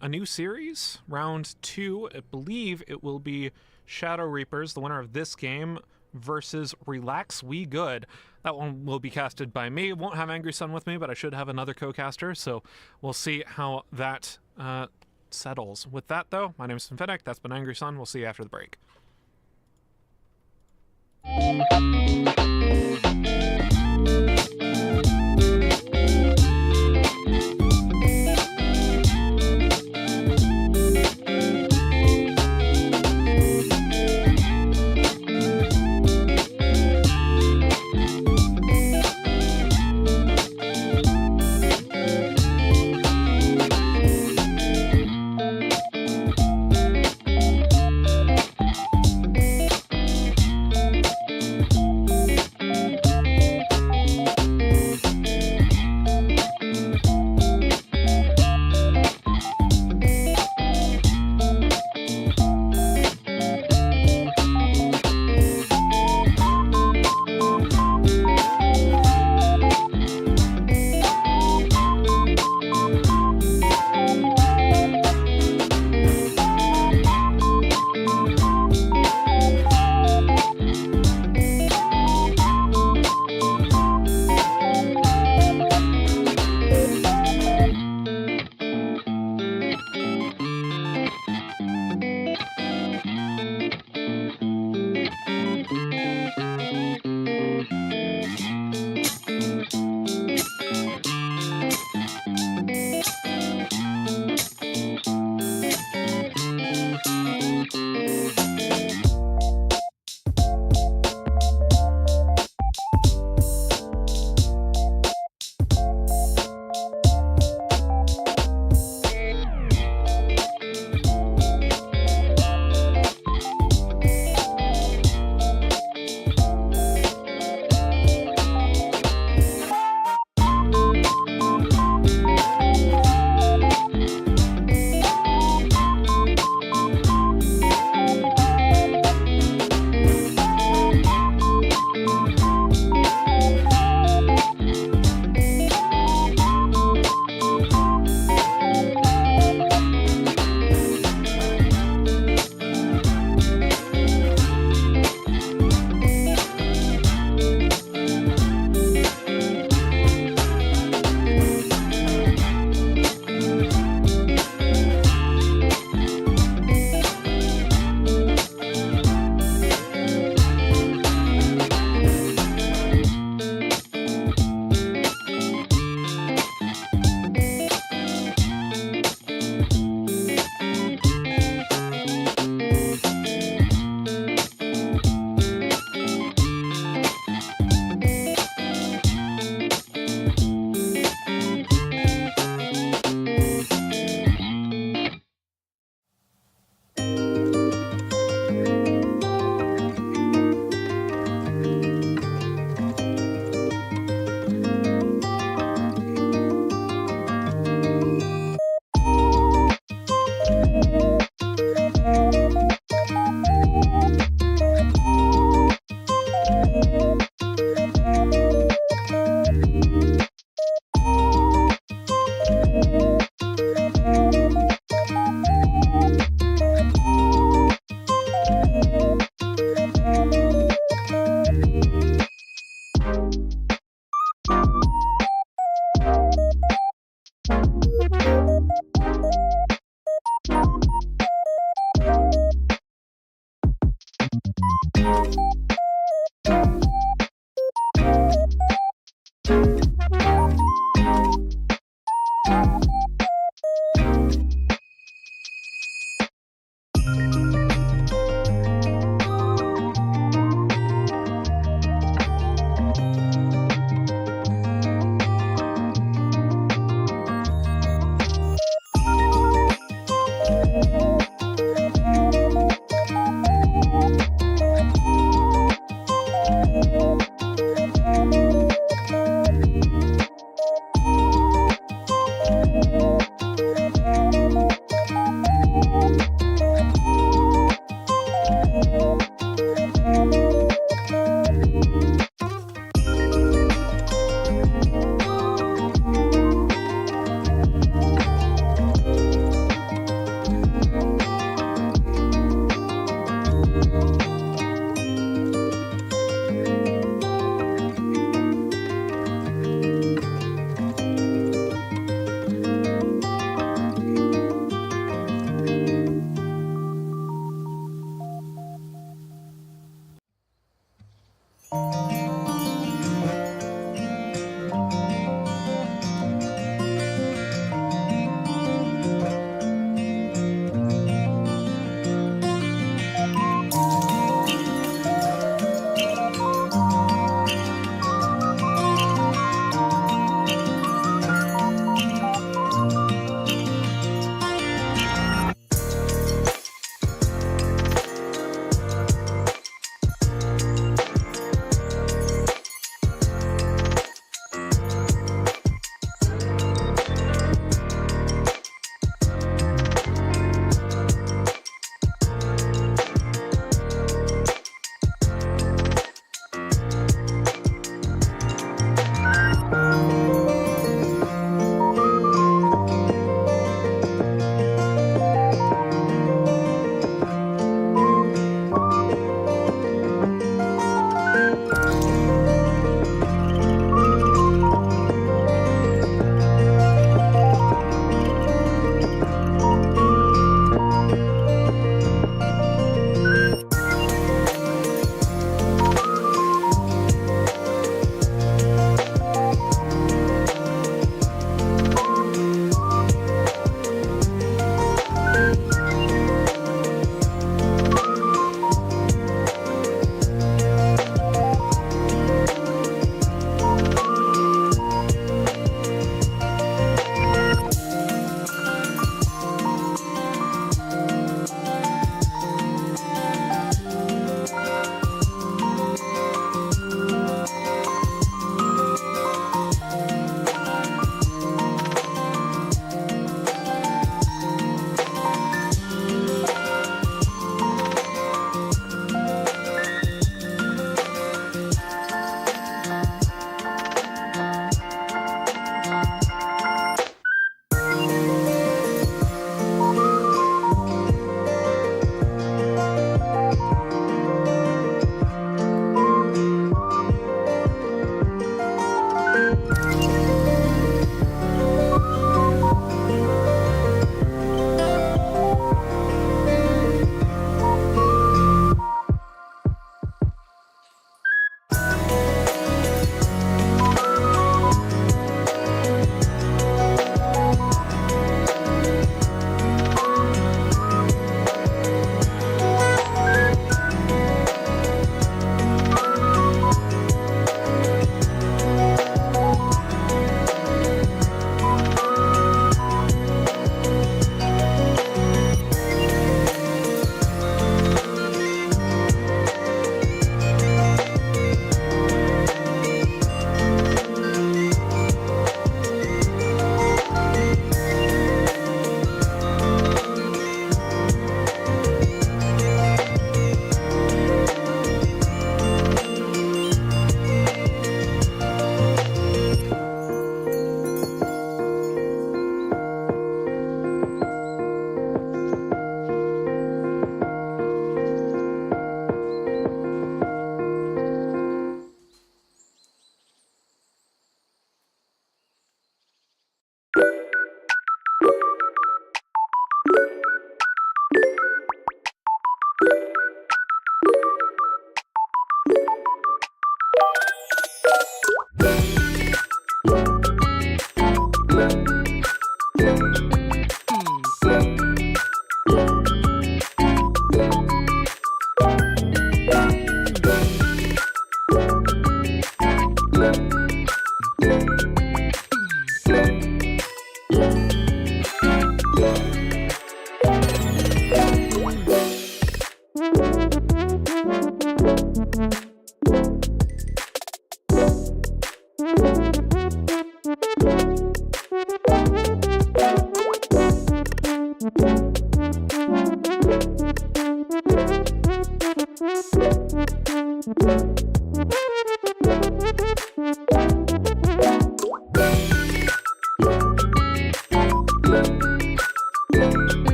a new series, round 2. I believe it will be Shadow Reapers, the winner of this game, versus Relax We Good. That one will be casted by me. Won't have Angry Sun with me, but I should have another co-caster, so we'll see how that settles. With that, though, my name is Fennec. That's been Angry Sun. We'll see you after the break.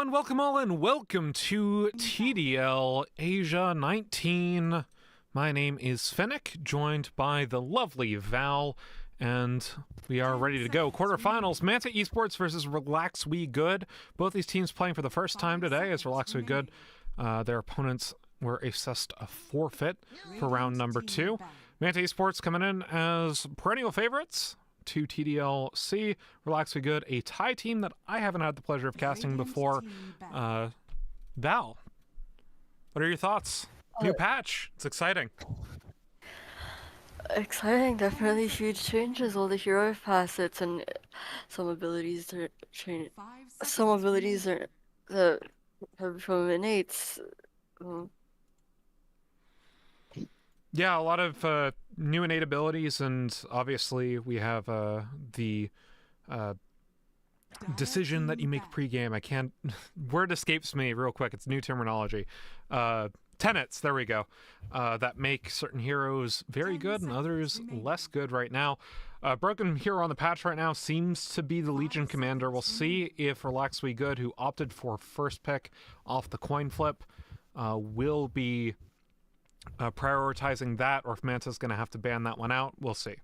everyone, welcome all, and welcome to TDL Asia 19. My name is Fennec, joined by the lovely Val, and we are ready to go. Quarterfinals, Manta Esports versus Relax We Good. Both these teams playing for the first time today as Relax We Good. Their opponents were assessed a forfeit for round number 2. Manta Esports coming in as perennial favorites to TDLC. Relax We Good, a Thai team that I haven't had the pleasure of casting before. Val, what are your thoughts? New patch. It's exciting. Exciting, definitely huge changes. All the hero facets and some abilities are change. Some abilities are have become innates. Yeah, a lot of new innate abilities, and obviously we have the decision that you make pregame. I can't. Word escapes me real quick. It's new terminology. Tenets, there we go, that make certain heroes very good and others less good right now. Broken hero on the patch right now seems to be the Legion Commander. We'll see if Relax We Good, who opted for first pick off the coin flip, will be prioritizing that, or if Manta's going to have to ban that one out. We'll see.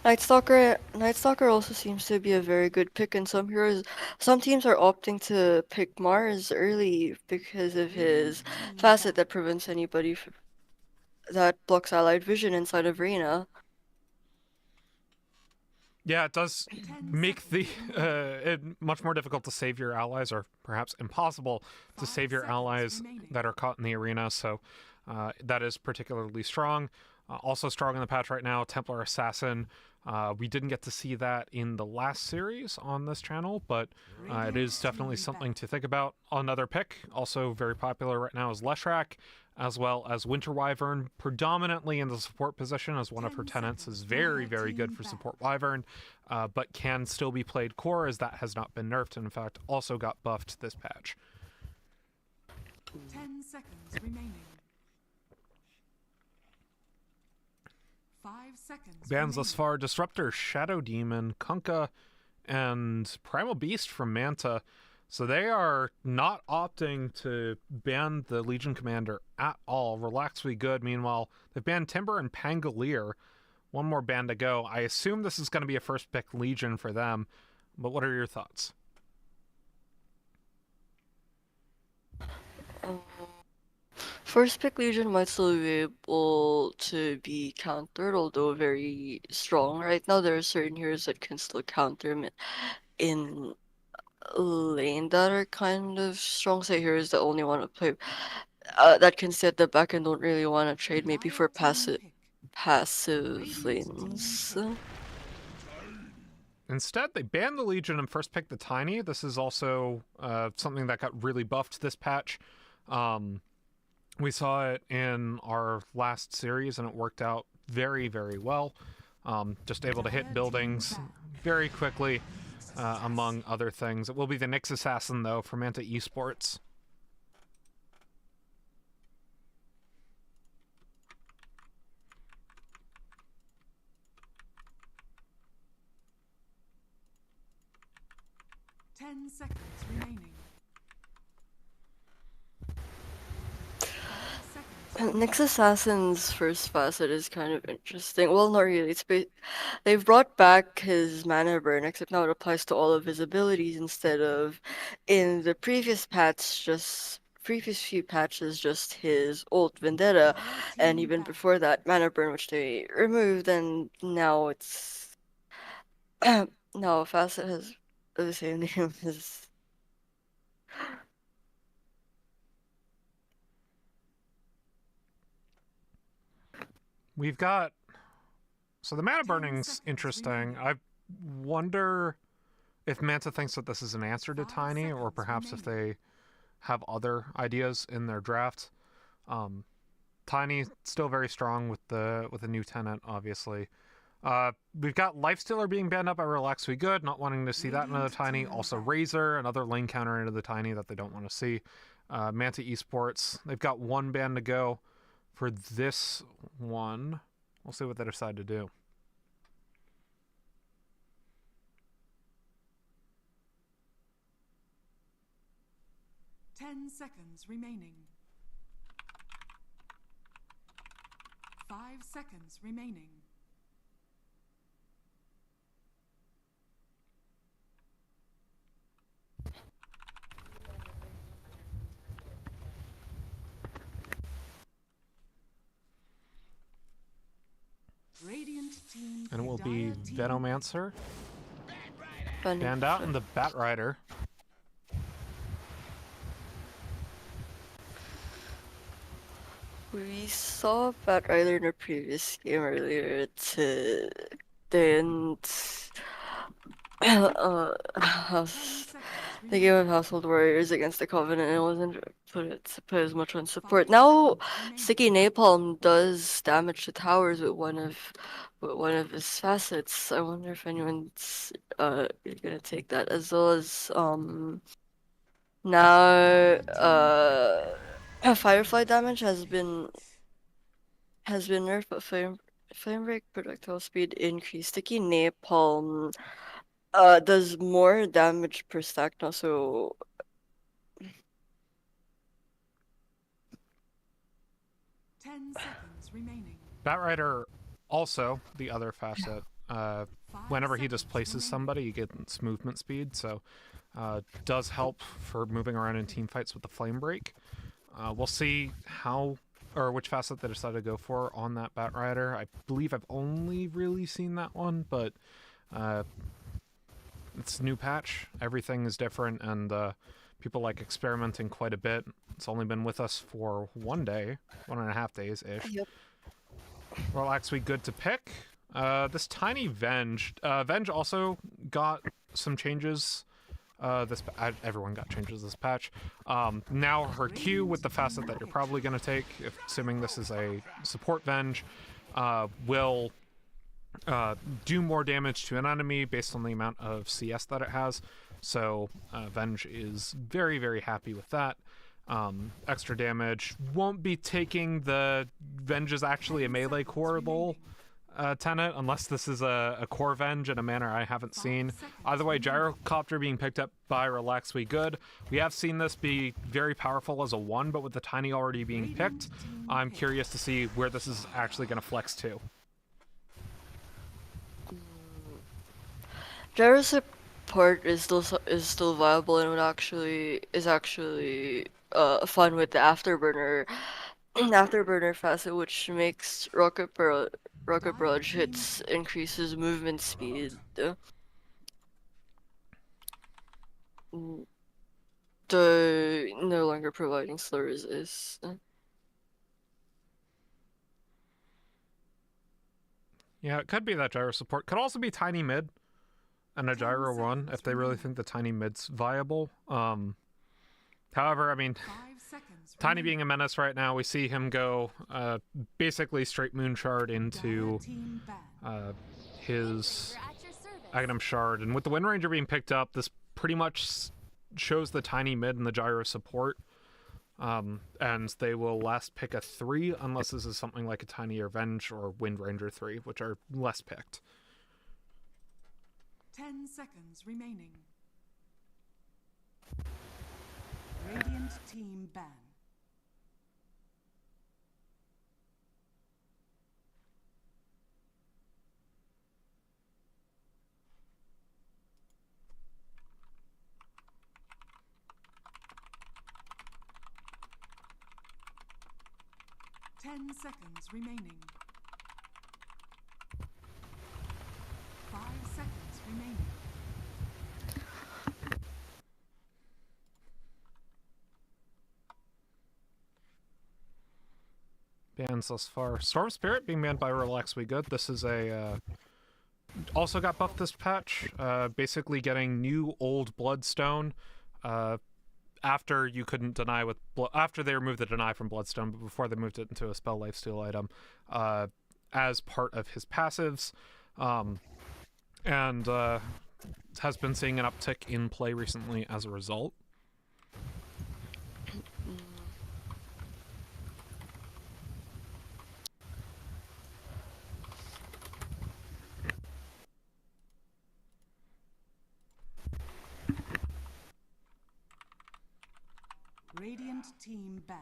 Night Stalker also seems to be a very good pick, and some teams are opting to pick Mars early because of his facet that prevents anybody that blocks allied vision inside of Arena. Yeah, it does make the it much more difficult to save your allies, or perhaps impossible to save your allies that are caught in the arena. So that is particularly strong. Also strong in the patch right now, Templar Assassin. We didn't get to see that in the last series on this channel, but it is definitely something to think about. Another pick, also very popular right now, is Leshrac, as well as Winter Wyvern, predominantly in the support position, as one of her tenants is very, very good for support Wyvern, but can still be played core, as that has not been nerfed, and in fact also got buffed this patch. 10 seconds remaining. 5 seconds. Bans thus far: Disruptor, Shadow Demon, Kunkka, and Primal Beast from Manta. So they are not opting to ban the Legion Commander at all. Relax We Good, meanwhile, they've banned Timber and Pangolier. One more ban to go. I assume this is going to be a first pick Legion for them, but what are your thoughts? First pick Legion might still be able to be countered, although very strong. Right now, there are certain heroes that can still counter him in lane that are kind of strong. Say heroes that only want to play, that can sit at the back and don't really want to trade, maybe for passive lanes. Instead, they banned the Legion and first picked the Tiny. This is also something that got really buffed this patch. We saw it in our last series, and it worked out very, very well. Just able to hit buildings very quickly, among other things. It will be the Nyx Assassin, though, for Manta Esports. Ten seconds remaining. Nyx Assassin's first facet is kind of interesting. Well, not really. They've brought back his mana burn, except now it applies to all of his abilities instead of in the previous few patches, just his ult Vendetta, and even before that, mana burn, which they removed, and now it's now facet has the same name as. We've got... So the mana burning's interesting. I wonder if Manta thinks that this is an answer to Tiny, or perhaps if they have other ideas in their draft. Tiny still very strong with the new tenant, obviously. We've got Lifestealer being banned up by Relax We Good, not wanting to see that into the Tiny. Also Razor, another lane counter into the Tiny that they don't want to see. Manta Esports, they've got one ban to go for this one. We'll see what they decide to do. 10 seconds remaining. 5 seconds remaining. Radiant team And it will be Dire team Venomancer Funny. banned out and the Bat Rider. We saw Bat Rider in a previous game earlier to didn't house, the game of Household Warriors against the Covenant, and it wasn't put as much on support. Now Sticky Napalm does damage to towers with one of his facets. I wonder if anyone's gonna take that, as well as now Firefly damage has been nerfed, but flame break projectile speed increase. Sticky Napalm does more damage per stack now, so 10 seconds remaining. Bat Rider, also the other facet. Whenever he displaces somebody, he gets movement speed, so does help for moving around in team fights with the flame break. We'll see how or which facet they decide to go for on that Bat Rider. I believe I've only really seen that one, but it's a new patch. Everything is different, and people like experimenting quite a bit. It's only been with us for 1 day, 1.5 days-ish. Yep. Relax, we good to pick. This tiny Venge. Venge also got some changes. Everyone got changes this patch. Now her Q with the facet that you're probably going to take, assuming this is a support Venge, will do more damage to an enemy based on the amount of CS that it has. So Venge is very, very happy with that. Extra damage. Won't be taking the Venge is actually a melee coreable tenet, unless this is a core Venge in a manner I haven't seen. Either way, Gyrocopter being picked up by Relax We Good. We have seen this be very powerful as a 1, but with the Tiny already being picked, I'm curious to see where this is actually going to flex to. Gyro support is still viable, and is actually fun with the afterburner facet, which makes Rocket Barrage hits increases movement speed. The no longer providing slow resist. Yeah, it could be that gyro support. Could also be Tiny Mid and a gyro run if they really think the Tiny Mid's viable. However, I mean, Tiny being a menace right now, we see him go basically straight Moon Shard into his Aghanim Shard. And with the Wind Ranger being picked up, this pretty much shows the Tiny Mid and the gyro support. And they will last pick a 3 unless this is something like a Tiny Revenge or Wind Ranger 3, which are less picked. 10 seconds remaining. Radiant team ban. Ten seconds remaining. 5 seconds remaining. Bans thus far. Storm Spirit being banned by Relax We Good. This is a also got buffed this patch. Basically getting new old Bloodstone. After you couldn't deny with after they removed the deny from Bloodstone, but before they moved it into a spell lifesteal item, as part of his passives, and has been seeing an uptick in play recently as a result. Radiant team ban.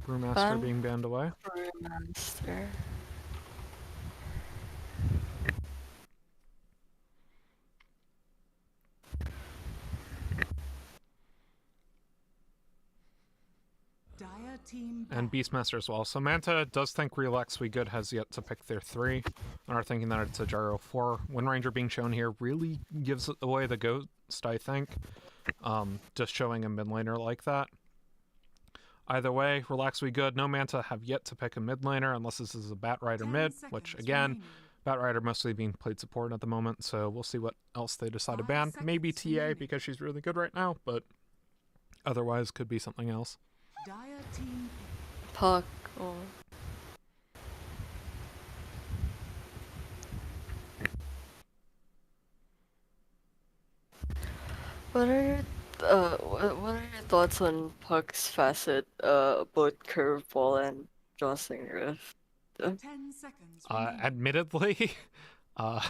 Brewmaster Ban? being banned away. Brewmaster. Dire team ban. And Beastmaster as well. So Manta does think Relax We Good has yet to pick their 3, and are thinking that it's a Gyro 4. Wind Ranger being shown here really gives away the ghost, I think. Just showing a mid laner like that. Either way, Relax We Good, no Manta have yet to pick a mid laner unless this is a Bat Rider 10 mid, seconds which again, remaining. Bat Rider mostly being played support at the moment, so we'll see what else they decide to 5 ban. Maybe seconds TA remaining. because she's really good right now, but otherwise could be something else. Dire team Puck. Oh. What are your what are your thoughts on Puck's facet, both curveball and jostling rift? 10 seconds remaining. Admittedly, I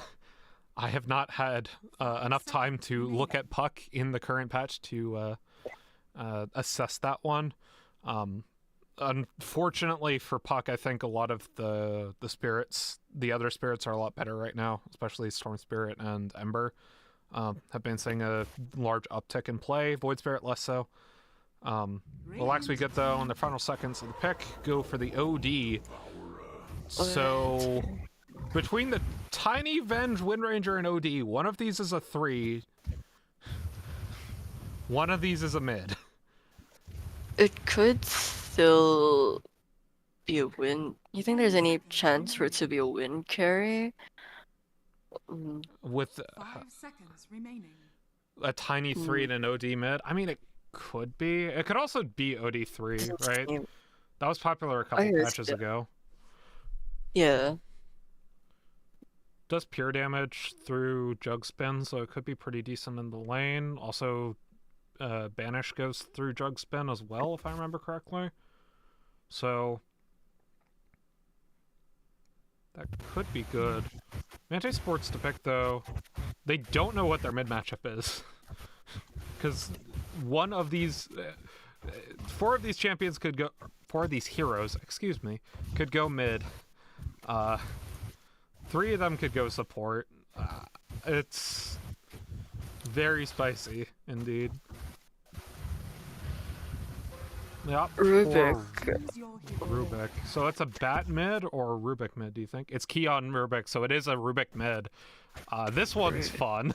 have not had enough time to look at Puck in the current patch to assess that one. Unfortunately for Puck, I think a lot of the spirits, the other spirits, are a lot better right now, especially Storm Spirit and Ember. Have been seeing a large uptick in play. Void Spirit less so. Relax We Good though in the final seconds of the pick. Go for the OD. So between the Tiny Venge, Wind Ranger, and OD, one of these is a 3. One of these is a mid. It could still be a win. You think there's any chance for it to be a win carry? With 5 seconds remaining. a tiny 3 and an OD mid. I mean, it could be. It could also be OD3, right? That was popular a couple guess, patches yeah. ago. Yeah. Does pure damage through Jug Spin, so it could be pretty decent in the lane. Also, Banish goes through Jug Spin as well, if I remember correctly. So, that could be good. Mante Sports to pick, though, they don't know what their mid matchup is. Because one of these... 4 of these champions could go... 4 of these heroes, excuse me, could go mid. 3 of them could go support. It's very spicy, indeed. Yep. Rubik. Choose your hero. Rubik. So it's a Bat mid or a Rubik mid, do you think? It's Keon Rubik, so it is a Rubik mid. This one's fun.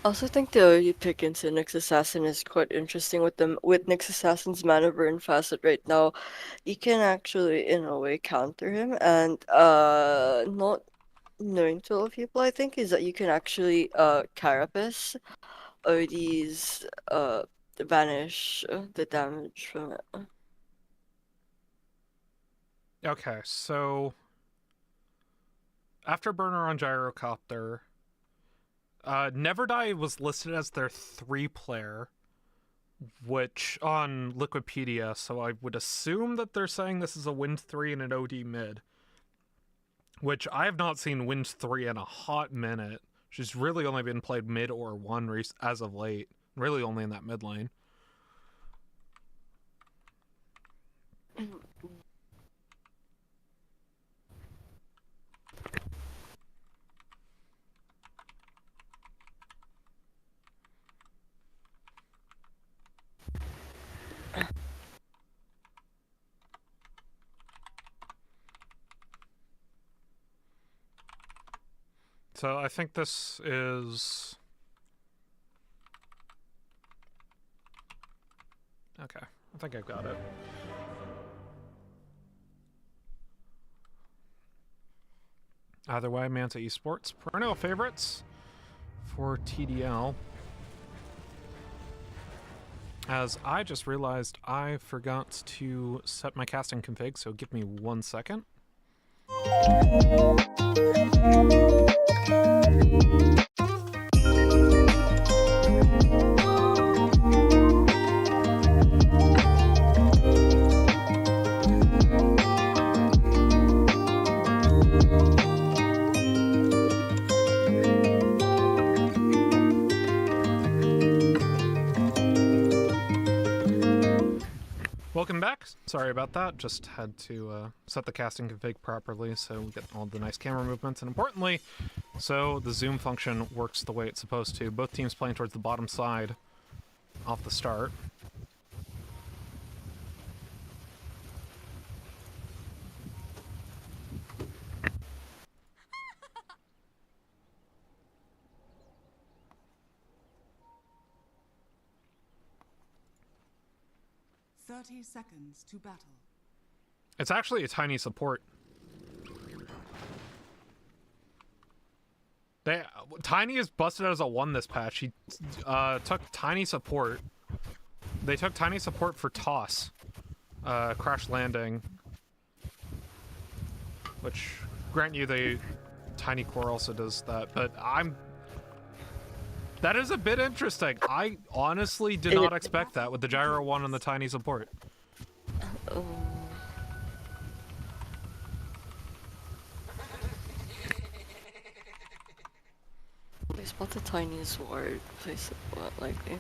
I also think the OD pick into Nyx Assassin is quite interesting with them. With Nyx Assassin's mana burn facet right now, you can actually in a way counter him, and not known to a lot of people I think is that you can actually carapace OD's banish the damage from it. Okay, so Afterburner on Gyrocopter, Never Die was listed as their 3-player, which on Liquipedia, so I would assume that they're saying this is a Wind 3 and an OD mid, which I have not seen Wind 3 in a hot minute. She's really only been played mid or 1 as of late, really only in that mid lane. So I think this is... Okay, I think I've got it. Either way, Manta Esports. Perennial favorites for TDL. As I just realized I forgot to set my casting config, so give me 1 second. Welcome back. Sorry about that. Just had to set the casting config properly so we get all the nice camera movements. And importantly, so the zoom function works the way it's supposed to. Both teams playing towards the bottom side off the start. Thirty seconds to battle. It's actually a tiny support. Tiny is busted as a 1 this patch. He took Tiny support. They took Tiny support for toss. Crash landing. Which, grant you, the Tiny core also does that, but that is a bit interesting. I honestly did not expect that with the Gyro 1 and the Tiny support. They spot the tiny sword. Place it what likely.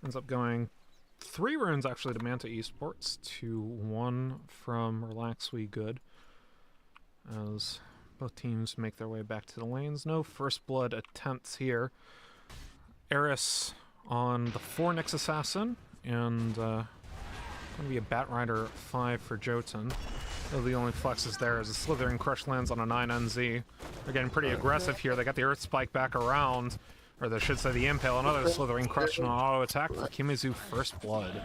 Ends up going 3 runes actually to Manta Esports to 1 from Relax We Good. As both teams make their way back to the lanes. No first blood attempts here. Eris on the 4 Nyx Assassin, and going to be a Batrider 5 for Jotun. Though the only flexes there is a Slithering Crush lands on a 9 NZ. They're getting pretty aggressive here. They got the Earth Spike back around, or they should say the Impale. Another Slithering Crush and an auto attack for Kimizu First Blood.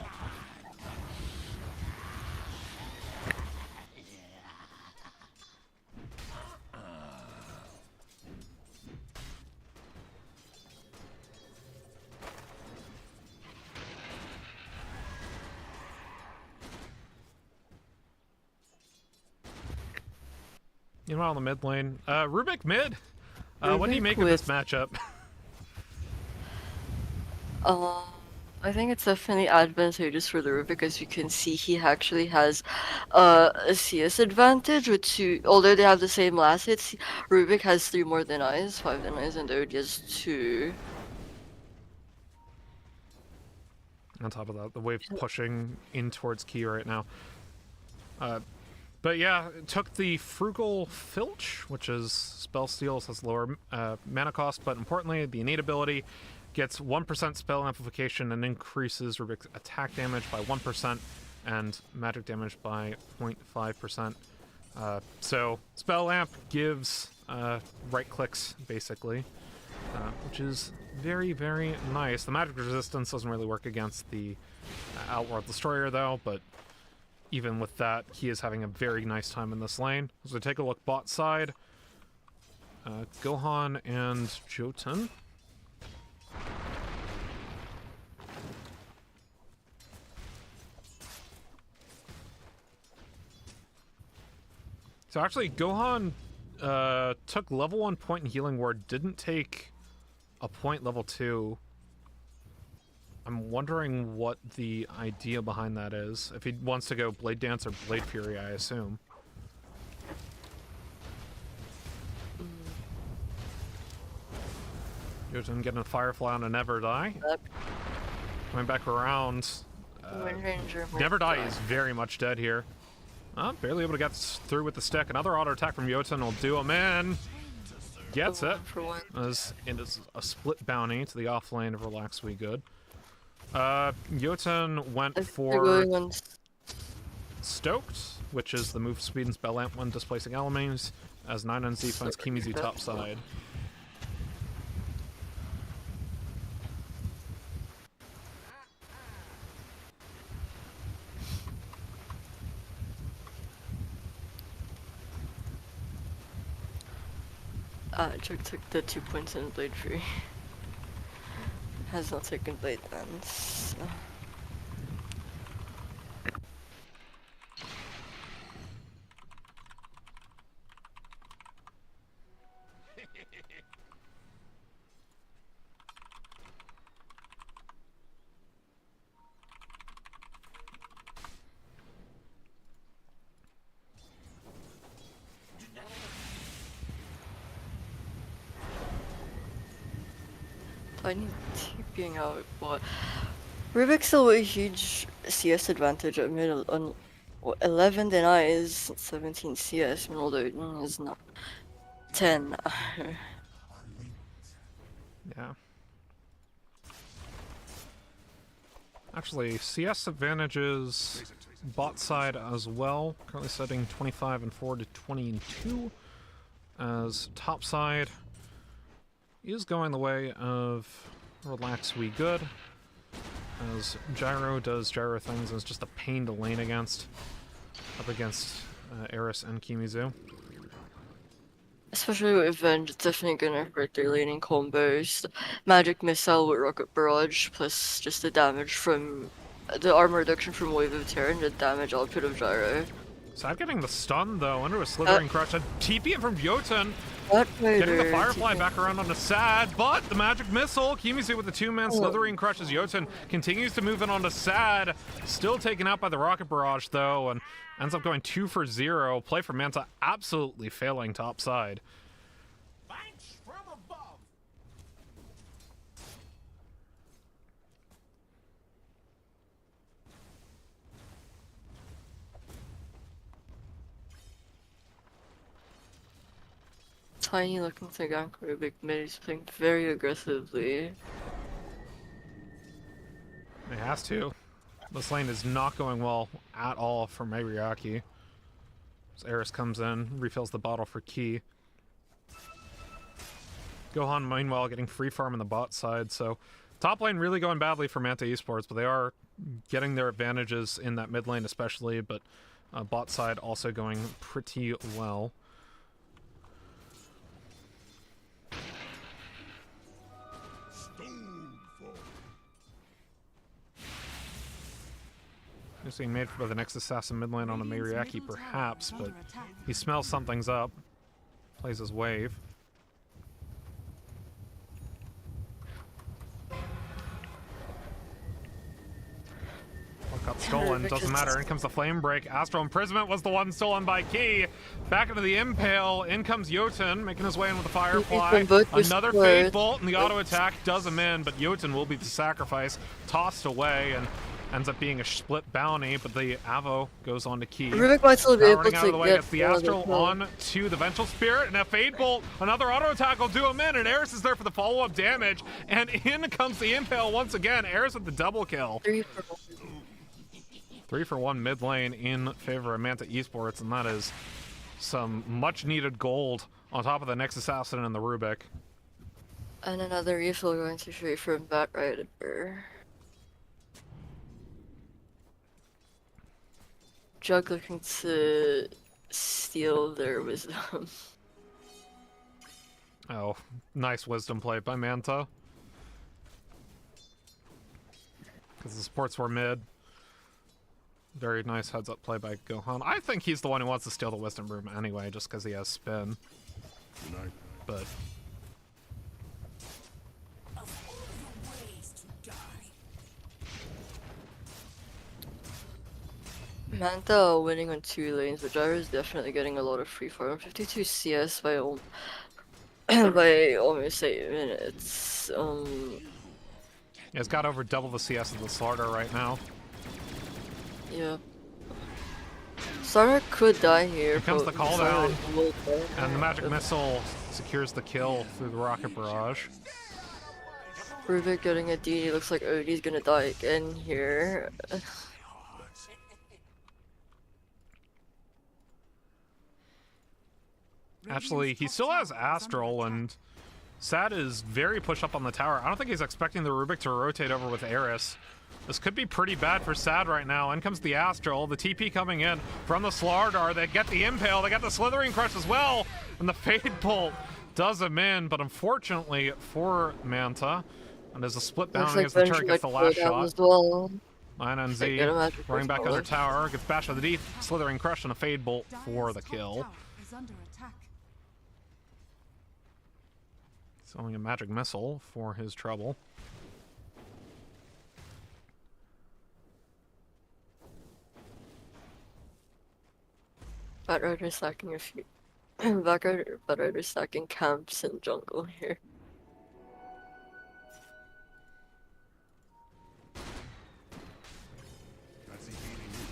Meanwhile, in the mid lane, Rubik mid. What do you make of this matchup? I think it's definitely advantageous for the Rubik, as you can see he actually has a CS advantage with 2, although they have the same last hits. Rubik has 3 more denies, 5 denies, and Odi has 2. On top of that, the wave's pushing in towards Key right now. But yeah, it took the Frugal Filch, which is spell steals, has lower mana cost, but importantly, the innate ability gets 1% spell amplification and increases Rubik's attack damage by 1% and magic damage by 0.5%. So spell amp gives right clicks, basically, which is very, very nice. The magic resistance doesn't really work against the Outworld Destroyer, though, but even with that, he is having a very nice time in this lane. As we take a look bot side, Gohan and Jotun. So actually, Gohan took level 1 point in Healing Ward, didn't take a point level 2. I'm wondering what the idea behind that is. If he wants to go Blade Dance or Blade Fury, I assume. Jotun getting a Firefly on a Never Die. Coming back around. Never Die is very much dead here. Barely able to get through with the stick. Another auto attack from Jotun will do him in. Gets it. As it is a split bounty to the off lane of Relax We Good. Jotun went for Stoked, which is the move speed and spell amp when displacing elements, as 9NZ finds Kimizu top side. Chuck took the 2 points in Blade Fury. has not taken blade dance. Tiny TPing out, but Rubik's still with a huge CS advantage at mid on 11 denies, 17 CS, although is not 10. Yeah. Actually, CS advantages bot side as well. Currently setting 25 and 4 to 20 and 2. As top side is going the way of Relax We Good. As Gyro does Gyro things and is just a pain to lane against. Up against Eris and Kimizu. Especially with Venge, it's definitely gonna hurt their laning combos. Magic Missile with Rocket Barrage, plus just the damage from the armor reduction from Wave of Terror and the damage output of Gyro. Sad getting the stun though, into a Slithering Crush. A TP in from Jotun. Getting the Firefly back around onto Sad, but the Magic Missile, Kimizu with the two-man Slithering Crushes Jotun, continues to move in onto Sad. Still taken out by the Rocket Barrage though, and ends up going 2 for 0. Play for Manta absolutely failing top side. Thanks from above. Tiny looking to gank Rubik mid, he's playing very aggressively. He has to. This lane is not going well at all for Mayriaki. As Eris comes in, refills the bottle for Key. Gohan, meanwhile, getting free farm on the bot side, so top lane really going badly for Manta Esports, but they are getting their advantages in that mid lane especially, but bot side also going pretty well. He's being made for the next assassin mid lane on a Mayriaki perhaps, but he smells something's up. Plays his wave. Got stolen, doesn't matter. In comes the Flame Break. Astral Imprisonment was the one stolen by Key. Back into the Impale. In comes Jotun, making his way in with the Firefly. Another Fade Bolt, and the auto attack does him in, but Jotun will be the sacrifice. Tossed away, and ends up being a split bounty, but the Avo goes on to Key. Rubik might still be able Running out of the way, to gets the Astral on to the Vengeful Spirit, and a Fade Bolt, another auto attack will do him in, and Eris is there for the follow-up damage, and in comes the Impale once again. Eris with the double kill. 3 for 1 mid lane in favor of Manta Esports, and that is some much needed gold on top of the next assassin and the Rubik. And another refill going to straight from Bat Rider. Jug looking to steal their wisdom. Oh, nice wisdom play by Manta. Because the supports were mid. Very nice heads-up play by Gohan. I think he's the one who wants to steal the Wisdom Room anyway, just because he has spin. But Of all the ways to die. Manta winning on 2 lanes, but Gyro is definitely getting a lot of free farm. 52 CS by by almost 8 minutes. he's got over double the CS of the Slardar right now. Yeah. Starter could die here. Here comes the call down, die. and the Magic Missile secures the kill through the Rocket Barrage. Rubik getting a D. Looks like Odie's gonna die again here. Actually, he still has Astral, and Sad is very pushed up on the tower. I don't think he's expecting the Rubik to rotate over with Eris. This could be pretty bad for Sad right now. In comes the Astral, the TP coming in from the Slardar. They get the Impale, they got the Slithering Crush as well, and the Fade Bolt does him in, but unfortunately for Manta, And there's a split Looks down like against the turret, Benji gets might the go last down shot. as well. 9NZ Get a magic running back missile. under tower, gets bashed with the deep, slithering crush and a fade bolt for the Dire's top kill. tower is under attack. Throwing a magic missile for his trouble. Batrider stacking a few. Batrider stacking camps in jungle here.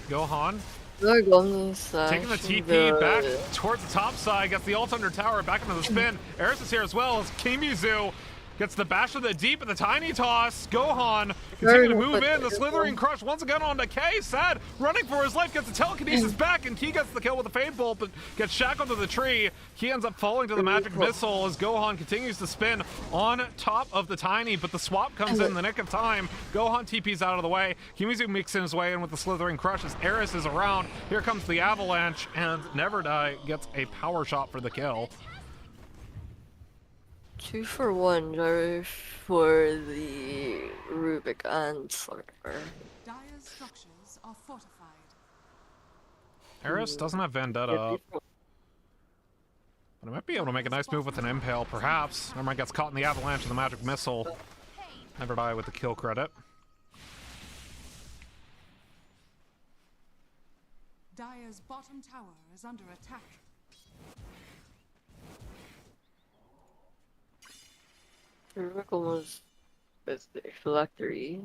Gohan They're going slash taking the TP back towards the top side, gets the ult under tower, back into the spin. Eris is here as well as Kimizu gets the bash of the deep and the tiny toss. Gohan continuing to move in. The slithering crush once again on K. Sad running for his life, gets the telekinesis back, and Ki gets the kill with the fade bolt, but gets shackled to the tree. Ki ends up falling to the magic missile as Gohan continues to spin on top of the tiny, but the swap comes in the nick of time. Gohan TP's out of the way. Kimizu mixing his way in with the slithering crush as Eris is around. Here comes the avalanche, and Never Die gets a power shot for the kill. 2 for 1 Gyro for the Rubik and Slimer. Dire's structures are fortified. Eris doesn't have Vendetta up, but I might be able to make a nice move with an Impale, perhaps. Nevermind gets caught in the avalanche of the magic missile. Never Die with the kill credit. Dire's bottom tower is under attack. Rubik almost with the phylactery.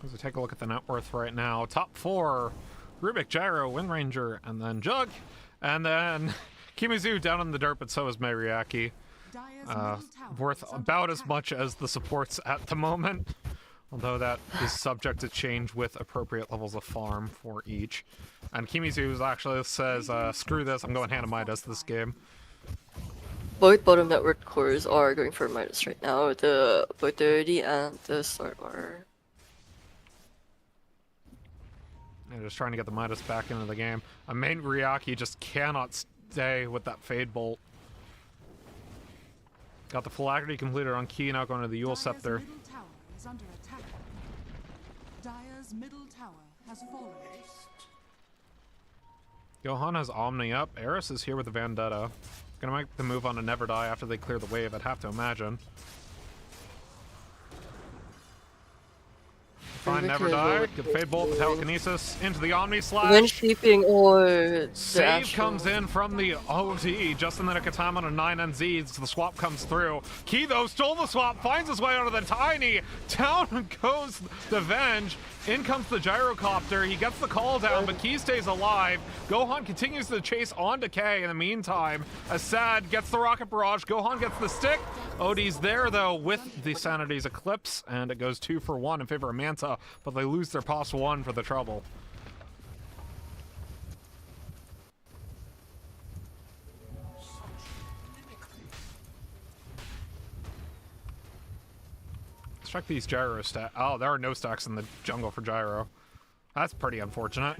As we take a look at the net worth right now, top 4, Rubik, Gyro, Wind Ranger, and then Jug. And then Kimizu down in the dirt, but so is Mayriaki. Dire's middle tower Worth is under about as attack. much as the supports at the moment. Although that is subject to change with appropriate levels of farm for each. And Kimizu actually says, screw this, I'm going Hand of Midas this game. Both bottom network cores are going for Midas right now. The Botardi and the Slimer. And just trying to get the Midas back into the game. A main Ryaki just cannot stay with that Fade Bolt. Got the Phylactery completed on Ki, now going to the Yule Dire's Scepter. middle tower is under attack. Dire's middle tower has fallen. Gohan has Omni up. Eris is here with the Vendetta. Gonna make the move on to Never Die after they clear the wave, I'd have to imagine. Fine, Never Die. Good Fade Bolt, the Telekinesis into the Omni When Slash. keeping or the Save actual- comes in from the OD just in the nick of time on a 9NZ, so the swap comes through. Ki, though, stole the swap, finds his way onto the tiny. Down goes the Venge. In comes the Gyrocopter. He gets the call down, but Ki stays alive. Gohan continues to chase on K in the meantime. Assad gets the Rocket Barrage. Gohan gets the stick. OD's there, though, with the Sanity's Eclipse, and it goes 2 for 1 in favor of Manta, but they lose their pos 1 for the trouble. Let's check these Gyro stats. Oh, there are no stacks in the jungle for Gyro. That's pretty unfortunate.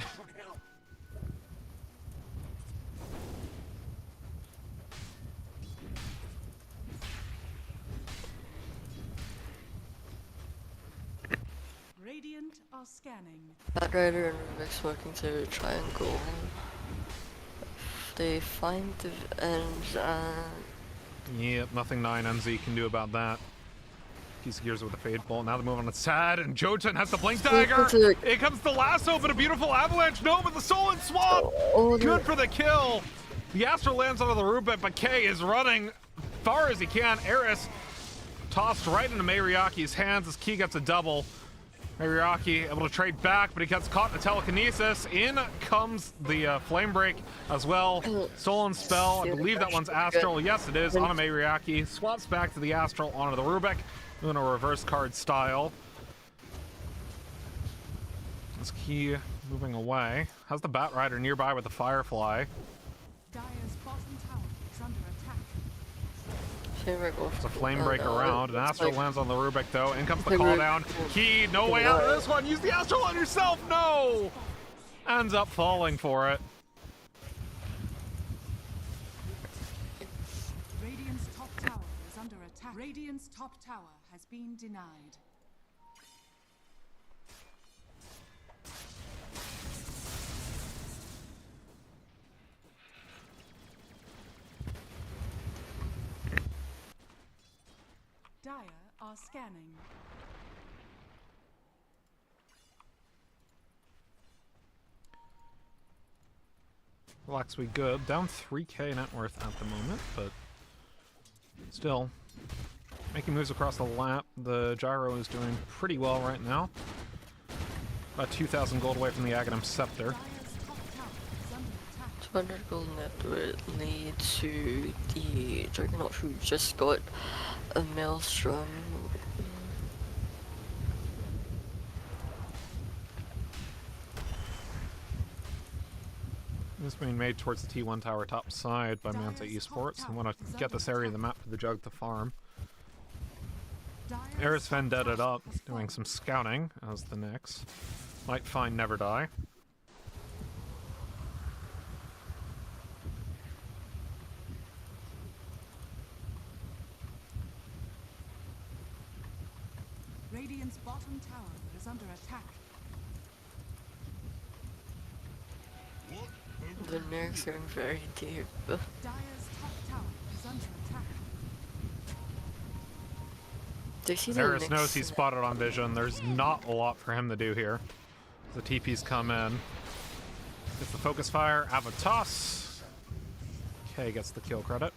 Radiant are scanning. Batrider and Rubik's working to triangle. They find the Venge and Yep, nothing 9NZ can do about that. Piece of gears with a Fade Bolt. Now the move on the Sad, and Jotun has the Blink Dagger. Here comes the lasso, but a beautiful avalanche. No, but the Stolen Swap. Good for the kill. The Astral lands onto the Rubik, but K is running far as he can. Eris tossed right into Mayriaki's hands as Ki gets a double. Mayriaki able to trade back, but he gets caught in the telekinesis. In comes the flame break as well. Stolen spell. I believe that one's Astral. Yes, it is on a Mayriaki. Swaps back to the Astral onto the Rubik. Doing a reverse card style. This Ki moving away. Has the Bat Rider nearby with the Firefly. Dire's bottom tower is under attack. It's a flame break around. An Astral lands on the Rubik though. In comes the Flame call break. down. Ki, no way out of this one. Use the Astral on yourself. No! Ends up falling for it. Radiant's top tower has been denied. Dire are scanning. Relax, we good. Down 3k net worth at the moment, but still making moves across the lap. The gyro is doing pretty well right now. About 2,000 gold away from the Aghanim Scepter. Dire's top tower is under attack. 200 gold net would lead to the Juggernaut who just got a Maelstrom. This being made towards the T1 tower top side by Manta Esports. I want to get this area of the map for the Jug to farm. Eris Vendetted up, doing some scouting as the Nyx. Might find Never Die. Radiant's bottom tower is under attack. The Nyx are very deep. Dire's top tower is under attack. They see the Eris Nyx knows he's spotted on vision. There's not a lot for him to do here. The TP's come in. Gets the focus fire, Avatos. K gets the kill credit.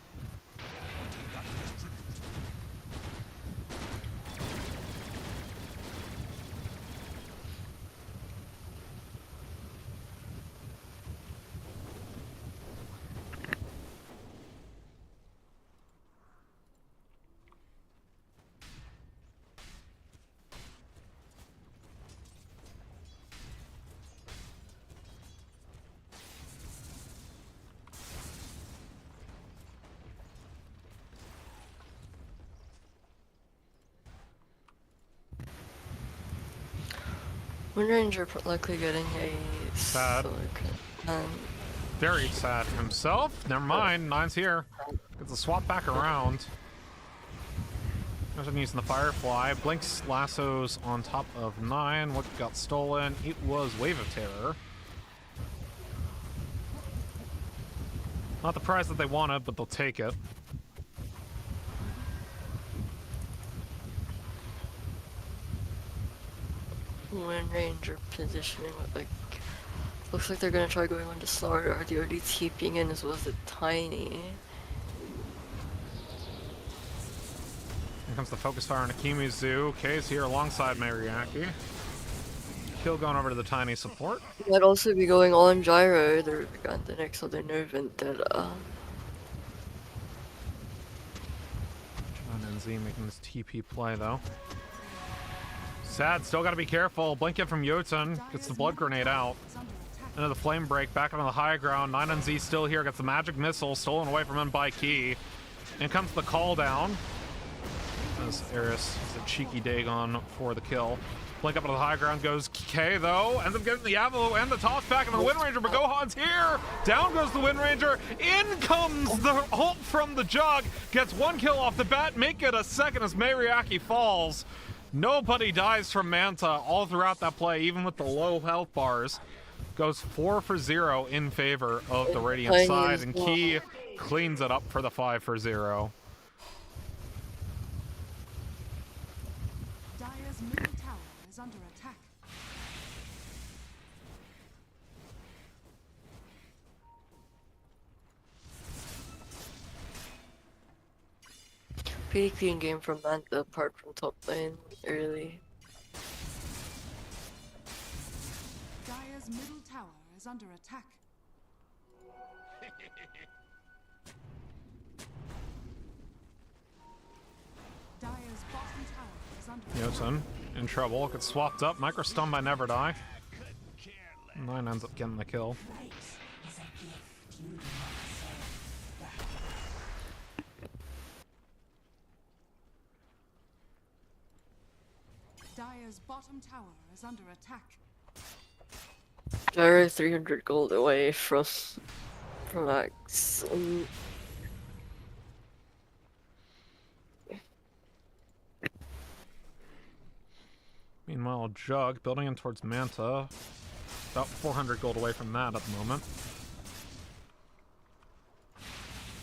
Windranger likely getting a Sad. silicon. Very sad himself. Never mind, Nine's here. Gets the swap back around. Imagine using the Firefly. Blinks lassos on top of 9. What got stolen? It was Wave of Terror. Not the prize that they wanted, but they'll take it. Windranger positioning with like looks like they're gonna try going on to Slaughter. Are they already TPing in as well as the Tiny? Here comes the focus fire on Akimizu. K's here alongside Mariaki. Kill going over to the Tiny support. Might also be going on Gyro. They're got the next other no Vendetta. John and Z making this TP play though. Sad, still gotta be careful. Blink it from Jotun. Gets the blood grenade out. Is under attack. Into the flame break, back onto the high ground. 9 and Z still here. Gets the magic missile stolen away from him by Key. In comes the call down. As Eris is a cheeky Dagon for the kill. Blink up to the high ground goes K though. Ends up getting the Avalo and the toss back and the Wind Ranger, but Gohan's here. Down goes the Wind Ranger. In comes the ult from the Jug. Gets one kill off the bat. Make it a second as Mariaki falls. Nobody dies from Manta all throughout that play, even with the low health bars. Goes 4 for 0 in favor of the Radiant Tiny side, as and well. Key cleans it up for the 5 for 0. Dire's middle tower is under attack. Pretty clean game from Manta apart from top lane early. Dire's middle tower is under attack. Dire's bottom tower is under attack. Jotun in trouble. Gets swapped up. Micro stun by Never Die. 9 ends up getting the kill. Dire's bottom tower is under attack. Gyro 300 gold away from Axe. Meanwhile, Jug building in towards Manta. About 400 gold away from that at the moment.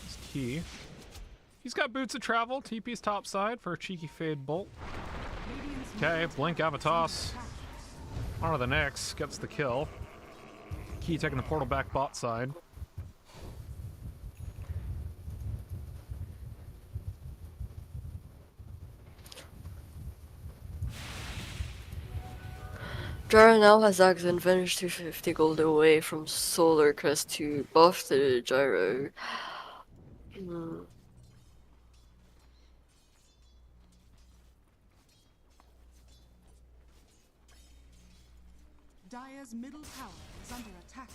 It's Key. He's got Boots of Travel. TP's top side for a cheeky Fade Bolt. Okay, Blink Avatos. Honor the Nyx gets the kill. Key taking the portal back bot side. Jara now has Axe and Venge 250 gold away from Solar Crest to buff the Gyro. Dire's middle tower is under attack.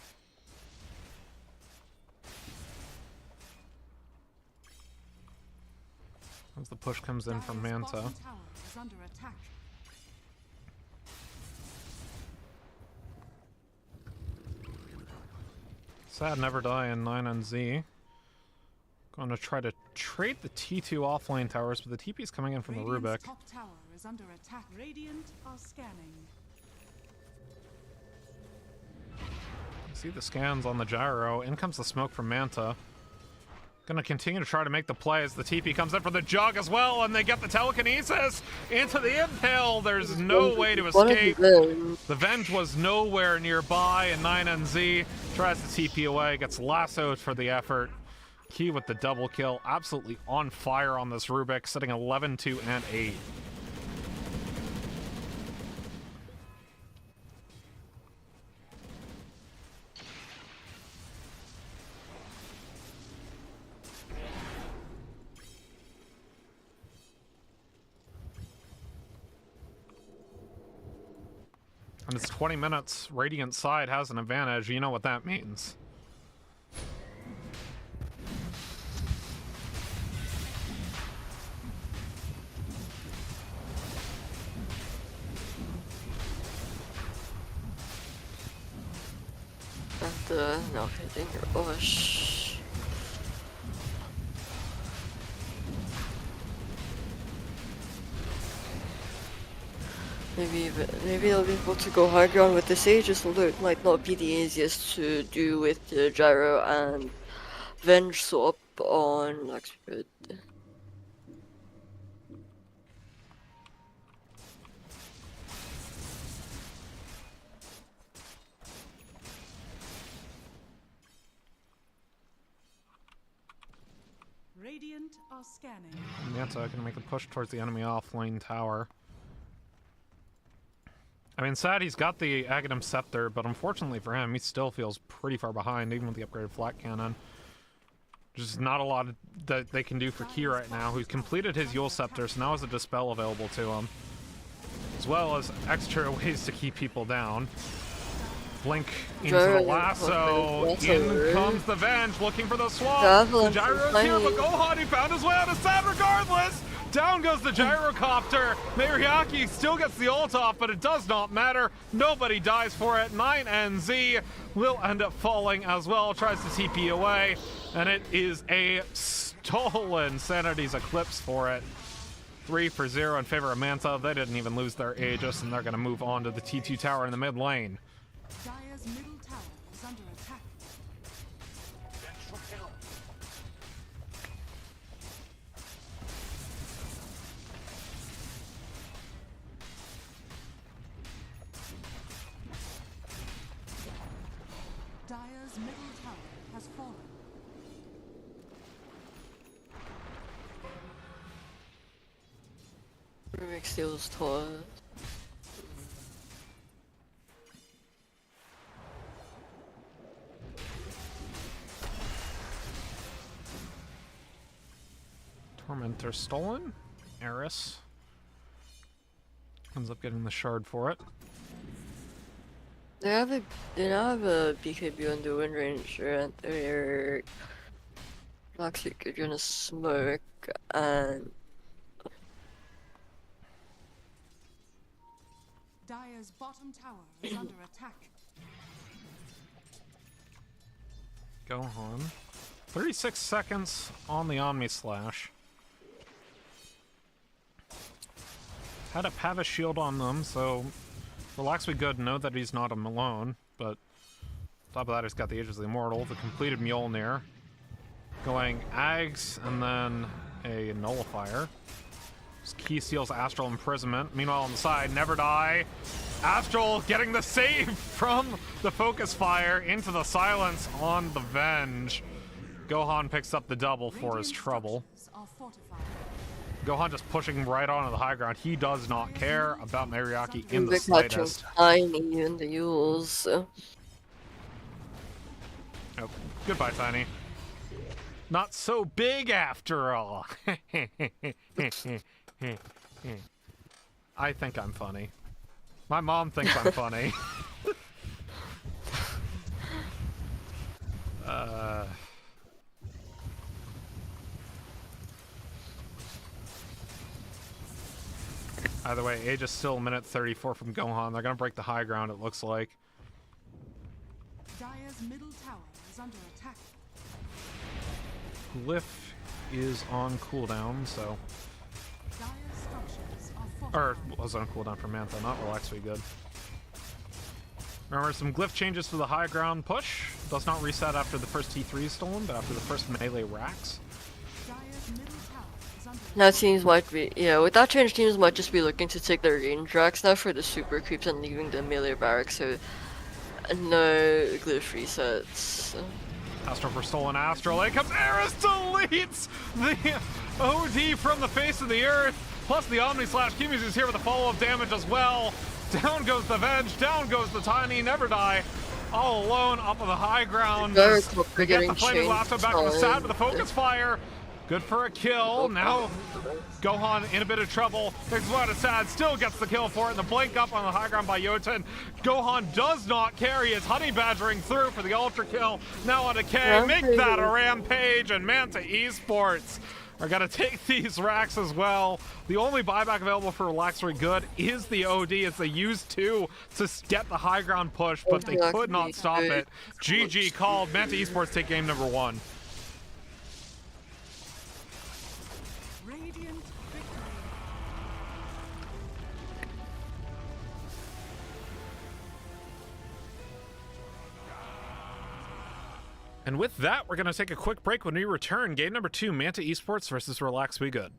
As the push comes in from Dire's Manta. bottom tower is under attack. Sad Never Die and 9NZ. Going to try to trade the T2 offlane towers, but the TP's coming in from the Radiant's Rubik. top tower is under attack. Radiant are scanning. See the scans on the Gyro. In comes the smoke from Manta. Gonna continue to try to make the play as the TP comes in for the Jug as well, and they get the telekinesis into the impale. There's no way to escape. The Venge was nowhere nearby, and 9NZ tries to TP away, gets lassoed for the effort. Key with the double kill, absolutely on fire on this Rubik, sitting 11, 2, and 8. And it's 20 minutes. Radiant side has an advantage. You know what that means. No hitting your Osh. Maybe they'll be able to go high ground with the Sage's alert. Might not be the easiest to do with the Gyro and Venge swap on Blackspeed. Radiant are scanning. Manta can make a push towards the enemy offlane tower. I mean, sad he's got the Aghanim Scepter, but unfortunately for him, he still feels pretty far behind, even with the upgraded flat cannon. Just not a lot that they can do for Key right now, who's completed his Yule Scepter, so now has a Dispel available to him. As well as extra ways to keep people down. Blink into the lasso. In comes the Venge, looking for the swap. The Gyro's here, but Gohan, he found his way out of sad regardless. Down goes the Gyrocopter. Mariaki still gets the ult off, but it does not matter. Nobody dies for it. 9NZ will end up falling as well. Tries to TP away, and it is a stolen Sanity's Eclipse for it. 3-0 in favor of Manta. They didn't even lose their Aegis, and they're going to move on to the T2 tower in the mid lane. Dire's middle tower is under attack. Dire's middle tower has fallen. Rubik steals toys. Tormentor stolen. Eris ends up getting the shard for it. They now have a BKB on the Wind Ranger, and they're actually gonna smoke and Dire's bottom tower is under attack. Gohan. 36 seconds on the Omni Slash. Had a have a shield on them, so Relax Be Good, know that he's not alone, but on top of that, he's got the Aegis of the Immortal, the completed Mjolnir, going Ags, and then a Nullifier. Key seals Astral Imprisonment. Meanwhile, on the side, Never Die. Astral getting the save from the Focus Fire into the silence on the Venge. Gohan picks up the double for his trouble. Structures are fortified. Gohan just pushing right onto the high ground. He does not care about Mariaki in the They're catching slightest. Tiny in the Yules. Oh, goodbye, Tiny. Not so big after all. I think I'm funny. My mom thinks I'm funny. Either way, age is still a minute 34 from Gohan. They're gonna break the high ground, it looks like. Dire's middle tower is under attack. Glyph is on cooldown, so... Dire's structures are Or fortified. was on cooldown for Mantha, not Relax Be Good. Remember, some glyph changes to the high ground push. Does not reset after the first T3 is stolen, but after the first melee racks. Dire's middle tower is under Now teams might be, yeah, with that change, teams might just be looking to take their range racks now for the super creeps and leaving the melee barracks, so no glyph resets. Astral for stolen Astral. In comes Eris, deletes the OD from the face of the earth. Plus the Omni Slash. Kimmy's is here with a follow-up damage as well. Down goes the Venge. Down goes the Tiny. Never Die. All alone up on the high ground. Very They quickly get getting the Flaming changed Lasso back on the time. side with the Focus Fire. Good for a kill. Now Gohan in a bit of trouble. Takes one to Sad, still gets the kill for it. And the blink up on the high ground by Jotun. Gohan does not carry his honey badgering through for the ultra kill. Now on to K. Make that a rampage, and Manta Esports are gonna take these racks as well. The only buyback available for Relax Be Good is the OD, as they used to get the high ground push, but they could not stop it. GG called. Manta Esports take game number 1. Radiant victory. And with that, we're going to take a quick break. When we return, game number 2, Manta Esports versus Relax Be Good.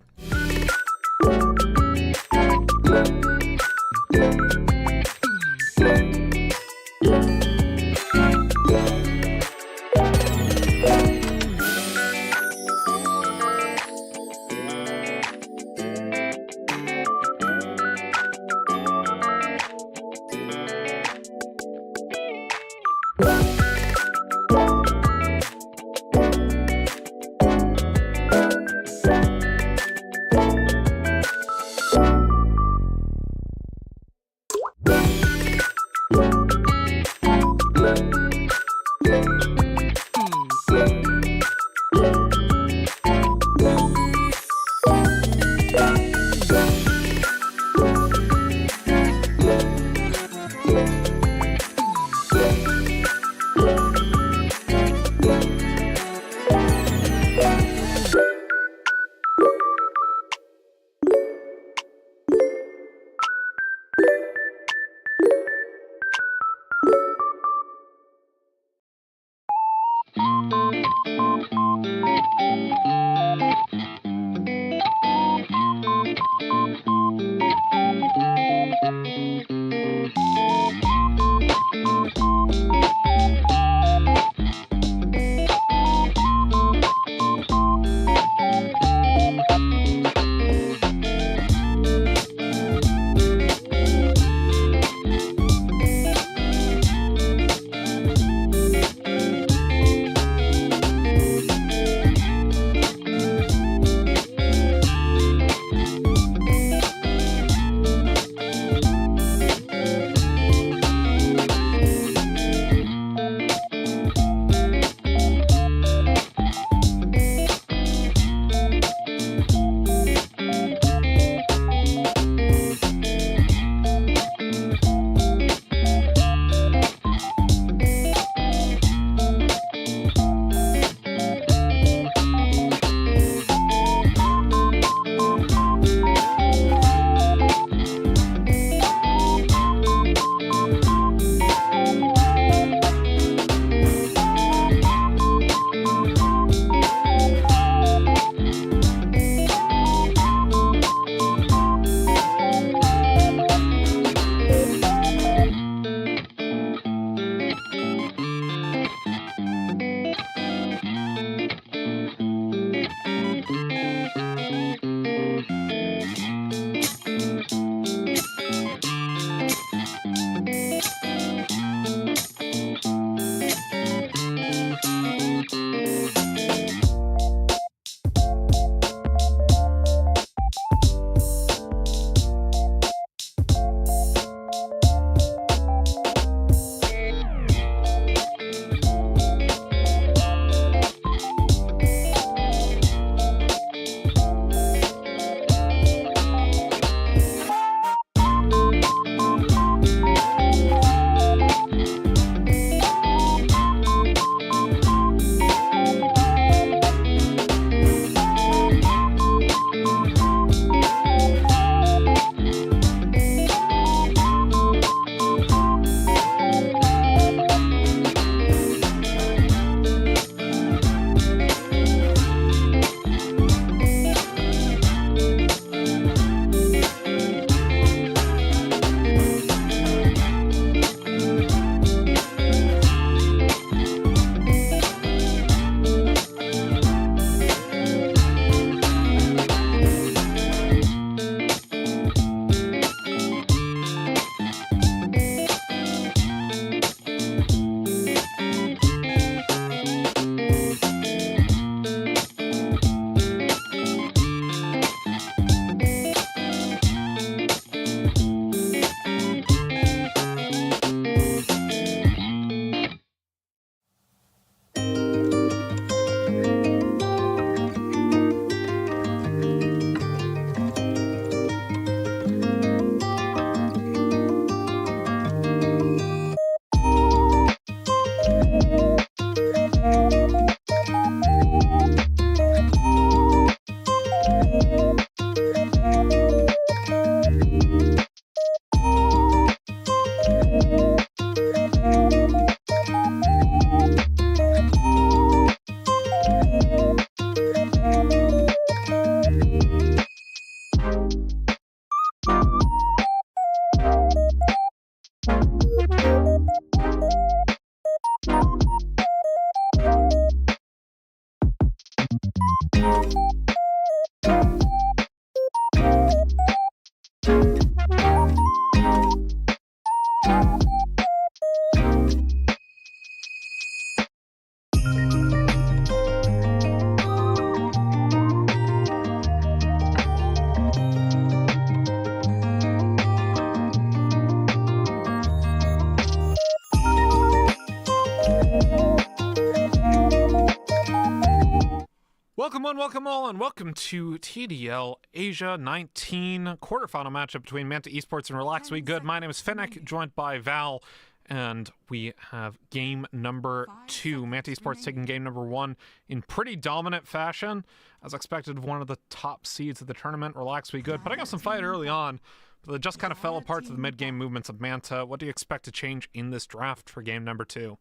Welcome all, and welcome to TDL Asia 19 quarterfinal matchup between Manta Esports and Relax We Good. My name is Fennec, joined by Val, and we have game number 2. Manta Esports taking game number 1 in pretty dominant fashion, as expected, one of the top seeds of the tournament. Relax We Good, putting up some fight early on, but it just kind of fell apart to the mid-game movements of Manta. What do you expect to change in this draft for game number 2?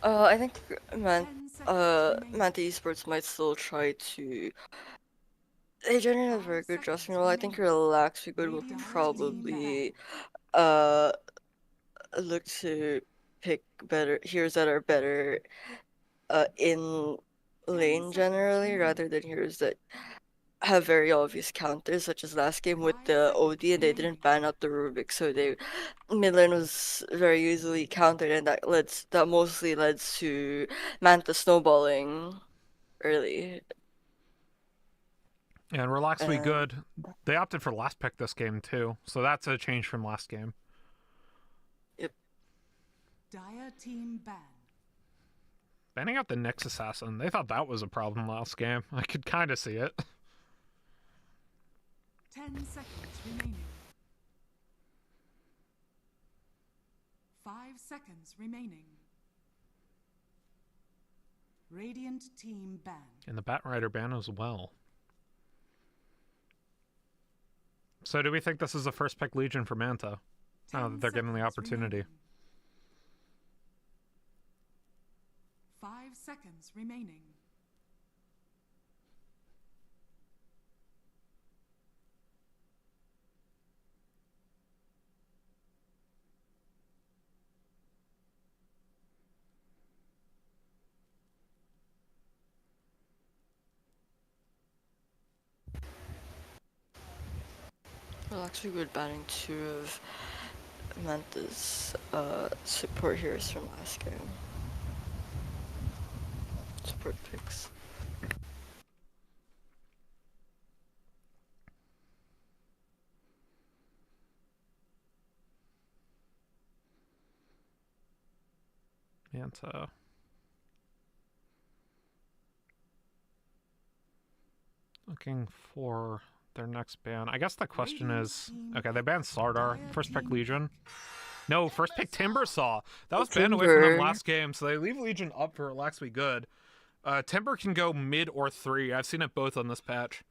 I think Manta Esports might still try to. They generally have a very good dressing roll. I think Relax We Good will probably look to pick better heroes that are better in lane generally, rather than heroes that have very obvious counters, such as last game with the OD, and they didn't ban out the Rubik, so mid lane was very easily countered, and that mostly led to Manta snowballing early. And Relax We Good, they opted for last pick this game too, so that's a change from last game. Yep. Dire team ban. Banning out the Nyx Assassin, they thought that was a problem last game. I could kind of see it. 10 seconds remaining. 5 seconds remaining. Radiant team ban. And the Batrider ban as well. So do we think this is a first pick Legion for Manta? Now that they're given the opportunity. 5 seconds remaining. Relax We Good banning 2 of Manta's support heroes from last game. Support picks. Manta. Looking for their next ban. I guess the question is, okay, they banned Slardar, first pick Legion. No, first pick Timbersaw. That was banned away from them last game, so they leave Legion up for Relax We Good. Timber can go mid or 3. I've seen it both on this patch.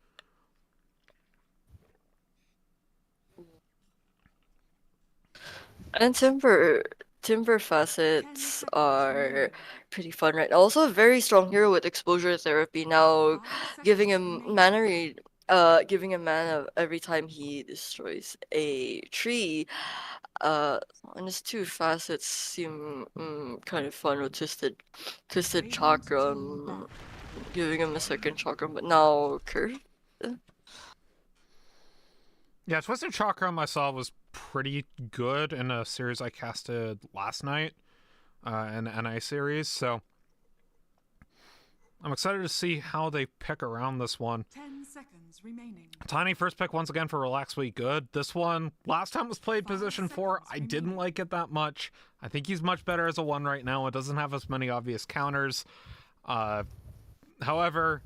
And Timber facets are pretty fun right now. Also a very strong hero with exposure therapy now, giving him mana every time he destroys a tree. And his 2 facets seem kind of fun with twisted chakra, giving him a second chakra, but now curve. Yeah, Twisted Chakram I saw was pretty good in a series I casted last night, in the NI series, so I'm excited to see how they pick around this one. 10 seconds remaining. Tiny first pick once again for Relax We Good. This one, last time was played position 4. I didn't like it that much. I think he's much better as a 1 right now. It doesn't have as many obvious counters. However,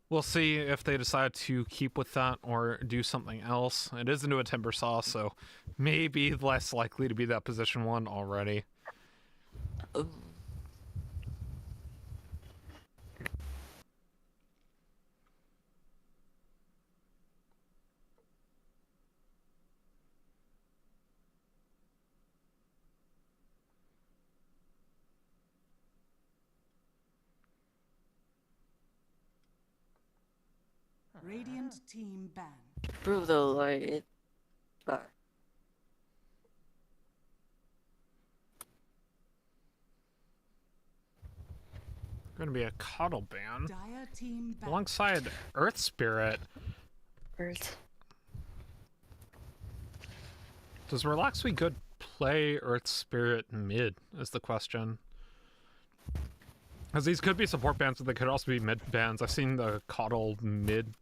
we'll see if they decide to keep with that or do something else. It is into a Timbersaw, so maybe less likely to be that position 1 already. Radiant team ban. Prove the light back. Going to be a Cuddle ban Dire team ban. alongside Earth Spirit. Earth. Does Relax We Good play Earth Spirit mid is the question. Because these could be support bans, but they could also be mid bans. I've seen the Coddle mid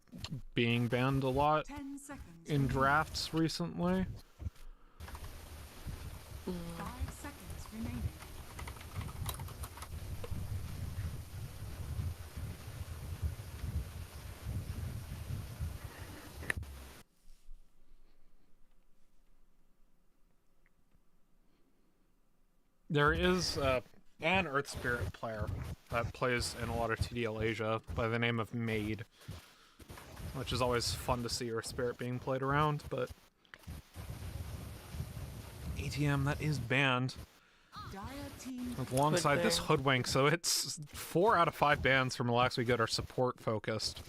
being banned a lot 10 seconds in drafts recently. 5 seconds remaining. There is an Earth Spirit player that plays in a lot of TDL Asia by the name of Maid, which is always fun to see Earth Spirit being played around, but ATM, that is banned Dire team alongside this Hoodwink. Hoodwink, so it's 4 out of 5 bans from Relax We Good are support focused.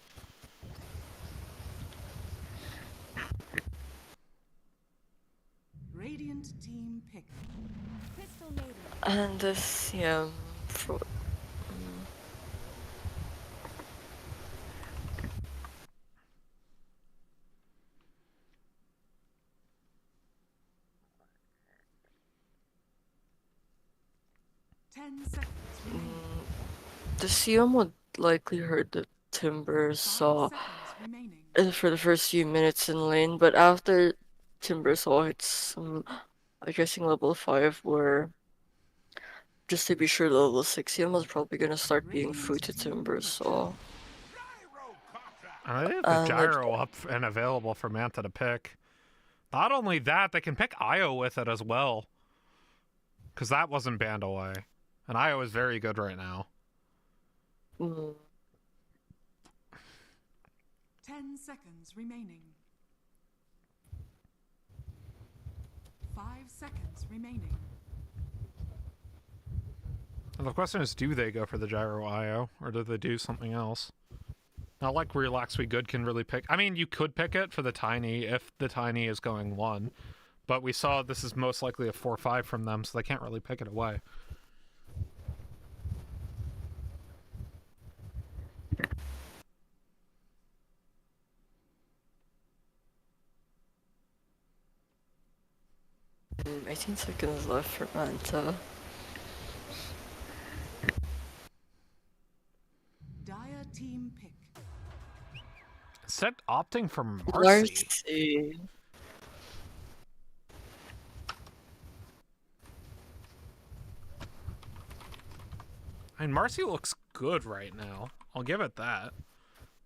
Radiant team pick. Crystal Maiden. And this, yeah, for, 10 seconds remaining. the CM would likely hurt the Timber 5 Saw seconds remaining. for the first few minutes in lane, but after Timber Saw hits, I'm guessing level 5, where just to be sure, level 6 CM was probably gonna start being food to Timber Saw. I have the gyro up and available for Manta to pick. Not only that, they can pick Io with it as well. Because that wasn't banned away. And Io is very good right now. 10 seconds remaining. 5 seconds remaining. And the question is, do they go for the gyro Io? Or do they do something else? Not like Relax We Good can really pick. I mean, you could pick it for the Tiny if the Tiny is going 1. But we saw this is most likely a 4-5 from them, so they can't really pick it away. Mm, 18 seconds left for Manta. Dire team pick. Instead, opting for Marcy. Marcy. I mean, Marcy looks good right now. I'll give it that.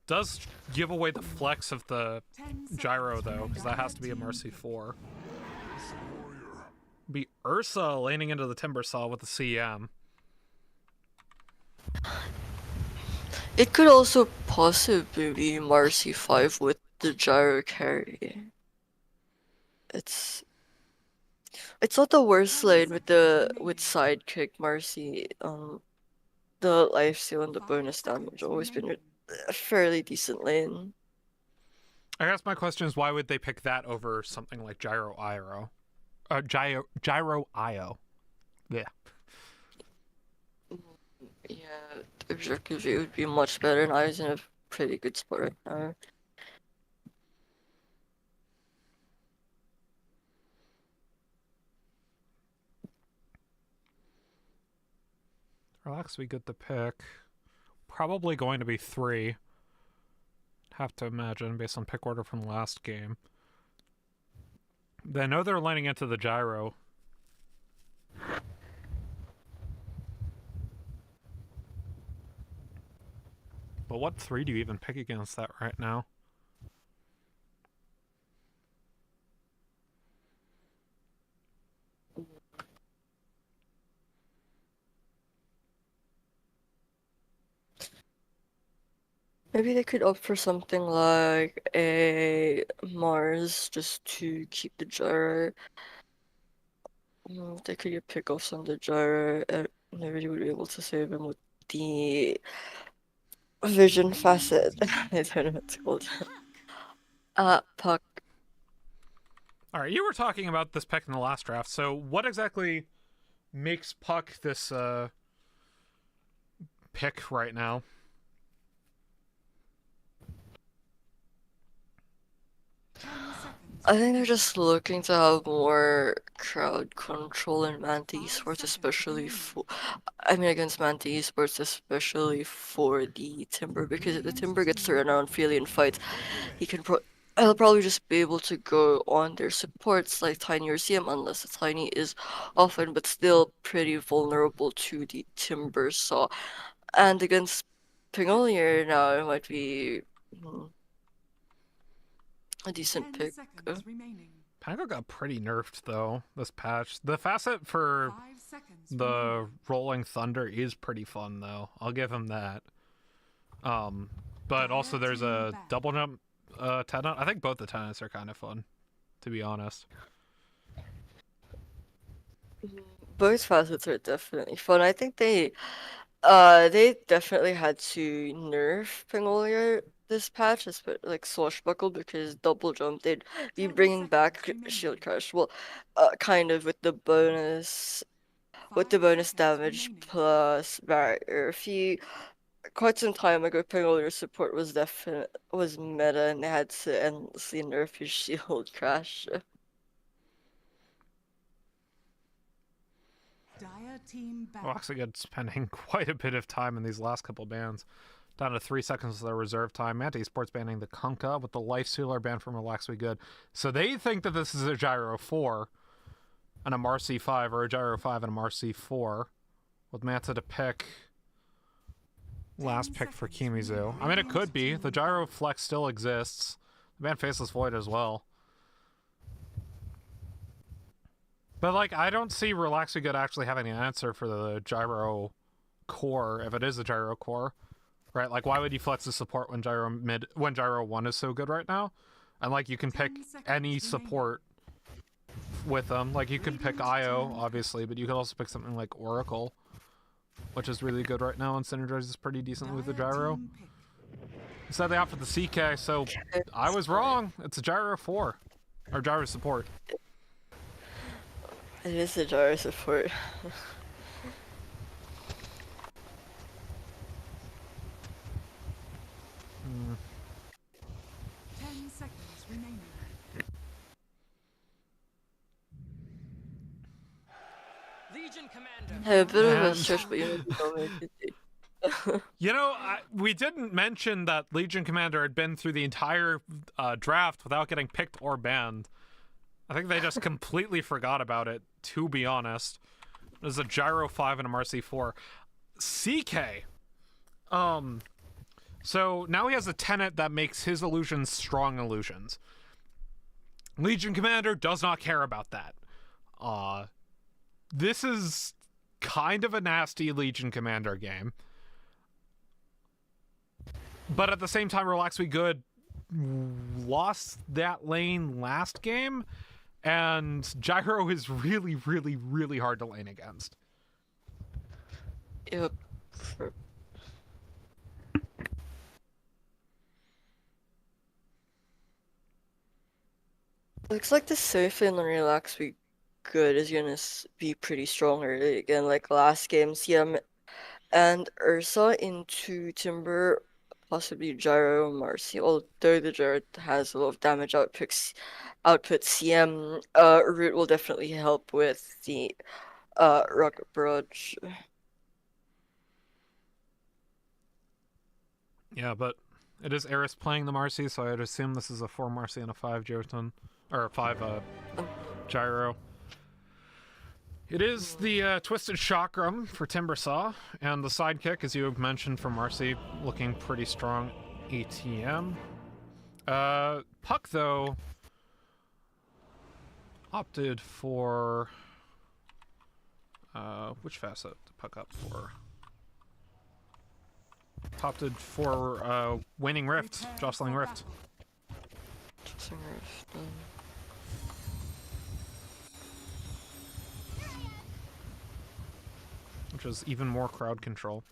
Does give away the flex of the 10 gyro, seconds though, remaining. because that has to be a Mercy 4. Be Ursa laning into the Timber Saw with the CM. It could also possibly be Marcy 5 with the gyro carry. It's not the worst lane with sidekick Marcy. The lifesteal and the 5 bonus seconds damage always been remaining. a fairly decent lane. I guess my question is, why would they pick that over something like Gyro Io? Gyro Io. Yeah. Yeah, objectively would be much better, and I was in a pretty good spot right now. Relax, we get the pick. Probably going to be 3. Have to imagine, based on pick order from last game. They know they're lining into the gyro. But what 3 do you even pick against that right now? Maybe they could opt for something like a Mars just to keep the gyro. They could get pickoffs on the gyro, and nobody would be able to save him with the vision facet. I don't know what it's called. Puck. Alright, you were talking about this pick in the last draft, so what exactly makes Puck this pick right now? I think they're just looking to have more crowd control in Manta Esports, especially for, against Manta Esports, especially for the Timber, because if the Timber gets to run around freely and fight, he'll probably just be able to go on their supports like Tiny or CM, unless the Tiny is often but still pretty vulnerable to the Timber Saw. And against Pingolier now, it might be a decent 10 pick. seconds remaining. Pango got pretty nerfed, though, this patch. The facet for 5 seconds The remaining. Rolling Thunder is pretty fun, though. I'll give him that. But also there's a double jump tenant. I think both the tenants are kind of fun, to be honest. Both facets are definitely fun. I think they definitely had to nerf Pengolia this patch, like Swashbuckle, because double jump they'd be 10 bringing back seconds remaining. Shield Crush. Well, kind of with the bonus 5 damage seconds remaining. plus barrier. Quite some time ago, Pengolia support was meta, and they had to endlessly nerf his Shield Crash. Dire team back. Well, actually, good spending quite a bit of time in these last couple bans. Down to 3 seconds of their reserve time. Manti Sports banning the Kunkka with the Life Sealer banned from Relax We Good. So they think that this is a Gyro 4 and a Marcy 5, or a Gyro 5 and a Marcy 4. With Manta to pick. Last pick for Kimizu. I mean, it could be. The Gyro Flex still exists. The ban Faceless Void as well. But, like, I don't see Relax We Good actually having an answer for the Gyro core, if it is a Gyro core. Right? Like, why would you flex the support when Gyro 1 is so good right now? And, like, you can pick any support with them. Like, you can pick IO, obviously, but you could also pick something like Oracle, which is really good right now and synergizes pretty decently with the Gyro. Instead, they opted the CK, so I was wrong. It's a Gyro 4. Or Gyro support. It is a Gyro support. 10 seconds remaining. Legion Commander. Had a bit of a And- stretch, but you know, You know, we didn't mention that Legion Commander had been through the entire draft without getting picked or banned. I think they just completely forgot about it, to be honest. There's a Gyro 5 and a Marcy 4. CK. So now he has a tenet that makes his illusions strong illusions. Legion Commander does not care about that. This is kind of a nasty Legion Commander game. But at the same time, Relax We Good lost that lane last game, and Gyro is really, really, really hard to lane against. Yep. Looks like the Surf and Relax We Good is gonna be pretty strong early again. Like last game, CM and Ursa into Timber, possibly Gyro, Marcy. Although the Gyro has a lot of damage output, CM Root will definitely help with the Rocket Barrage. Yeah, but it is Eris playing the Marcy, so I'd assume this is a 4 Marcy and a 5 Jotun, or a 5 Gyro. It is the Twisted Chakram for Timbersaw, and the sidekick, as you mentioned, for Marcy, looking pretty strong ATM. Puck, though, opted for... which facet to Puck up for? Opted for Waning Rift, Jostling Rift. Jostling Rift. Which is even more crowd control.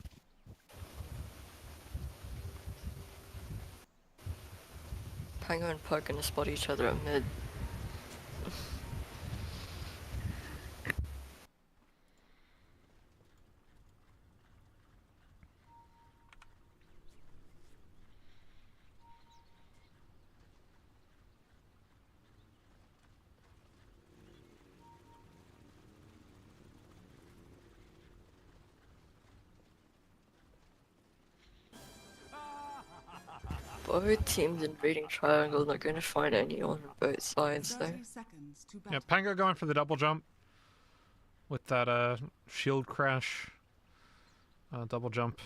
Pango and Puck gonna spot each other at mid. Both teams invading triangle, not going to find anyone on both sides though. 30 seconds to Yeah, battle. Pango going for the double jump with that shield crash double jump.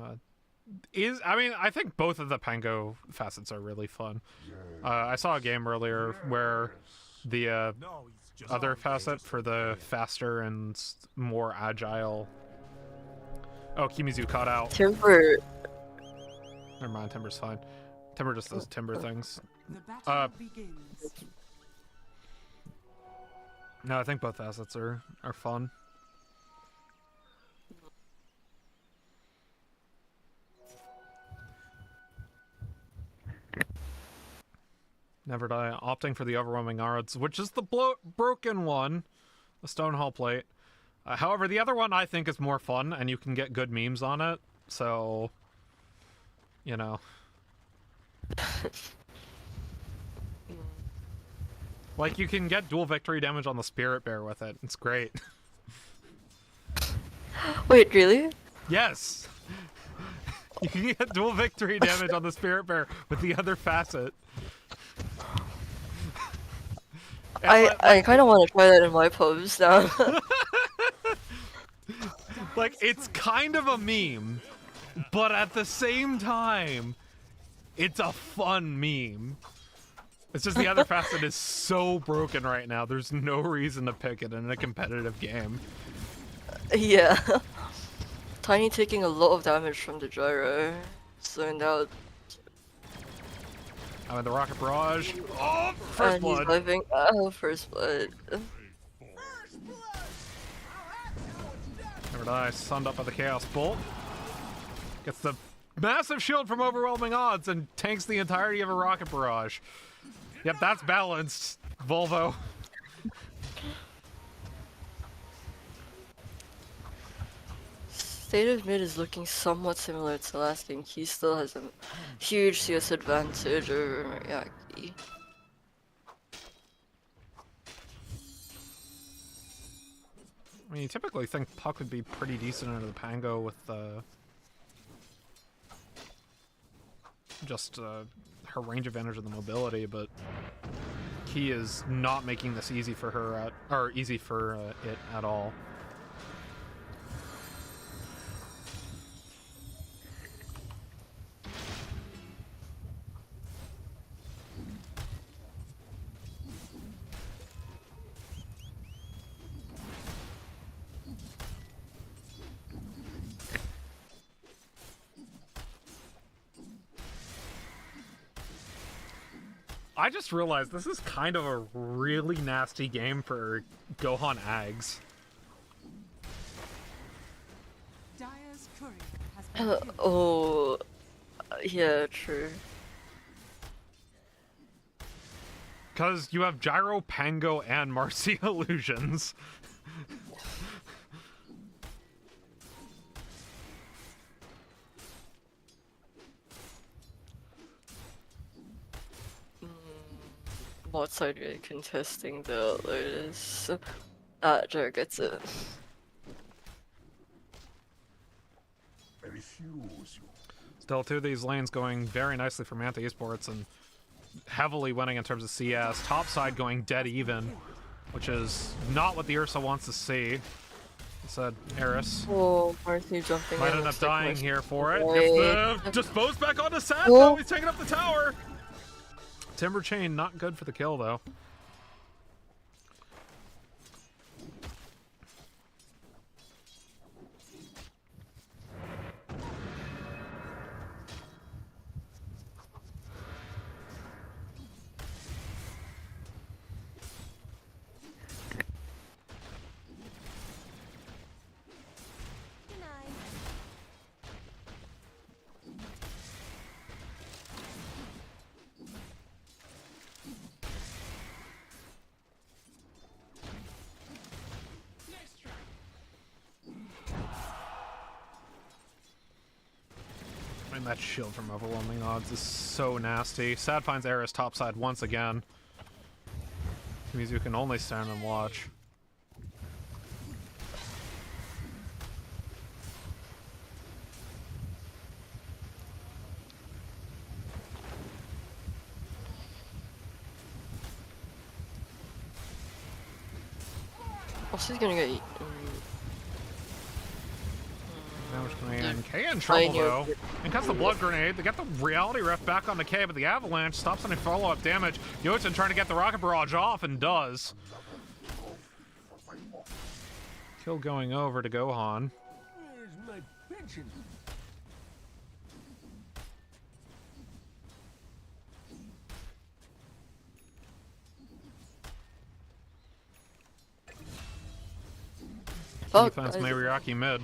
I think both of the Pango facets are really fun. I saw a game earlier where the other facet for the faster and more agile. Oh, Kimizu caught out. Timber. Never mind, Timber's fine. Timber just does timber things. The battle begins. No, I think both facets are fun. Never die. Opting for the overwhelming odds, which is the broken one, the stone hull plate. However, the other one I think is more fun, and you can get good memes on it. So, you know. Like, you can get dual victory damage on the Spirit Bear with it. It's great. Wait, really? Yes! You can get dual victory damage on the Spirit Bear with the other facet. I kind of want to try that in my pubs now. Like, it's kind of a meme, but at the same time, it's a fun meme. It's just the other facet is so broken right now, there's no reason to pick it in a competitive game. Yeah. Tiny taking a lot of damage from the gyro. So now. I mean, the Rocket Barrage. Oh, first And blood. he's living. Oh, first blood. Never die. Sunned up by the Chaos Bolt. Gets the massive shield from overwhelming odds and tanks the entirety of a Rocket Barrage. Yep, that's balanced, Volvo. State of mid is looking somewhat similar to last game. He still has a huge CS advantage over Moriaki. I mean, you typically think Puck would be pretty decent under the Pango with just her range advantage and the mobility, but Key is not making this easy for her it at all. I just realized this is kind of a really nasty game for Gohan Ags. Dire's courier has been killed. Oh, yeah, true. Because you have Gyro, Pango, and Marcy illusions. Bot side really contesting the Lotus. Jared gets it. I refuse you. Still, two of these lanes going very nicely for Manta Esports and heavily winning in terms of CS. Top side going dead even, which is not what the Ursa wants to see. Said Eris. Oh, Marcy jumping Might in. end up looks like dying Marcy here for it. died. Gets the dispose back onto Sad. Oh. No, he's taking up the tower. Timber Chain not good for the kill though. And that shield from overwhelming odds is so nasty. Sad finds Eris topside once again. Mizu can only stand and watch. Oh, she's gonna get eaten. Damage coming in. K in Tiny trouble though. over- And cuts the blood grenade. They get the reality ref back on the K, but the avalanche stops any follow-up damage. Jotun trying to get the rocket barrage off and does. Kill going over to Gohan. Where's my pension? Fuck, Defense I- Mayriaki mid.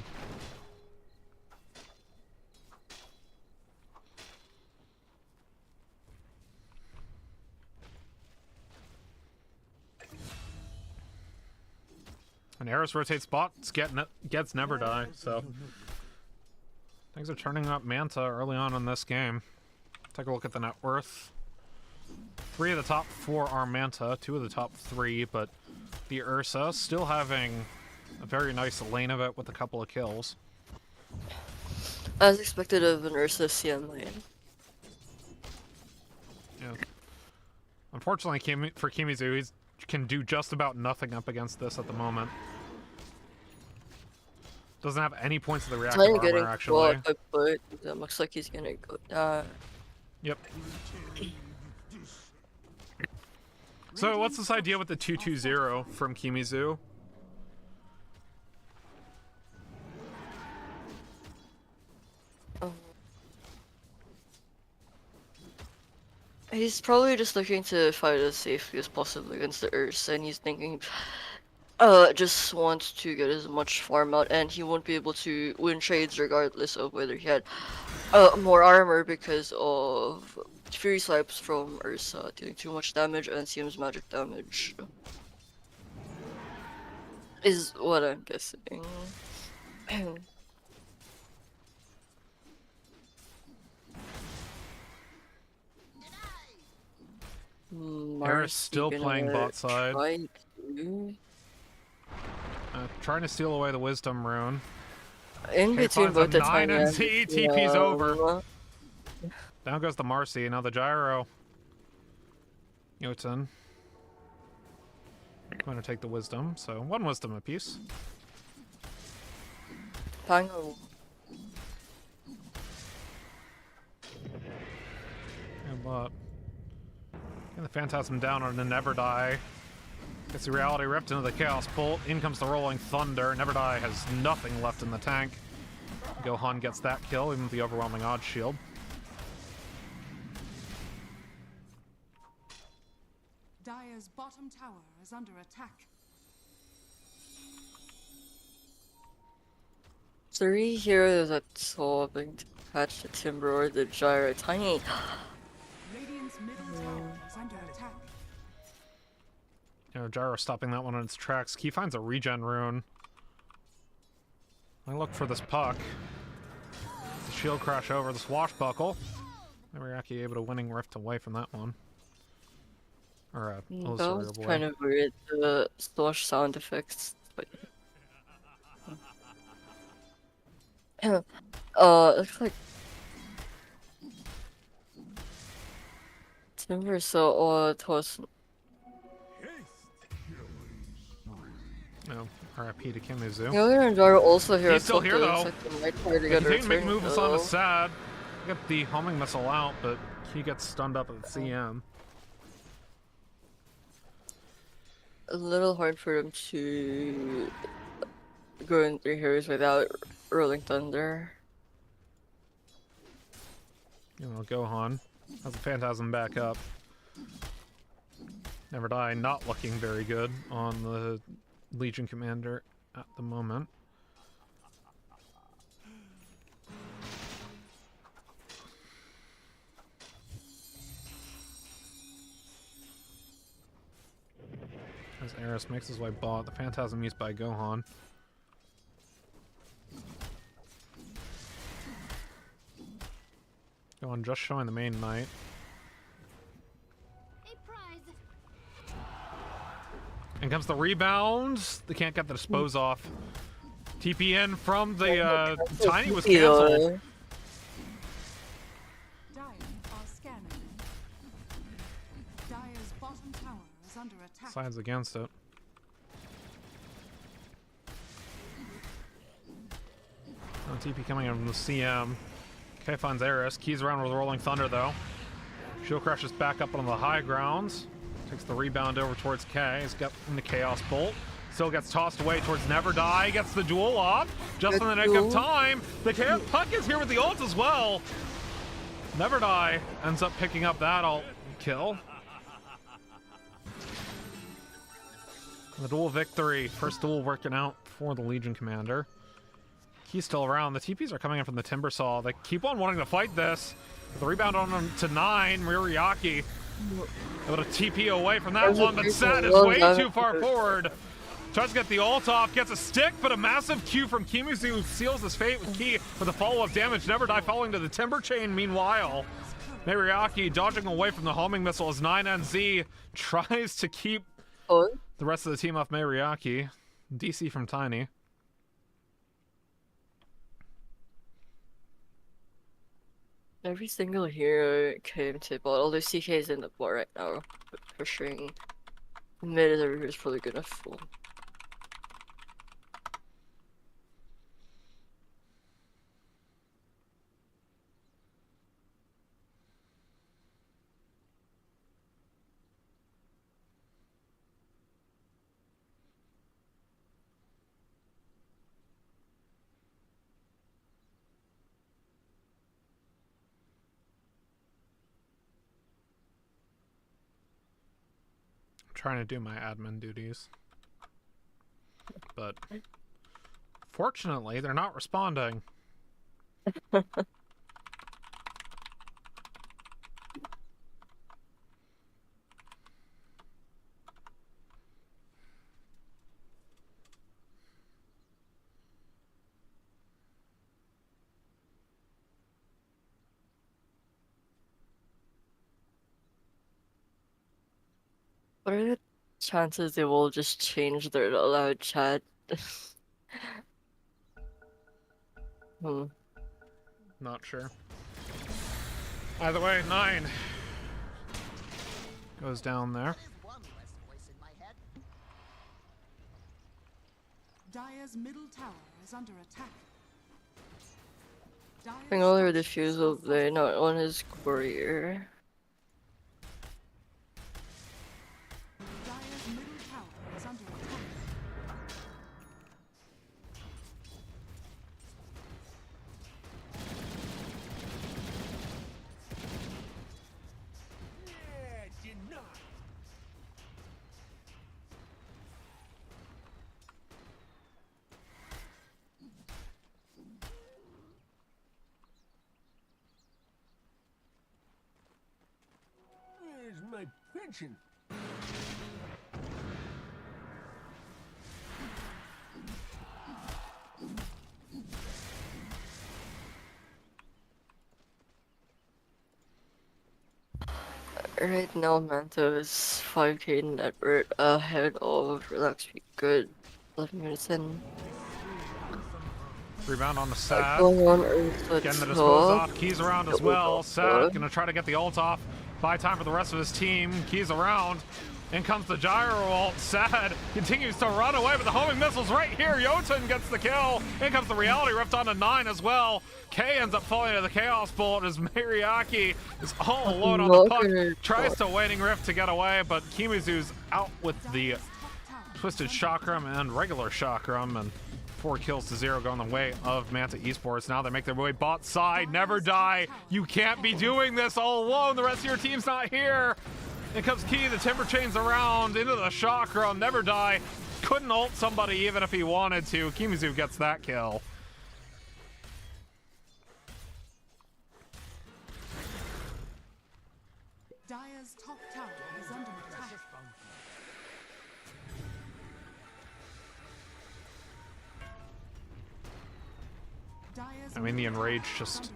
And Eris rotates spots, gets never die, so things are turning up Manta early on in this game. Take a look at the net worth. 3 of the top 4 are Manta, 2 of the top 3, but the Ursa still having a very nice lane of it with a couple of kills. As expected of an Ursa CM lane. Yeah. Unfortunately, for Kimizu, he can do just about nothing up against this at the moment. Doesn't have any points of the reactive Tiny getting armor, actually. caught, but it looks like he's gonna go down. Yep. So what's this idea with the 2-2-0 from Kimizu? He's probably just looking to fight as safely as possible against the Ursa, and he's thinking, just wants to get as much farm out, and he won't be able to win trades regardless of whether he had more armor because of Fury Swipes from Ursa dealing too much damage and CM's magic damage. Is what I'm guessing. Harris still playing bot side. Trying to steal away the wisdom rune. In Okay, between finds a both the 9 and T, TP's over. Yeah. Down goes the Marcy, now the gyro. Jotun. I'm gonna take the wisdom, so 1 wisdom apiece. Pango. And but and the Phantasm down on the Never Die. Gets the Reality Rift into the Chaos Bolt. In comes the Rolling Thunder. Never Die has nothing left in the tank. Gohan gets that kill, even with the overwhelming Odd Shield. Dire's bottom tower is under attack. 3 heroes that saw being attached to Timber or the Gyro. Tiny. Radiant's middle tower is under attack. You know, Gyro stopping that one on its tracks. Key finds a regen rune. I look for this puck. The shield crash over the swashbuckle. Mayriaki able to winning rift away from that one. Or That Illusory was away. kind of weird. The slosh sound effects. But... looks like Timber saw toss. No, RIP to Kimizu. Yoga and Gyro also here. He's still here, though. Might try to They get a continue to make return, moves on though. the sad. Get the homing missile out, but he gets stunned up at the CM. A little hard for them to go in 3 heroes without Rolling Thunder. You know, Gohan has the Phantasm back up. Never Die not looking very good on the Legion Commander at the moment. As Eris makes his way bot, the Phantasm used by Gohan. Gohan just showing the main knight. In comes the rebound. They can't get the dispose off. TP in from the Tiny was canceled. Dire are scanning. Dire's bottom tower is under attack. Sides against it. TP coming in from the CM. K finds Eris. Keys around with Rolling Thunder though. Shield crashes back up on the high grounds. Takes the rebound over towards K. He's got in the Chaos Bolt. Still gets tossed away towards Never Die. Gets the duel off just in the nick of time. The KO Puck is here with the ult as well. Never Die ends up picking up that ult kill. The duel victory. First duel working out for the Legion Commander. He's still around. The TPs are coming in from the Timber Saw. They keep on wanting to fight this. The rebound on him to 9. Miriaki able to TP away from that one, but Sad is way too far forward. Tries to get the ult off, gets a stick, but a massive Q from Kimuzu seals his fate with Ki for the follow-up damage. Never Die falling to the Timber Chain meanwhile. Miriaki dodging away from the homing missile as 9NZ tries to keep the rest of the team off Miriaki. DC from Tiny. Every single hero came to bot, although CK is in the bot right now, but pushing mid is every hero's probably gonna fall. Trying to do my admin duties, but fortunately they're not responding. What are the chances they will just change their allowed chat? Not sure. Either way, 9 goes down there. Dire's middle tower is under attack. I think all their diffusal blade, not on his courier. Dire's middle tower is under attack. Where's my pension? Right now, Manta is 5k net worth ahead of Relax Be Good. 11 minutes in. Rebound on the Sad. Going on Earth, Getting the dispose off. Keys around as well. Sad gonna try to get the ult off. Buy time for the rest of his team. Keys around. In comes the gyro ult. Sad continues to run away, but the homing missile's right here. Jotun gets the kill. In comes the reality rift onto 9 as well. K ends up falling to the chaos bolt as Miriaki is all alone on the puck. Tries to waning rift to get away, but Kimuzu's out with the twisted chakram and regular chakram, and 4 kills to 0 going the way of Manta Esports. Now they make their way bot side. Never Die. You can't be doing this all alone. The rest of your team's not here. In comes Key. The Timber Chain's around into the chakram. Never Die. Couldn't ult somebody even if he wanted to. Kimuzu gets that kill. Dire's top tower is under attack. I mean, the Enrage just...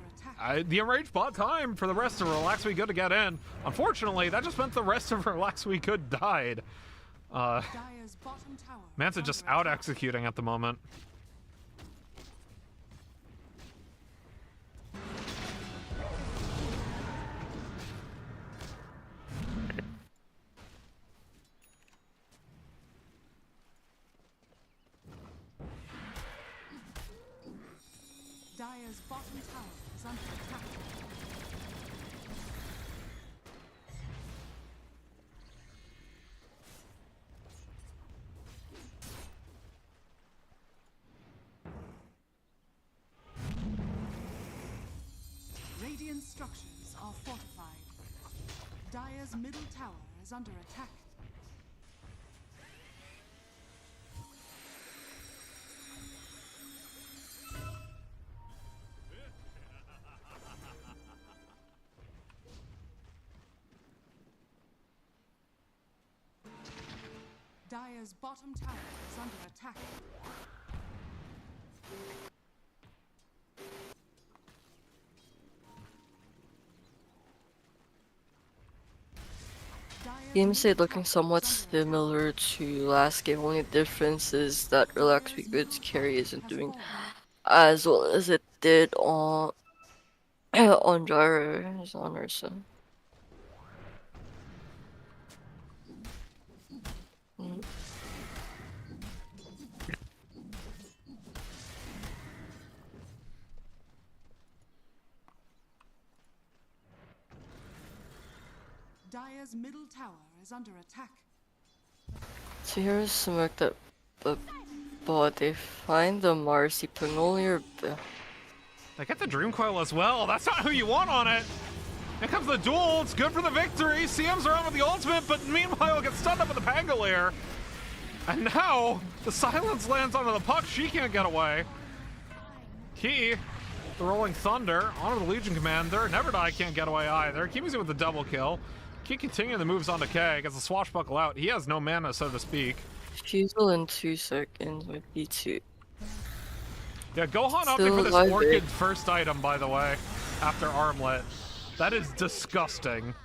the Enrage bought time for the rest of Relax We Good to get in. Unfortunately, that just meant the rest of Relax We Good died. Dire's bottom tower Manta just out-executing at the moment. Dire's bottom tower is under attack. structures are fortified. Dire's middle tower is under attack. Dire's bottom tower is under attack. Game state looking somewhat similar to last game, only difference is that Relax Be Good's carry isn't doing as well as it did on on Gyro, as on Ursa. Dire's middle tower is under attack. So here's some work that but they find the Marcy Pangolier. They get the Dream Coil as well. That's not who you want on it. Here comes the duel. It's good for the victory. CM's around with the ultimate, but meanwhile gets stunned up with the Pangolier. And now the silence lands onto the puck. She can't get away. Key, the Rolling Thunder, onto the Legion Commander. Never Die can't get away either. Kimizu with the double kill. Key continuing the moves onto K. Gets the swashbuckle out. He has no mana, so to speak. Fusel in 2 seconds with B2. Yeah, Gohan opting Still for this alive, Orchid eh? first item, by the way, after Armlet. That is disgusting.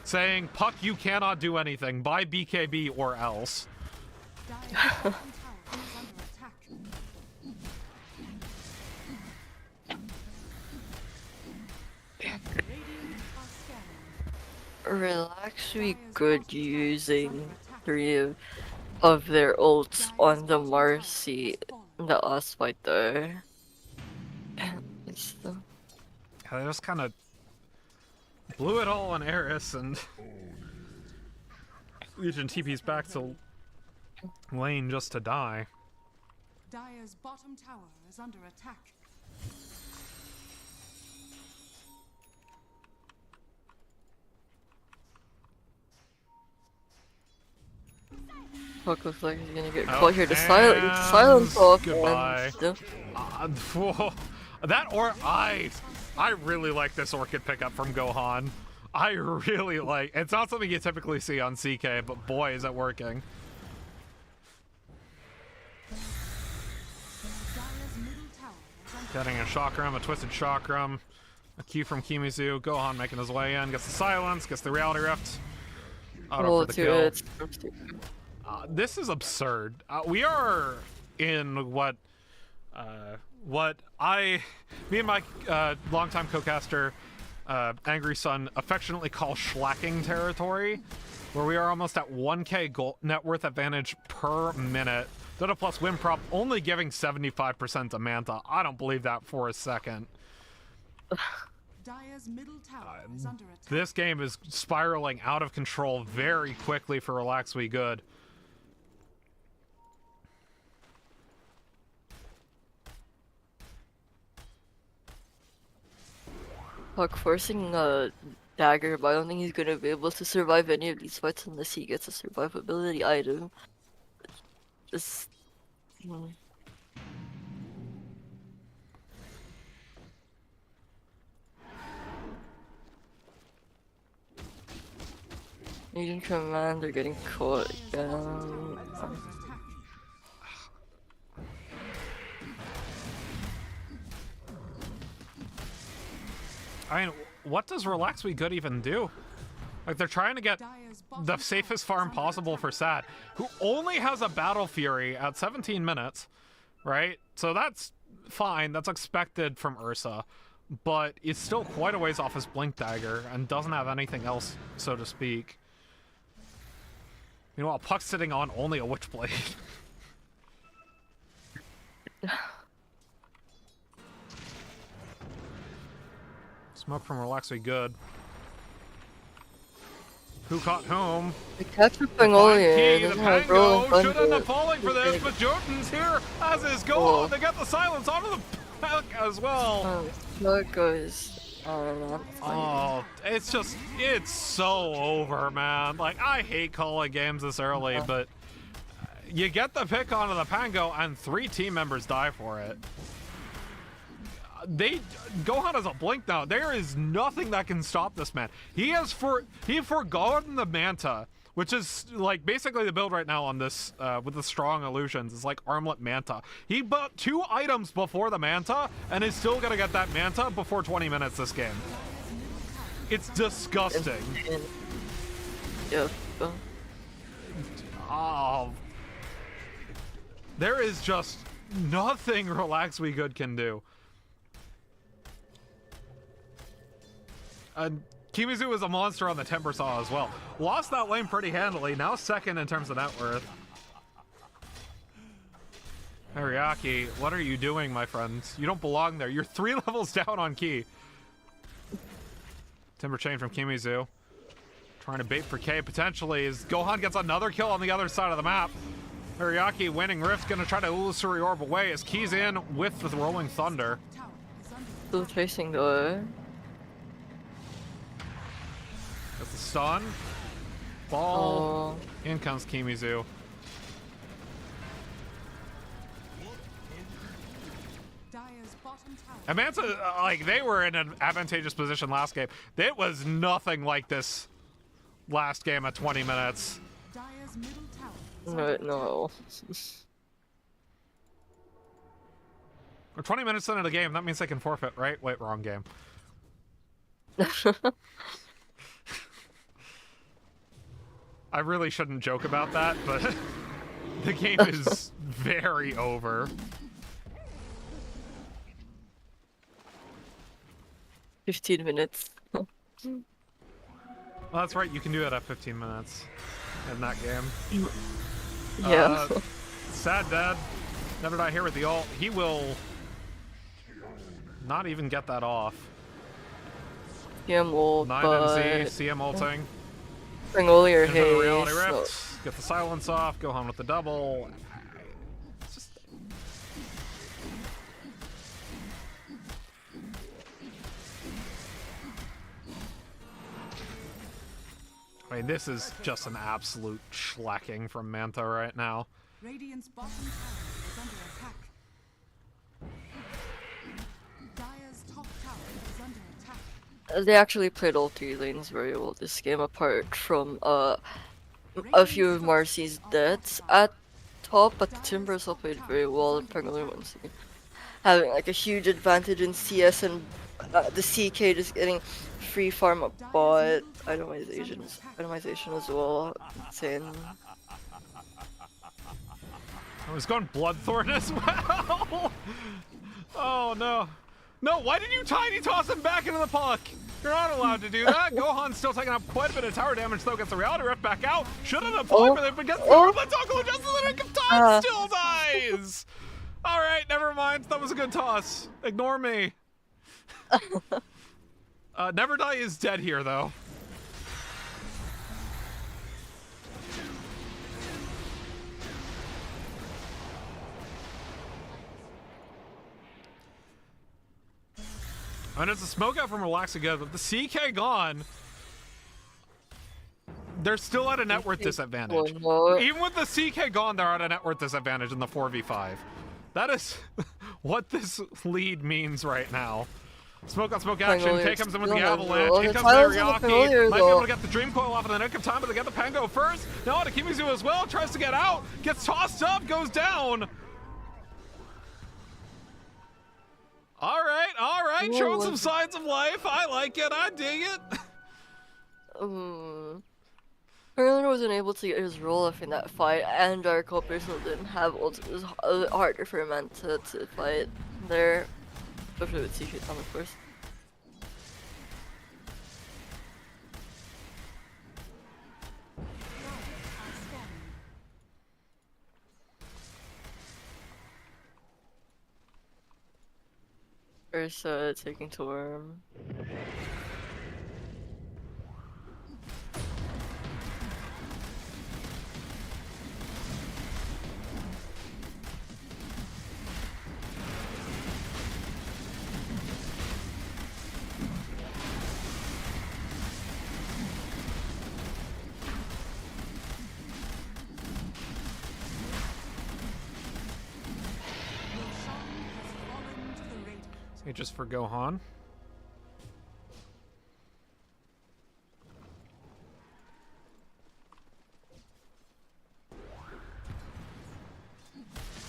Saying, Puck, you cannot do anything. Buy BKB or else. Dire's bottom tower is under attack. Radiant are scanning. Relax Be Good using 3 of their ults on the Marcy in the last fight though. It's the... Yeah, they just kind of blew it all on Eris, and Legion TP's back to lane just to die. Dire's bottom tower is under attack. Puck looks like he's gonna get Oh, caught here. The and silence off. goodbye. And still, Whoa. That or I really like this Orchid pickup from Gohan. I really like. It's not something you typically see on CK, but boy, is it working. Dire's middle tower is under Getting a Chakram, a Twisted Chakram, a Q from Kimizu. Gohan making his way in, gets the silence, gets the Reality Rift. Auto for the kill. it's This is absurd. We are in me and my longtime co-caster, Angry Sun, affectionately call schlacking territory, where we are almost at 1k gold net worth advantage per minute. Dota plus win prop only giving 75% to Manta. I don't believe that for a second. Dire's middle tower is under attack. This game is spiraling out of control very quickly for Relax We Good. Puck forcing a dagger, but I don't think he's gonna be able to survive any of these fights unless he gets a survivability item. Just. Agent Commander getting caught again. Under attack. I mean, what does Relax We Good even do? Like, they're trying to get Dire's bottom the tower safest is farm under possible for attack. Sad, who only has a Battle Fury at 17 minutes, right? So that's fine, that's expected from Ursa, but is still quite a ways off his Blink Dagger and doesn't have anything else, so to speak. Meanwhile, Puck's sitting on only a Witchblade. Smoke from Relax We Good. Who caught whom? The catch with Fine Pangolier Key, the doesn't have rolling Pango should end thunder. up falling for this, but Jotun's here, as is Gohan. Oh. They got the silence onto the pack as well. Puck goes not funny. Oh, it's so over, man. Like, I hate calling games this early, but you get the pick onto the Pango, and 3 team members die for it. Gohan has a blink now. There is nothing that can stop this man. He forgotten the Manta, which is like basically the build right now on this with the strong illusions. It's like Armlet Manta. He bought 2 items before the Manta and is still gonna get that Manta before 20 minutes this game. It's disgusting. Yeah. Oh, there is just nothing Relax We Good can do. Kimizu is a monster on the Timber Saw as well. Lost that lane pretty handily. Now second in terms of net worth. Ariaki, what are you doing, my friend? You don't belong there. You're 3 levels down on Ki. Timber Chain from Kimizu. Trying to bait for K potentially as Gohan gets another kill on the other side of the map. Ariaki winning Rift, gonna try to illusory orb away as Ki's in with the Rolling Thunder. Still chasing though. That's the stun. Ball. In comes Kimizu. Dire's bottom tower. And Manta, like, they were in an advantageous position last game. It was nothing like this last game at 20 minutes. Dire's middle tower. No. We're 20 minutes into the game. That means they can forfeit, right? Wait, wrong game. I really shouldn't joke about that, but the game is very over. 15 minutes. Well, that's right. You can do it at 15 minutes in that game. Yeah. Sad Dad. Never Die here with the ult. He will not even get that off. CM ult, 9MZ, CM ulting. bring all your Into the Reality haste. Rift. Get the silence off. Go home with the double. It's just... I mean, this is just an absolute schlacking from Manta right now. Radiant's bottom tower is under attack. Dire's top tower is under attack. They actually played all 3 lanes very well this game, apart from a few of Marcy's deaths at top, but the Timbers all played very well in Pangolin having like a huge advantage in CS, and the CK just getting free farm up bot itemization as well. Insane. I was going Bloodthorn as well. Oh no. No, why did you tiny toss him back into the puck? You're not allowed to do that. Gohan's still taking up quite a bit of tower damage, though. Gets the Reality Rift back out. Shouldn't have played with it, but gets the Taco just in the nick of time. Still dies. All right, never mind. That was a good toss. Ignore me. Never Die is dead here, though. And it's a smoke out from Relaxing Good, but the CK gone. They're still at a net worth disadvantage. Even with the CK gone, they're at a net worth disadvantage in the 4v5. That is what this lead means right now. Smoke on smoke action. K comes in with the avalanche. In comes Ariaki. Might be able to get the Dream Coil off in the nick of time, but they get the Pango first. Now to Kimizu as well. Tries to get out. Gets tossed up. Goes down. All right. Showing some signs of life. I like it. I dig it. Perlin wasn't able to get his roll off in that fight, and Darko personally didn't have ult. It was harder for a man to fight there, especially with CK Tom, of course. Ursa taking Torm. Sages for Gohan.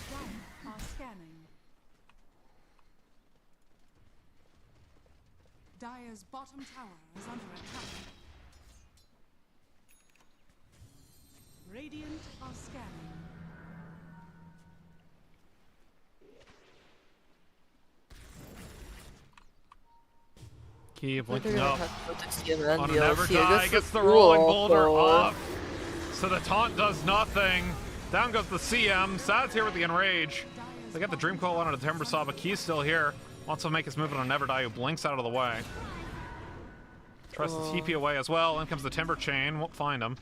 Dire are scanning. Dire's bottom tower is under attack. Radiant are scanning. Keep They're linking gonna up. have to go to CM and On a the never LC. die, That's gets the cool, rolling boulder though. off. So the taunt does nothing. Down goes the CM. Sad's here with the Enrage. They got the Dream Coil on a Timber Saw, but Key's still here. Wants to make his move on a Never Die, who blinks out of the way. Tries to TP away as well. In comes the Timber Chain. Won't find him.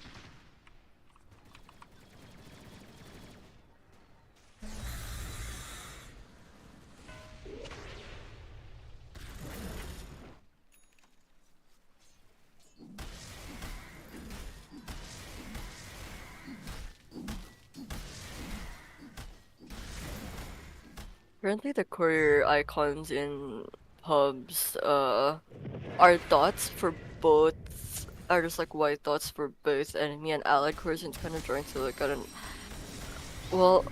Currently, the courier icons in pubs are dots for both, are just like white dots for both enemy and allied couriers, and it's kind of trying to look at an. Well,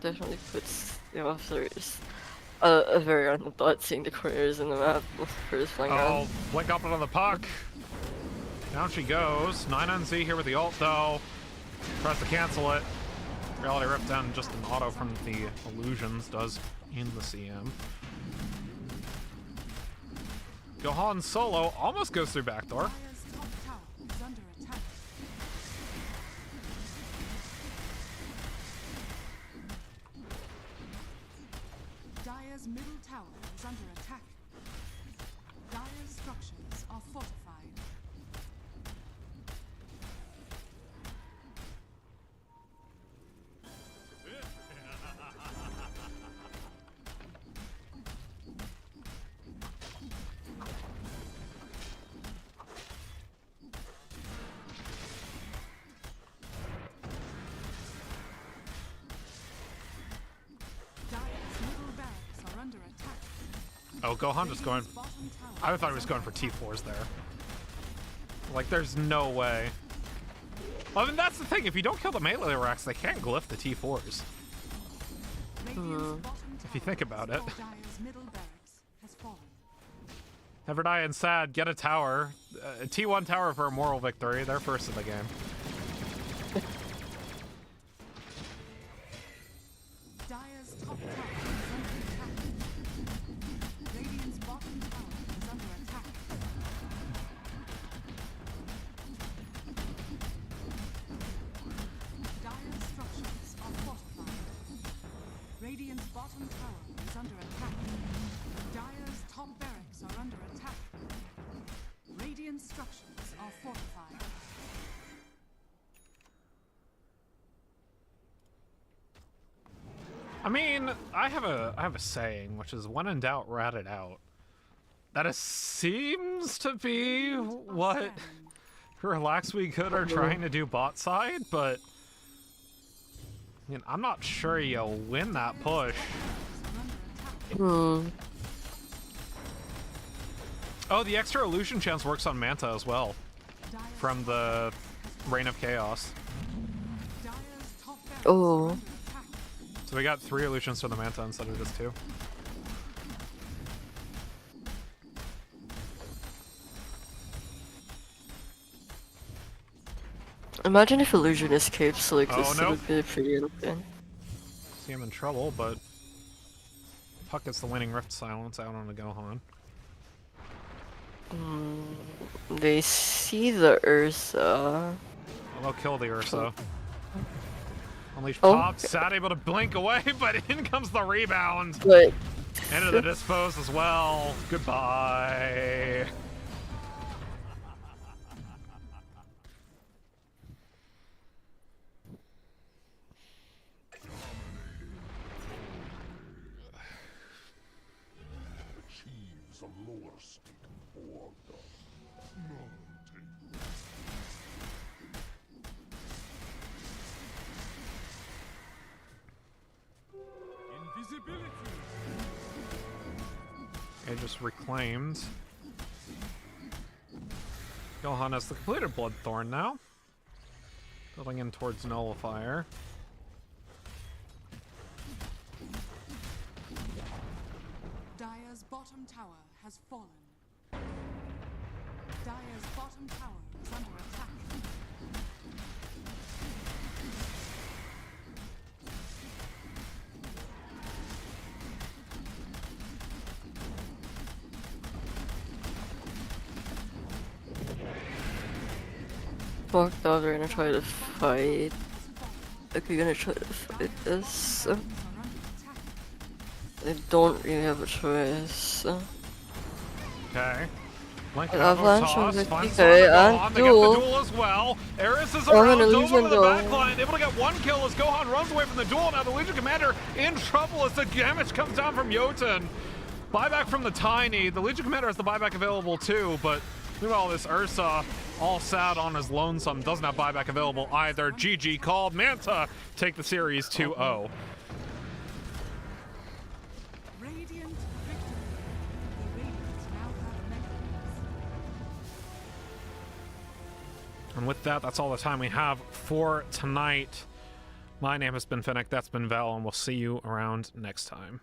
definitely puts the officers a very random thought seeing the couriers in the map first flying Oh, around. blink up into the puck. Down she goes. 9NZ here with the ult though. Tries to cancel it. Reality Rip down just an auto from the illusions does in the CM. Gohan solo almost goes through backdoor. Dire's top tower is under attack. Dire's middle tower is under attack. Dire's structures are fortified. Dire's middle barracks are under attack. Oh, Gohan just going. Radiant's bottom tower I thought he was going for T4s there. Like, there's no way. I mean, that's the thing. If you don't kill the melee racks, they can't glyph the T4s. Radiant's bottom If you tower think about it. Dire's middle barracks has fallen. Never Die and Sad get a tower. A T1 tower for a moral victory. They're first in the game. Dire's top tower is under attack. Radiant's bottom tower is under attack. Dire's structures are fortified. Radiant's bottom tower is under attack. Dire's top barracks are under attack. Radiant structures are fortified. I mean, I have a saying, which is when in doubt, rat it out. That seems to be what Relax We Could are trying to do bot side, but I mean, I'm not sure you'll win that push. Oh, the extra illusion chance works on Manta as well from the Reign of Chaos. Dire's top barracks Oh. are under attack. So we got 3 illusions to the Manta instead of just 2. Imagine if illusion escapes like Oh, this, it nope. would be pretty insane. See him in trouble, but Puck gets the winning Rift Silence out on the Gohan. They see the Ursa. Well, they'll kill the Ursa. Unleash Oh. Pop, Sad able to blink away, but in comes the rebound. But Into the dispose as well. Goodbye. Achieves a lower state of order. Naughty. Aegis reclaimed. Gohan has the completed Bloodthorn now. Building in towards Nullifier. Dire's bottom tower has fallen. Dire's bottom tower is under attack. Fuck, thought they're gonna try to fight. Like, we're gonna try to fight this. Are under attack. They don't really have a choice. Okay. Link Avalanche toss, on finds okay, Gohan, and they get the duel. duel as well. Eris is Oh, around, and Doma Illusion to the though. backline, able to get one kill as Gohan runs away from the duel. Now the Legion Commander in trouble as the damage comes down from Jotun. Buyback from the Tiny. The Legion Commander has the buyback available too, but look at all this Ursa all sad on his lonesome. Doesn't have buyback available either. GG called. Manta take the series 2-0. Radiant victory. The Radiant now have mechanisms. And with that, that's all the time we have for tonight. My name has been Finnick, that's been Val, and we'll see you around next time.